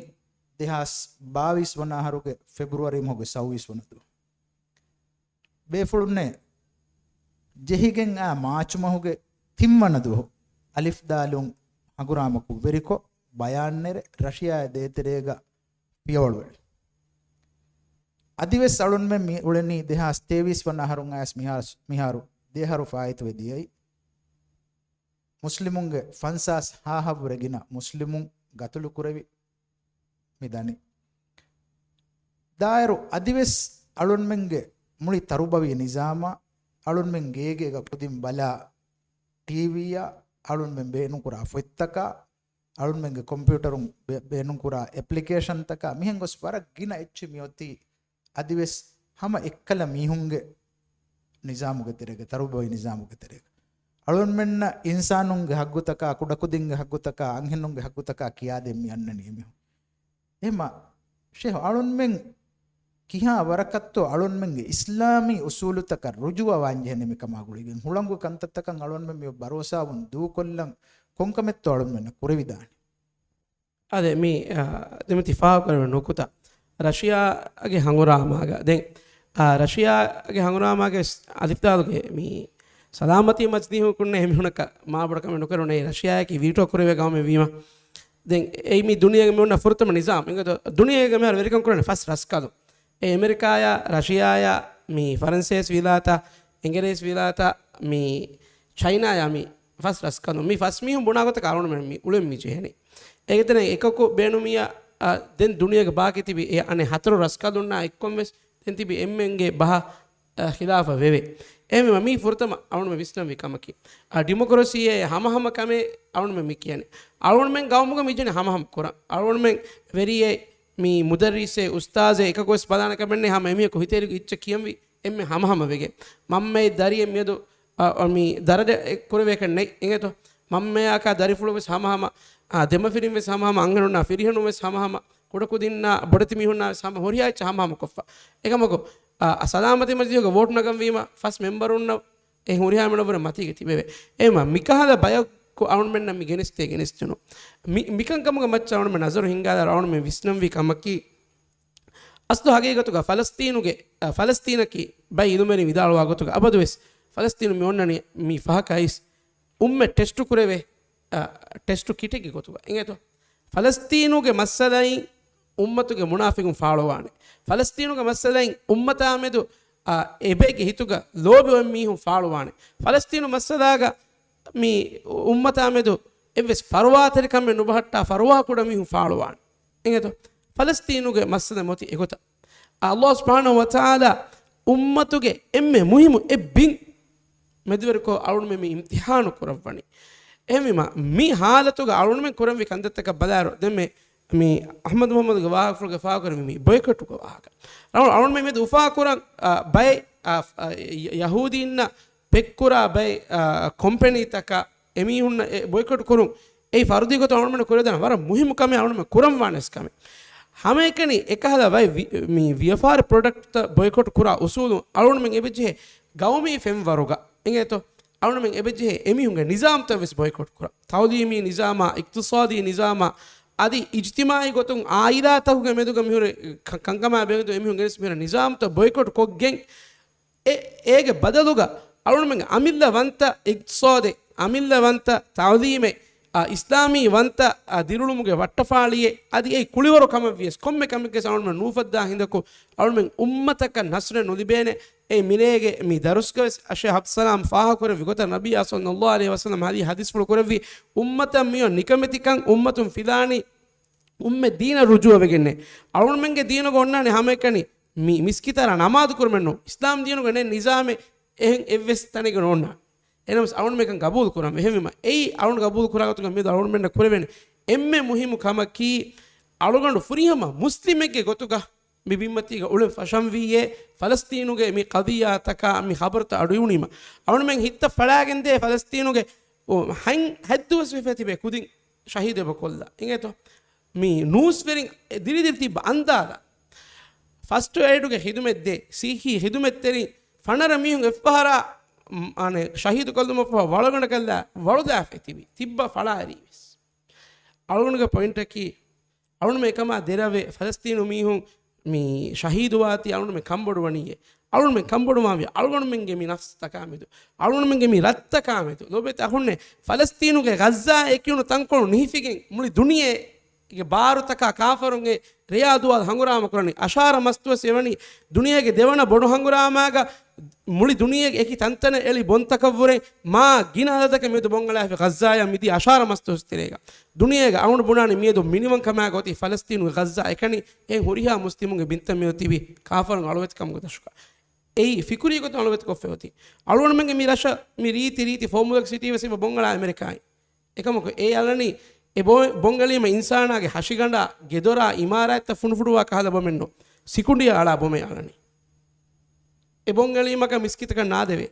2022 wana haruge february moge 26 wana ಬೇಫುಳುನ್ನೆ ಜೆಹಿಗೆನ್ ಆ ಮಾಚು ಮಹುಗೆ ತಿಮ್ಮನದು ಅಲಿಫ್ ದಾಲುಂ ಹಗುರಾಮಕು ವೆರಿಕೊ ಬಯಾನ್ನೆರೆ ರಶಿಯಾ ದೇತೆರೇಗ ಪಿಯವಳುವೆ ಅದಿವೆಸ್ ಅಳುನ್ಮೆ ಮಿ ಉಳೆನಿ ದೇಹಾಸ್ ತೇವಿಸ್ ವನ್ನ ಹರುಂ ಆಸ್ ಮಿಹಾರು ದೇಹರು ಫಾಯಿತು ವೆದಿಯೈ ಮುಸ್ಲಿಮುಂಗೆ ಫನ್ಸಾಸ್ ಹಾಹಬುರೆಗಿನ ಮುಸ್ಲಿಮುಂ ಗತುಲು ಕುರವಿ ಮಿದಾನಿ ದಾಯರು ಅದಿವೆಸ್ ಅಳುನ್ಮೆಂಗೆ ಮುಳಿ ತರುಬವಿ ನಿಜಾಮ ಅಳುನ್ ಮೆಂ ಗೇಗೆಗ ಕುದಿಂ ಬಲ ಟಿವಿಯ ಅಳುನ್ ಮೆಂ ಬೇನು ಕುರ ಫೊತ್ತಕ ಅಳುನ್ ಮೆಂಗೆ ಕಂಪ್ಯೂಟರ್ ಬೇನು ಕುರ ಅಪ್ಲಿಕೇಶನ್ ತಕ ಮಿಹಂಗೊಸ್ ವರ ಗಿನ ಎಚ್ಚಿ ಮಿಯೊತಿ ಅದಿವೆಸ್ ಹಮ ಎಕ್ಕಲ ಮೀಹುಂಗೆ ನಿಜಾಮುಗೆ ತೆರೆಗೆ ತರುಬವಿ ನಿಜಾಮುಗೆ ತೆರೆಗೆ ಅಳುನ್ ಮೆನ್ನ ಇನ್ಸಾನುಂಗೆ ಹಗ್ಗುತಕ ಕುಡಕುದಿಂಗೆ ಹಗ್ಗುತಕ ಅಂಹೆನ್ನುಂಗೆ ಹಗ್ಗುತಕ ಕಿಯಾದೆ ಮಿ ಅನ್ನನಿ ಮಿಹು ಎಮ ಶೇಹ್ ಅಳುನ್ ಮೆಂ kiha warakatto alun menge islami usulu taka rujuwa wanjene mi kamaguligen hulangu kantattakan alun me barosa won du kollan konkametto alun men kurividani ade mi demati faa karwe nokuta russia age hanguramaga den russia age hanguramaga alifdaluge mi salamati majdihu kunne hemi hunaka ma bodakam nokarone russia ki veto kureve game wima den ei mi duniyage me unna furtama nizam inga duniyage me verikan kurane fast raskadu ಅಮೆರಿಕಾಯ ರಶಿಯಾಯ ಮೀ ಫರೆನ್ಸೇಸ್ ವಿಲಾತ ಇಂಗ್ರೇಸ್ ವಿಲಾತ ಮೀ ಚೈನಾಯ me first ರಸ್ಕನು me first me ಬುಣಾಗತ ಕಾರಣ ಮೀ ಉಳೆಂ ಮೀ ಜೇಹನೆ ಏಗತನೆ ಏಕಕು ಬೇಣುಮಿಯ ದೆನ್ ದುನಿಯಾಗ ಬಾಕಿ ತಿಬಿ ಅನೆ ಹತರು ರಸ್ಕದುನ್ನ ಎಕ್ಕೊಮ್ಮೆಸ್ ದೆನ್ ತಿಬಿ ಎಮ್ಮೆಂಗೆ ಬಹ ಖಿಲಾಫ ವೆವೆ ಎಮೆ ಮೀ ಫುರ್ತಮ ಅವನು ಮೆ ವಿಸ್ನಂ ವಿಕಮಕಿ ಆ ಡೆಮೋಕ್ರಸಿಯೆ ಹಮ ಕಮೆ ಅವನು ಮೆ ಮಿ ಕಿಯನೆ ಅವನು ಮೆಂ ಗೌಮುಗ ಮಿಜನೆ ಹಮ ಕೊರ ಅವನು ಮೆಂ ವೆರಿಯೆ mi mudarrise ustaze ekakos badana kabenne ha memi ko hiteri iccha kiyamwi emme hama wege mamme dariye medu mi darade kurave kanne ingeto mamme aka darifulu wes hama dema firim wes hama anganuna firihanu wes hama kodaku dinna bodati mihunna sama horiya icha hama koffa ekamako salamati masjiduga vote nagam wima first member unna e horiya menobura matige tibeve ema mikahala bayo ko awun men nam genestunu mikan kamuga macca awun men nazaru hingada awun men visnam vi kamaki asdu hagegatuga falasteenuge falastinaki bay idumeni vidalwa gotuga abadu wes ಫಲಸ್ತೀನು ಮಿ ಒನ್ನನಿ ಮಿ ಫಹಕೈಸ್ ಉಮ್ಮೆ ಟೆಸ್ಟು ಕುರೆವೆ ಟೆಸ್ಟು ಕಿಟೆಗೆ ಗೊತ್ತುಗ ಹಿಂಗೇತು ಫಲಸ್ತೀನುಗೆ ಮಸ್ಸಲೈ ಉಮ್ಮತುಗೆ ಮುನಾಫಿಗುಂ ಫಾಳೋವಾಣೆ ಫಲಸ್ತೀನುಗೆ ಮಸ್ಸಲೈ ಉಮ್ಮತಾಮೆದು ಎಬೆಗೆ ಹಿತುಗ ಲೋಬಿ ಮೀಹುಂ ಫಾಳೋವಾಣೆ ಫಲಸ್ತೀನು ಮಸ್ಸದಾಗ ಮೀ ಉಮ್ಮತಾಮೆದು ಎವ್ವೆಸ್ ಫರ್ವಾತರಿ ಕಮ್ಮೆ ನುಬಹಟ್ಟ ಫರ್ವಾ ಕೂಡ ಮೀಹುಂ ಫಾಳೋವಾಣೆ ಹಿಂಗೇತು ಫಲಸ್ತೀನುಗೆ ಮಸ್ಸದ ಮೊತಿ ಎಗೊತ್ತ ಅಲ್ಲಾಹ್ ಸುಬ್ಹಾನಹು ವ ತಆಲಾ ಉಮ್ಮತುಗೆ ಎಮ್ಮೆ ಮುಹಿಮು ಎಬ್ಬಿಂಗ್ ಮೆದುವರಿಕೋ ಅವಳು ಮಿ ಇಮ್ತಿಹಾನು ಕುರವ್ವಣಿ ಎಮಿಮ ಮಿ ಹಾಲತುಗ ಅವಳು ಮೆ ಕುರವಿ ಕಂದತ್ತಕ ಬದಾರು ದೆಮ್ಮೆ ಮಿ ಅಹಮದ್ ಮೊಹಮ್ಮದ್ ವಾಹಫುಲ್ಗೆ ಫಾಕರ ಮಿ ಬೊಯ್ಕಟ್ಟುಗ ವಾಹಕ ಅವಳು ಮೆ ಮೆದು ಉಫಾ ಕುರಂ ಬೈ ಯಹೂದಿನ್ನ ಪೆಕ್ಕುರ ಬೈ ಕಂಪನಿ ತಕ ಎಮಿ ಹುನ್ನ ಬೊಯ್ಕಟ್ಟು ಕುರುಂ ei fardi goto awun kureda wara muhimu kame awun kuram wanes kame hamekani ekahada vai mi vfr product ta boycott kura usulu awun men ebejhe gawmi fem waruga ingeto awun men ebejhe emi hunga nizam ta vis boycott kura tawlimi nizama iktisadi nizama adi ijtimai gotun aida tahuge meduga mihure kankama begedu emi hunga mihura nizam ta boycott koggen ege badaluga awun men amilla wanta iktisadi amilla wanta tawlimi ಇಸ್ಲಾಮಿ ವಂತ ದಿರುಳುಮುಗೆ ವಟ್ಟಫಾಳಿಯೇ ಅದು ಏ ಕುಳಿವರು ಕಮವಿಯಸ್ ಕೊಮ್ಮೆ ಕಮ್ಮಿಗೆ ಅವಳ ನೂಫದ್ದ ಹಿಂದಕ್ಕೂ ಅವಳ ಉಮ್ಮತಕ್ಕ ನಸ್ರೆ ನುಲಿಬೇನೆ ಏ ಮಿನೇಗೆ ಮಿ ದರುಸ್ಕ ಅಶೆ ಹಬ್ಸಲಾಂ ಫಾಹ ಕೊರವಿ ಗೊತ್ತ ನಬಿ ಸಲ್ಲಲ್ಲಾಹು ಅಲೈಹಿ ವಸಲ್ಲಂ ಹದಿ ಹದೀಸ್ಗಳು ಕೊರವಿ ಉಮ್ಮತ ಮಿಯೋ ನಿಕಮೆತಿಕಂ ಉಮ್ಮತುಂ ಫಿಲಾನಿ ಉಮ್ಮೆ ದೀನ ರುಜುವವೆಗೆನ್ನೆ ಅವಳ ಮೆಂಗೆ ದೀನಗ ಒಣ್ಣಾನೆ ಹಮೆಕನಿ ಮಿ ಮಿಸ್ಕಿತರ ನಮಾದು ಕುರ್ಮೆನ್ನು ಇಸ್ಲಾಂ ದೀನಗನೆ ನಿಜಾಮೆ ಎಹೆಂ ಎವ್ವೆಸ್ ತನಿಗೆ ನೋಣ್ಣ එනම් අවුන් මේකන් ගබූල් කරාම එහෙමම එයි අවුන් ගබූල් කරාගතුක මේ අවුන් මෙන්න කුරවෙන්නේ එම්මේ මුහිමු කමකි අලුගඬු ෆුරියම මුස්ලිමෙක්ගේ ගොතුක මිබිම්මතිගේ උලෙ ෆෂම් වීයේ ෆලස්තීනුගේ මේ කදියා තක මේ ખબરත අඩුයුනීම අවුන් මෙන් හිත ෆලාගෙන්දේ ෆලස්තීනුගේ හයින් හැද්දුවස් වෙතිබේ කුදින් ශහීද බකොල්ලා ඉංගේතෝ මේ නූස් වෙරින් දිරිදිරි තිබ අන්දාලා ෆස්ට් එයිඩුගේ හිදුමෙද්දේ සීහි හිදුමෙත්තෙරි ෆනර මිහුන් එෆ්පහරා ಆನೆ ಶಹೀದ್ ಕಲ್ದಮಪ್ಪ ಒಳಗಣ ಕಲ್ದ ಒಳದಾಫೆತಿವಿ ತಿಬ್ಬ ಫಳ ಅರಿವಿಸ್ ಅವಳಗಣಗ ಪಾಯಿಂಟ್ ಹಾಕಿ ಅವಳ ಮೇಕಮ ದೆರವೆ ಫಲಸ್ತೀನು ಮೀಹುಂ ಮೀ ಶಹೀದು ವಾತಿ ಅವಳ ಮೇ ಕಂಬಡುವಣಿಯೆ ಅವಳ ಮೇ ಕಂಬಡುವಾವಿ ಅವಳಗಣ ಮೆಂಗೆ ಮೀ ನಫ್ಸ್ ತಕಾಮಿದು ಅವಳ ಮೆಂಗೆ ಮೀ ರತ್ತ ಕಾಮಿದು ಲೋಬೆತ ಅಹುಣ್ಣೆ ಫಲಸ್ತೀನುಗೆ ಗಜ್ಜಾ ಏಕಿಯುನು ತಂಕೊಳು ನಿಹಿಫಿಗೆ ಮುಳಿ ದುನಿಯೆ ಈಗ ಭಾರತಕ ಕಾಫರುಂಗೆ ರಿಯಾದುವಾದ ಹಂಗುರಾಮ ಕೊರನಿ ಅಶಾರ ಮಸ್ತುವ ಸೇವಣಿ ದುನಿಯೆಗೆ ದೇವಣ ಬೊಡು ಹಂಗುರಾಮಾಗ ಮುಳಿ ದುನಿಯೆಗೆ ಏಕಿ ತಂತನೆ ಎಳಿ ಬೊಂತಕವ್ವರೆ ಮಾ ಗಿನಾದಕ ಮೇದು ಬೊಂಗಲಾಫಿ ಗಜ್ಜಾಯ ಮಿದಿ ಅಶಾರ ಮಸ್ತು ಹೊಸ್ತಿರೇಗ ದುನಿಯೆಗೆ ಅವನು ಬುಣಾನಿ ಮೇದು ಮಿನಿಮಂ ಕಮ್ಯಾಗ ಹೋತಿ ಫಲಸ್ತೀನು ಗಜ್ಜಾ ಏಕನಿ ಏ ಹುರಿಹಾ ಮುಸ್ಲಿಮುಗೆ ಬಿಂತ ಮೇತಿವಿ ಕಾಫರುಂಗೆ ಅಳವೆತ್ ಕಮ್ಗೆ ದಶಕ ಏಯ್ ಫಿಕುರಿ ಗೊತ್ತು ಅಳವೆತ್ ಕೊಫೆ ಹೋತಿ ಅಳವಣ ಮೆಂಗೆ ಮಿ ರಶ ಮಿ ರೀತಿ ಫಾರ್ಮುಲಾ ಸಿಟಿ ವಸಿಮ ಬೊಂಗಲ ಅಮೆರಿಕಾಯಿ ಏಕಮಕ ಏ ಅಲನಿ ಎ ಬೊಂಗಲೀಮ ಇನ್ಸಾನಾಗೆ ಹಶಿಗಂಡ ಗೆದೊರ ಇಮಾರಾಯತ್ತ ಫುಣುಫುಡುವ ಕಹದ ಬೊಮೆನ್ನು ಸಿಕುಂಡಿಯ ಆಳ ಬೊಮೆ ಆಳನಿ ಎ ಬೊಂಗಲೀಮಕ ಮಿಸ್ಕಿತಕ ನಾದೆವೆ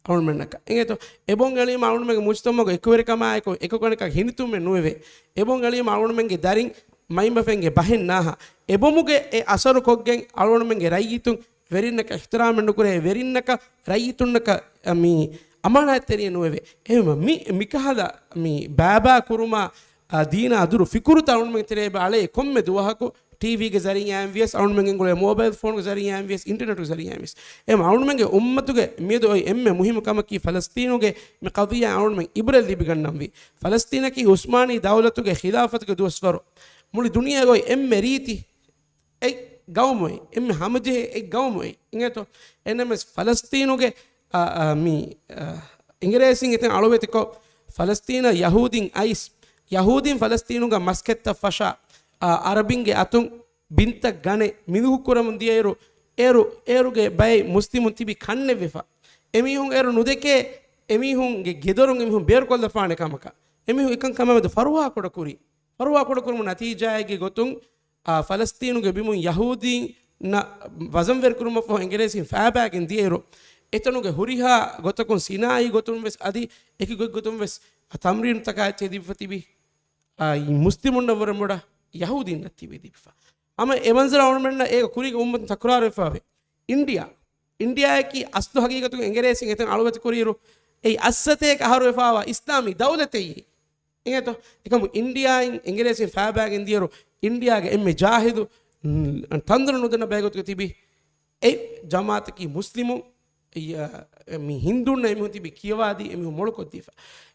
ಅವಳು ಮೆಣ್ಣಕ ಹಿಂಗೇತು ಎ ಬೊಂಗಲೀಮ ಅವಳು ಮೆಂಗೆ ಮುಚ್ತೊಮ್ಮಗ ಎಕ್ಕುವೆರಿಕಮ ಆಯ್ಕೊ ಎಕ್ಕೊಕಣಿಕ ಹಿನಿತುಮ್ಮೆ ನುವೆವೆ ಎ ಬೊಂಗಲೀಮ ಅವಳು ಮೆಂಗೆ ದರಿಂಗ್ ಮೈಂಬಫೆಂಗೆ ಬಹೆನ್ ನಾಹ ಎ ಬೊಮುಗೆ ಎ ಅಸರು ಕೊಗ್ಗೆಂಗ್ ಅವಳು ಮೆಂಗೆ ರೈಯಿತು ವೆರಿನ್ನಕ ಇಹ್ತರಾಮೆಂಡು ಕುರೆ ವೆರಿನ್ನಕ ರೈಯಿತುನ್ನಕ ಮೀ ಅಮಾನಾಯತ್ತೆರಿಯ ನುವೆವೆ ಏಮ ಮಿ ಮಿಕಹದ ಮಿ ಬಾಬಾ ಕುರುಮ ದೀನ ಅದುರು ಫಿಕುರು ಅವಳು ಮೆಂಗೆ ತೆರೆ ಬಾಳೆ ಕೊಮ್ಮೆ ದುವಹಕು ಟಿವಿಗೆ ಜರಿಯ ಆಂವಿಯಸ್ ಅವಳು ಮೆಂಗೆ ಮೊಬೈಲ್ ಫೋನ್ಗೆ ಜರಿಯ ಆಂವಿಯಸ್ ಇಂಟರ್ನೆಟ್ಗೆ ಜರಿಯ ಆಂವಿಯಸ್ ಏಮ ಅವಳು ಮೆಂಗೆ ಉಮ್ಮತುಗೆ ಮೇದು ಎಮ್ಮೆ ಮುಹಿಮ ಕಮಕಿ ಫಲಸ್ತೀನುಗೆ ಮಿ ಕವಿಯ ಅವಳು ಮೆಂಗೆ ಇಬ್ರಲ್ಲಿ ಬಿಗಣ್ಣಂವಿ ಫಲಸ್ತೀನಕಿ ಉಸ್ಮಾನಿ ದೌಲತುಗೆ ಖಿಲಾಫತ್ಗೆ ದುವಸ್ವರು ಮುಳಿ ದುನಿಯಾಗೋಯ್ ಎಮ್ಮೆ ರೀತಿ ಐ ಗೌಮೊಯ್ ಎಮ್ಮೆ ಹಮಜೆ ಐ ಗೌಮೊಯ್ ಹಿಂಗೇತೋ ಎನ್ಎಂಎಸ್ ಫಲಸ್ತೀನುಗೆ ಮೀ ಇಂಗ್ರೇಸಿಂಗ್ ಇತನ ಅಳುವೆತಿಕೋ ಫಲಸ್ತೀನ ಯಹೂದಿನ್ ಐಸ್ ಯಹೂದಿನ್ ಫಲಸ್ತೀನುಗ ಮಸ್ಕೆತ್ತ ಫಶ ಅರಬಿಂಗೆ ಅತುಂ ಬಿಂತ ಗಣೆ ಮಿದುಹು ಕುರಮುಂದಿಯ ಏರುಗೆ ಬೈ ಮುಸ್ಲಿಮುನ್ ತಿಬಿ ಕಣ್ಣೆ ವಿಫ ಎಮಿಹುಂ ಏರು ನುದೆಕೆ ಎಮಿಹುಂಗೆ ಗೆದರುಂ ಎಮಿಹುಂ ಬೇರ್ಕೊಲ್ದ ಫಾಣೆ ಕಮಕ ಎಮಿಹು ಇಕಂ ಕಮಮದು ಫರುವಾ ಕೊಡಕುರು ನತೀಜಾಯಿಗೆ ಗೊತ್ತುಂ ಫಲಸ್ತೀನುಗೆ ಬಿಮುನ್ ಯಹೂದಿನ್ ನ ವಜಂ ವೆರ್ಕುರುಮ ಫೋ ಇಂಗ್ರೇಸಿನ್ ಫ್ಯಾಬ್ಯಾಗಿನ್ ದಿಯೇರು එතනුගේ හුරිහා ගොතකුන් සිනායි ගොතුන් වෙස් අදි එකි ගොතුන් වෙස් තම්රීන් තකාච්චේ දිපතිබි මුස්ලිමුන්ව වරමුඩ යහූදීන් නැතිබි දිපා අම එමන්සර අවුන්මෙන්න ඒක කුරික උම්මත් තක්රාර වෙෆාවේ ඉන්දියාකි අස්තු හගීගතුන් එංගරේසින් එතන අලුවත කුරිරු ඒ අස්සතේ කහරු වෙෆාවා ඉස්ලාමි දෞලතේ එගේතෝ එකම ඉන්දියායින් එංගරේසින් ෆෑබෑගෙන් දියරු ඉන්දියාගේ එම්මේ ජාහිදු තන්දර නුදන බෑගතුක තිබි ඒ ජමාතකි මුස්ලිමුන් mi hindunna emi tibi kiyawadi emi molu kotifa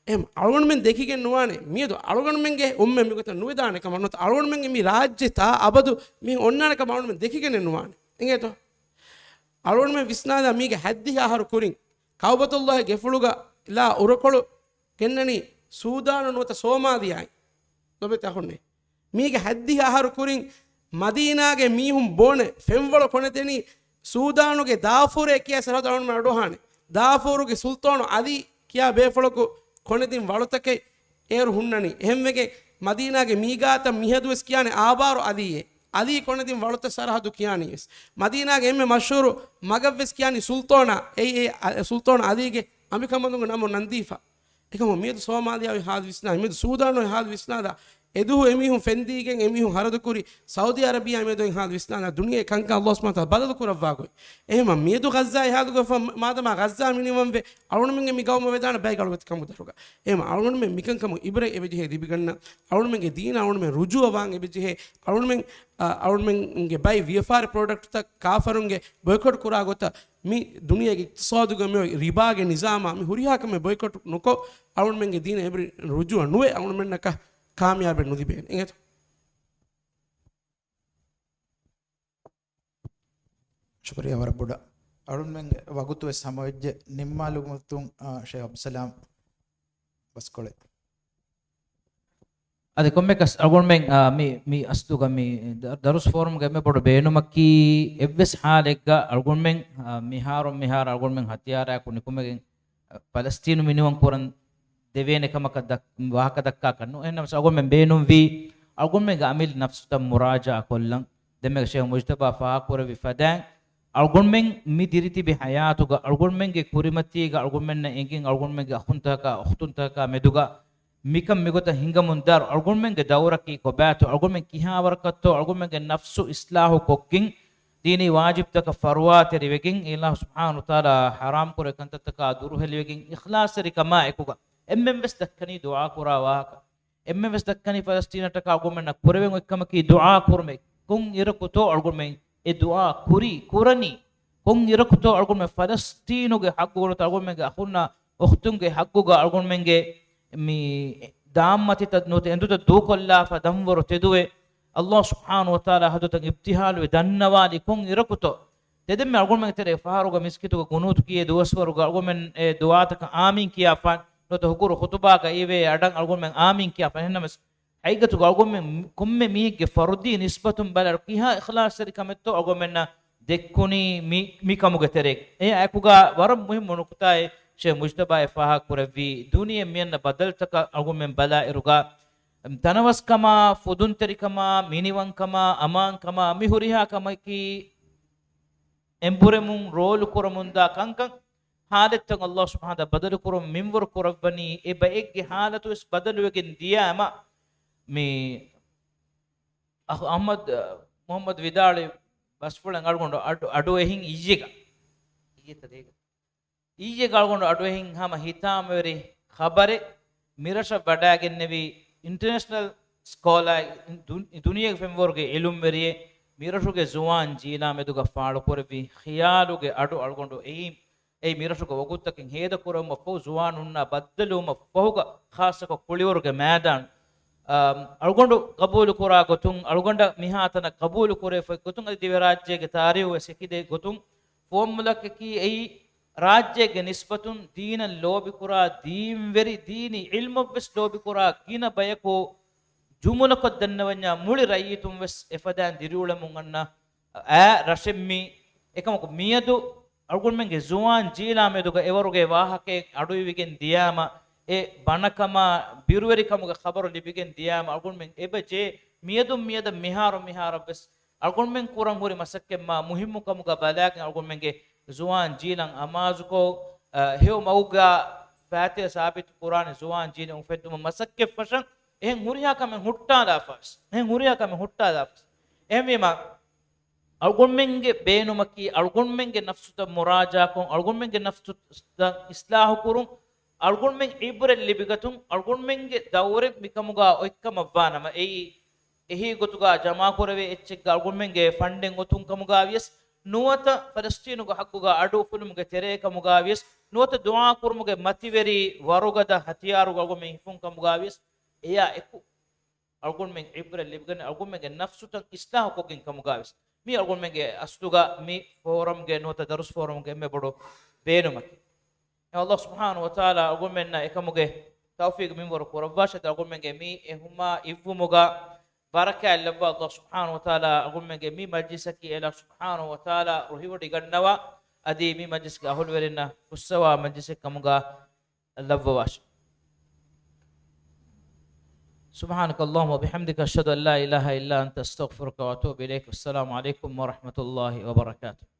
em algon men dekigen nuwane miedo algon menge umme mi gota nuvedane kam not algon men mi rajye ta abadu mi onnana kam algon men dekigen nuwane engeto algon men visnada mige haddi aharu kurin kawbatullah gefuluga la urokolu kennani sudanu nota somadiyai dobe tahonne mige haddi aharu kurin madinage mihum bone femwolo koneteni ಸೂದಾನುಗೆ ದಾಫೂರೆ ಕಿಯ ಸರದವನು ಮಾಡೋಹಾನೆ ದಾಫೂರುಗೆ ಸುಲ್ತಾನು ಅದಿ ಕಿಯ ಬೇಫಳಕು ಕೊನೆದಿನ್ ವಳುತಕ್ಕೆ ಏರು ಹುಣ್ಣನಿ ಎಹೆಮ್ಮೆಗೆ ಮದೀನಾಗೆ ಮೀಗಾತ ಮಿಹದುವೆಸ್ ಕಿಯಾನೆ ಆಬಾರು ಅದಿಯೇ ಅದಿ ಕೊನೆದಿನ್ ವಳುತ ಸರಹದು ಕಿಯಾನಿಯಸ್ ಮದೀನಾಗೆ ಎಮ್ಮೆ ಮಶೂರು ಮಗವ್ವೆಸ್ ಕಿಯಾನಿ ಸುಲ್ತಾನ ಸುಲ್ತಾನ ಅದಿಗೆ ಅಮಿಕಮಂದುಂಗ ನಮೋ ನಂದೀಫಾ ಏಕಮ ಮೀದು ಸೋಮಾಲಿಯಾವಿ ಹಾದು ವಿಸ್ನಾ ಮೀದು ಸೂದಾನು ಹಾದು ವಿಸ್ನಾದ ಎದುಹು ಎಮಿಹು ಫೆಂದಿಗೆನ್ ಎಮಿಹು ಹರದು ಕುರಿ ಸೌದಿ ಅರೇಬಿಯಾ ಮೇದು ಹಾದು ವಿಸ್ನಾನ ದುನಿಯೆ ಕಂಕ ಅಲ್ಲಾಹ್ ಸುಬ್ಹಾನಹು ವ ತಆಲಾ ಬದಲು ಕುರವಾಗು ಎಹಮ ಮೀದು ಗಜ್ಜಾ ಹಾದು ಗಫ ಮಾದಮ ಗಜ್ಜಾ ಮಿನಿಮಂ ವೆ ಅವನು ಮಿಂಗೆ ಮಿಗೌಮ ವೆದಾನ ಬೈಗಳು ವೆತ್ ಕಮು ದರುಗ ಎಹಮ ಅವನು ಮೆ ಮಿಕಂ ಕಮು ಇಬ್ರೆ ಎಬಿಜೆ ದಿಬಿಗನ್ನ ಅವನು ಮಿಂಗೆ ದೀನ ಅವನು ಮೆ ರುಜು ಅವಾಂಗ್ ಎಬಿಜೆ ಅವನು ಮಿಂಗೆ ಬೈ ವಿಎಫ್ಆರ್ ಪ್ರಾಡಕ್ಟ್ ತ ಕಾಫರುಂಗೆ ಬಾಯ್ಕಾಟ್ ಕುರಾಗೊತ ಮಿ ದುನಿಯೆಗೆ ಇಕ್ತಿಸಾದುಗ ಮೆ ರಿಬಾಗೆ ನಿಜಾಮ ಮಿ ಹುರಿಯಾಕ ಮೆ ಬಾಯ್ಕಾಟ್ ನುಕೋ ಅವನು ಮಿಂಗೆ ದೀನ ಎಬ್ರಿ ರುಜು ಅನುವೆ ಅವನು ಮೆನ್ನಕ ಕಾಮಯಾಬೆ ನುದಿಬೇನೆ ಎಂಗೇತು ಶುಕ್ರಿಯ ವರಬುಡ ಅರುಣ್ ಮೆಂಗೆ ವಗುತುವೆ ಸಮವಜ್ಜೆ ನಿಮ್ಮಾಲು ಮುತ್ತುಂ ಶೇಖ್ ಅಬ್ಸಲಾಂ ಬಸ್ಕೊಳೆ ade kommekas algon men mi astuga mi darus forum ga me bodo beenumakki evves halegga algon men mihar algon men hatiyara ku nikumegen palestinu minimum koran devene kamaka wahaka dakka kannu enna algon men beenum vi algon men ga amil nafsuta muraja kollan demme sheikh mujtaba fa kore vi fadan algon men mi diriti bi hayatu ga algon men ge kurimati ga algon men na engin algon men ga khunta ka meduga mikam migota hingamundar algon men ge dawraki ko baatu algon men kihawarakatto algon men ge nafsu islahu kokkin dini wajib taka farwat riwegin ilah subhanahu wa taala haram kore kantaka duru helwegin ikhlas ri kama ekuga emmem bes dakkani dua kura wahaka emmem bes dakkani palestina taka algon men na kurewen ekkamaki dua kurme kun irakuto algon men e dua kurani kun irakuto algon men palestino ge hakku algon men ge akhunna ukhtun ge hakku ga algon men ge mi dammati tadnut enduta dukolla fa damworo teduwe Allah subhanahu wa taala haduta ibtihalu dannawali kun irakuto tedemme algon men tere faharuga miskitu gunut kiye duwaswaruga algon men e duataka amin kiya fan noto hukuru khutuba ga iwe adan algon men amin kiya fan hennames haigatu algon men komme mige fardi nisbatum balar kiha ikhlas ri kametto algon men dekkuni mi kamuge tere e akuga waram muhim nuktae Sheikh मुज्तबा फाहा कुरवी दुनिया मियन बदल तक अगुमें बला इरुगा तनवस कमा फुदुन तरी कमा मिनिवन कमा अमान कमा मिहुरिहा कमा की एम्बुरेमुं रोल कुरमुंदा कंकं हालत तक अल्लाह सुब्हानहु व तआला बदल कुरम मिंवर कुरबनी ए बएक की हालत उस बदल वेगिन दिया मा मी अहमद मोहम्मद विदाले बसफुलन अडगोंडो अडो एहिं इजेगा इजे तदेगा ಈಜೆ ಗಾಳ್ಕೊಂಡು ಅಡುವೆಹಿಂ ಹಮ ಹಿತಾಮವರಿ ಖಬರೆ ಮಿರಶ ಬಡಾಗೆನ್ನೆವಿ ಇಂಟರ್ನ್ಯಾಷನಲ್ ಸ್ಕಾಲರ್ ದುನಿಯಾಗೆ ಫೆಂವರ್ಗೆ ಎಲುಂ ವೆರಿಯೆ ಮಿರಶುಗೆ ಜುವಾನ್ ಜೀಲಾ ಮೆದುಗ ಫಾಳು ಕೊರವಿ ಖಿಯಾಲುಗೆ ಅಡು ಅಳ್ಕೊಂಡು ei ಮಿರಶುಗೆ ಒಗುತ್ತಕ್ಕೆ ಹೇದ ಕೊರಮ ಫೋ ಜುವಾನ್ ಉನ್ನ ಬದ್ದಲುಮ ಫಹುಗ ಖಾಸಕ ಕುಳಿವರ್ಗೆ ಮ್ಯಾದಾನ್ ಅಳ್ಕೊಂಡು ಕಬೂಲು ಕೊರ ಗೊತುಂ ಅಳ್ಗೊಂಡ ಮಿಹಾತನ ಕಬೂಲು ಕೊರೆ ಗೊತುಂ ಅದಿ ದಿವ್ಯ ರಾಜ್ಯಗೆ ತಾರಿಯು ಸೆಕಿದೆ ಗೊತುಂ ಫೋಮ್ಮಲಕ್ಕೆ ಕಿ ei राज्य निस्बतुन दीन लोबि कुरा दीन वेरी दीनी इल्म वेस लोबि कुरा किन बयको जुमुन को दन्नवन्या मुळि रयितुम वेस एफदान दिरुळ मुंगन्न आ रशेम्मी एकमको मियदु अळगुन मेंगे जुवान जीला मेदुಗ ಎವರುಗೆ ವಾಹಕೆ ಅಡುವಿಗೆನ್ ದಿಯಾಮ ಎ ಬಣಕಮ ಬಿರುವೆರಿ ಕಮುಗ ಖಬರು ಲಿಬಿಗೆನ್ ದಿಯಾಮ ಅಳಗುನ್ ಮೆಂ ಎಬಜೆ ಮಿಯದ ಮಿಹಾರ ಬೆಸ್ ಅಳಗುನ್ ಮೆಂ ಕುರಂ ಹುರಿ ಮಸಕ್ಕೆಮ್ಮ ಮುಹಿಮ್ಮು ಕಮುಗ ಬಲಾಕ ಅಳಗುನ್ ಮೆಂಗೆ जुवान जीलन अमाज को हेव मौगा फातिहा साबित कुरान जुवान जीलन उफेदुम मसक्के फशन एहं हुरिया का में हुट्टा दाफस एहमेमा अळगुन्मेंगे बेनुमकी अळगुन्मेंगे नफ्सुत मुराजा को अळगुन्मेंगे नफ्सुत इस्लाह कुरुं अळगुन्में इब्रे लिबिगतुं अळगुन्मेंगे दौरे मिकमुगा ओइक्कम अव्वानम एही गोतुगा जमा कुरवे एच्चे अळगुन्मेंगे फंडिंग ओतुं कमुगा वियस ನುವತ ಫಲಸ್ತೀನುಗ ಹಕ್ಕುಗ ಅಡು ಫುಲ್ಮುಗೆ ತೆರೇಕ ಮುಗಾವಿಸ್ ನುವತ ದುಆ ಕುರ್ಮುಗೆ ಮತಿವೆರಿ ವರುಗದ ಹತಿಯಾರುಗು ಮೆ ಹಿಫುಂ ಕಮುಗಾವಿಸ್ ಎಯಾ ಎಕ್ಕು ಅಲ್ಗುನ್ ಮೆಂ ಇಬ್ರ ಲಿಬ್ಗನ್ ಅಲ್ಗುನ್ ಮೆಗೆ ನಫ್ಸುತನ್ ಇಸ್ಲಾಹ ಕೊಗಿನ್ ಕಮುಗಾವಿಸ್ ಮಿ ಅಲ್ಗುನ್ ಮೆಗೆ ಅಸ್ತುಗ ಮಿ ಫೋರಮ್ಗೆ ನುವತ ದರುಸ್ ಫೋರಮ್ಗೆ ಎಮ್ಮೆ ಬಡು ಬೇನುಮಕಿ Allah subhanahu wa ta'ala agun menna ekamuge tawfiq min wor kurabasha agun menge mi ehuma ivumuga baraka allahu Allah subhanahu wa ta'ala agun menge mi majlisaki ila subhanahu wa ta'ala ruhiwadi gannawa adi mi majliska ahul verina ussawa majlisik kamuga allahu wash سبحانك اللهم وبحمدك اشهد ان لا اله الا انت استغفرك واتوب اليك والسلام عليكم ورحمه الله وبركاته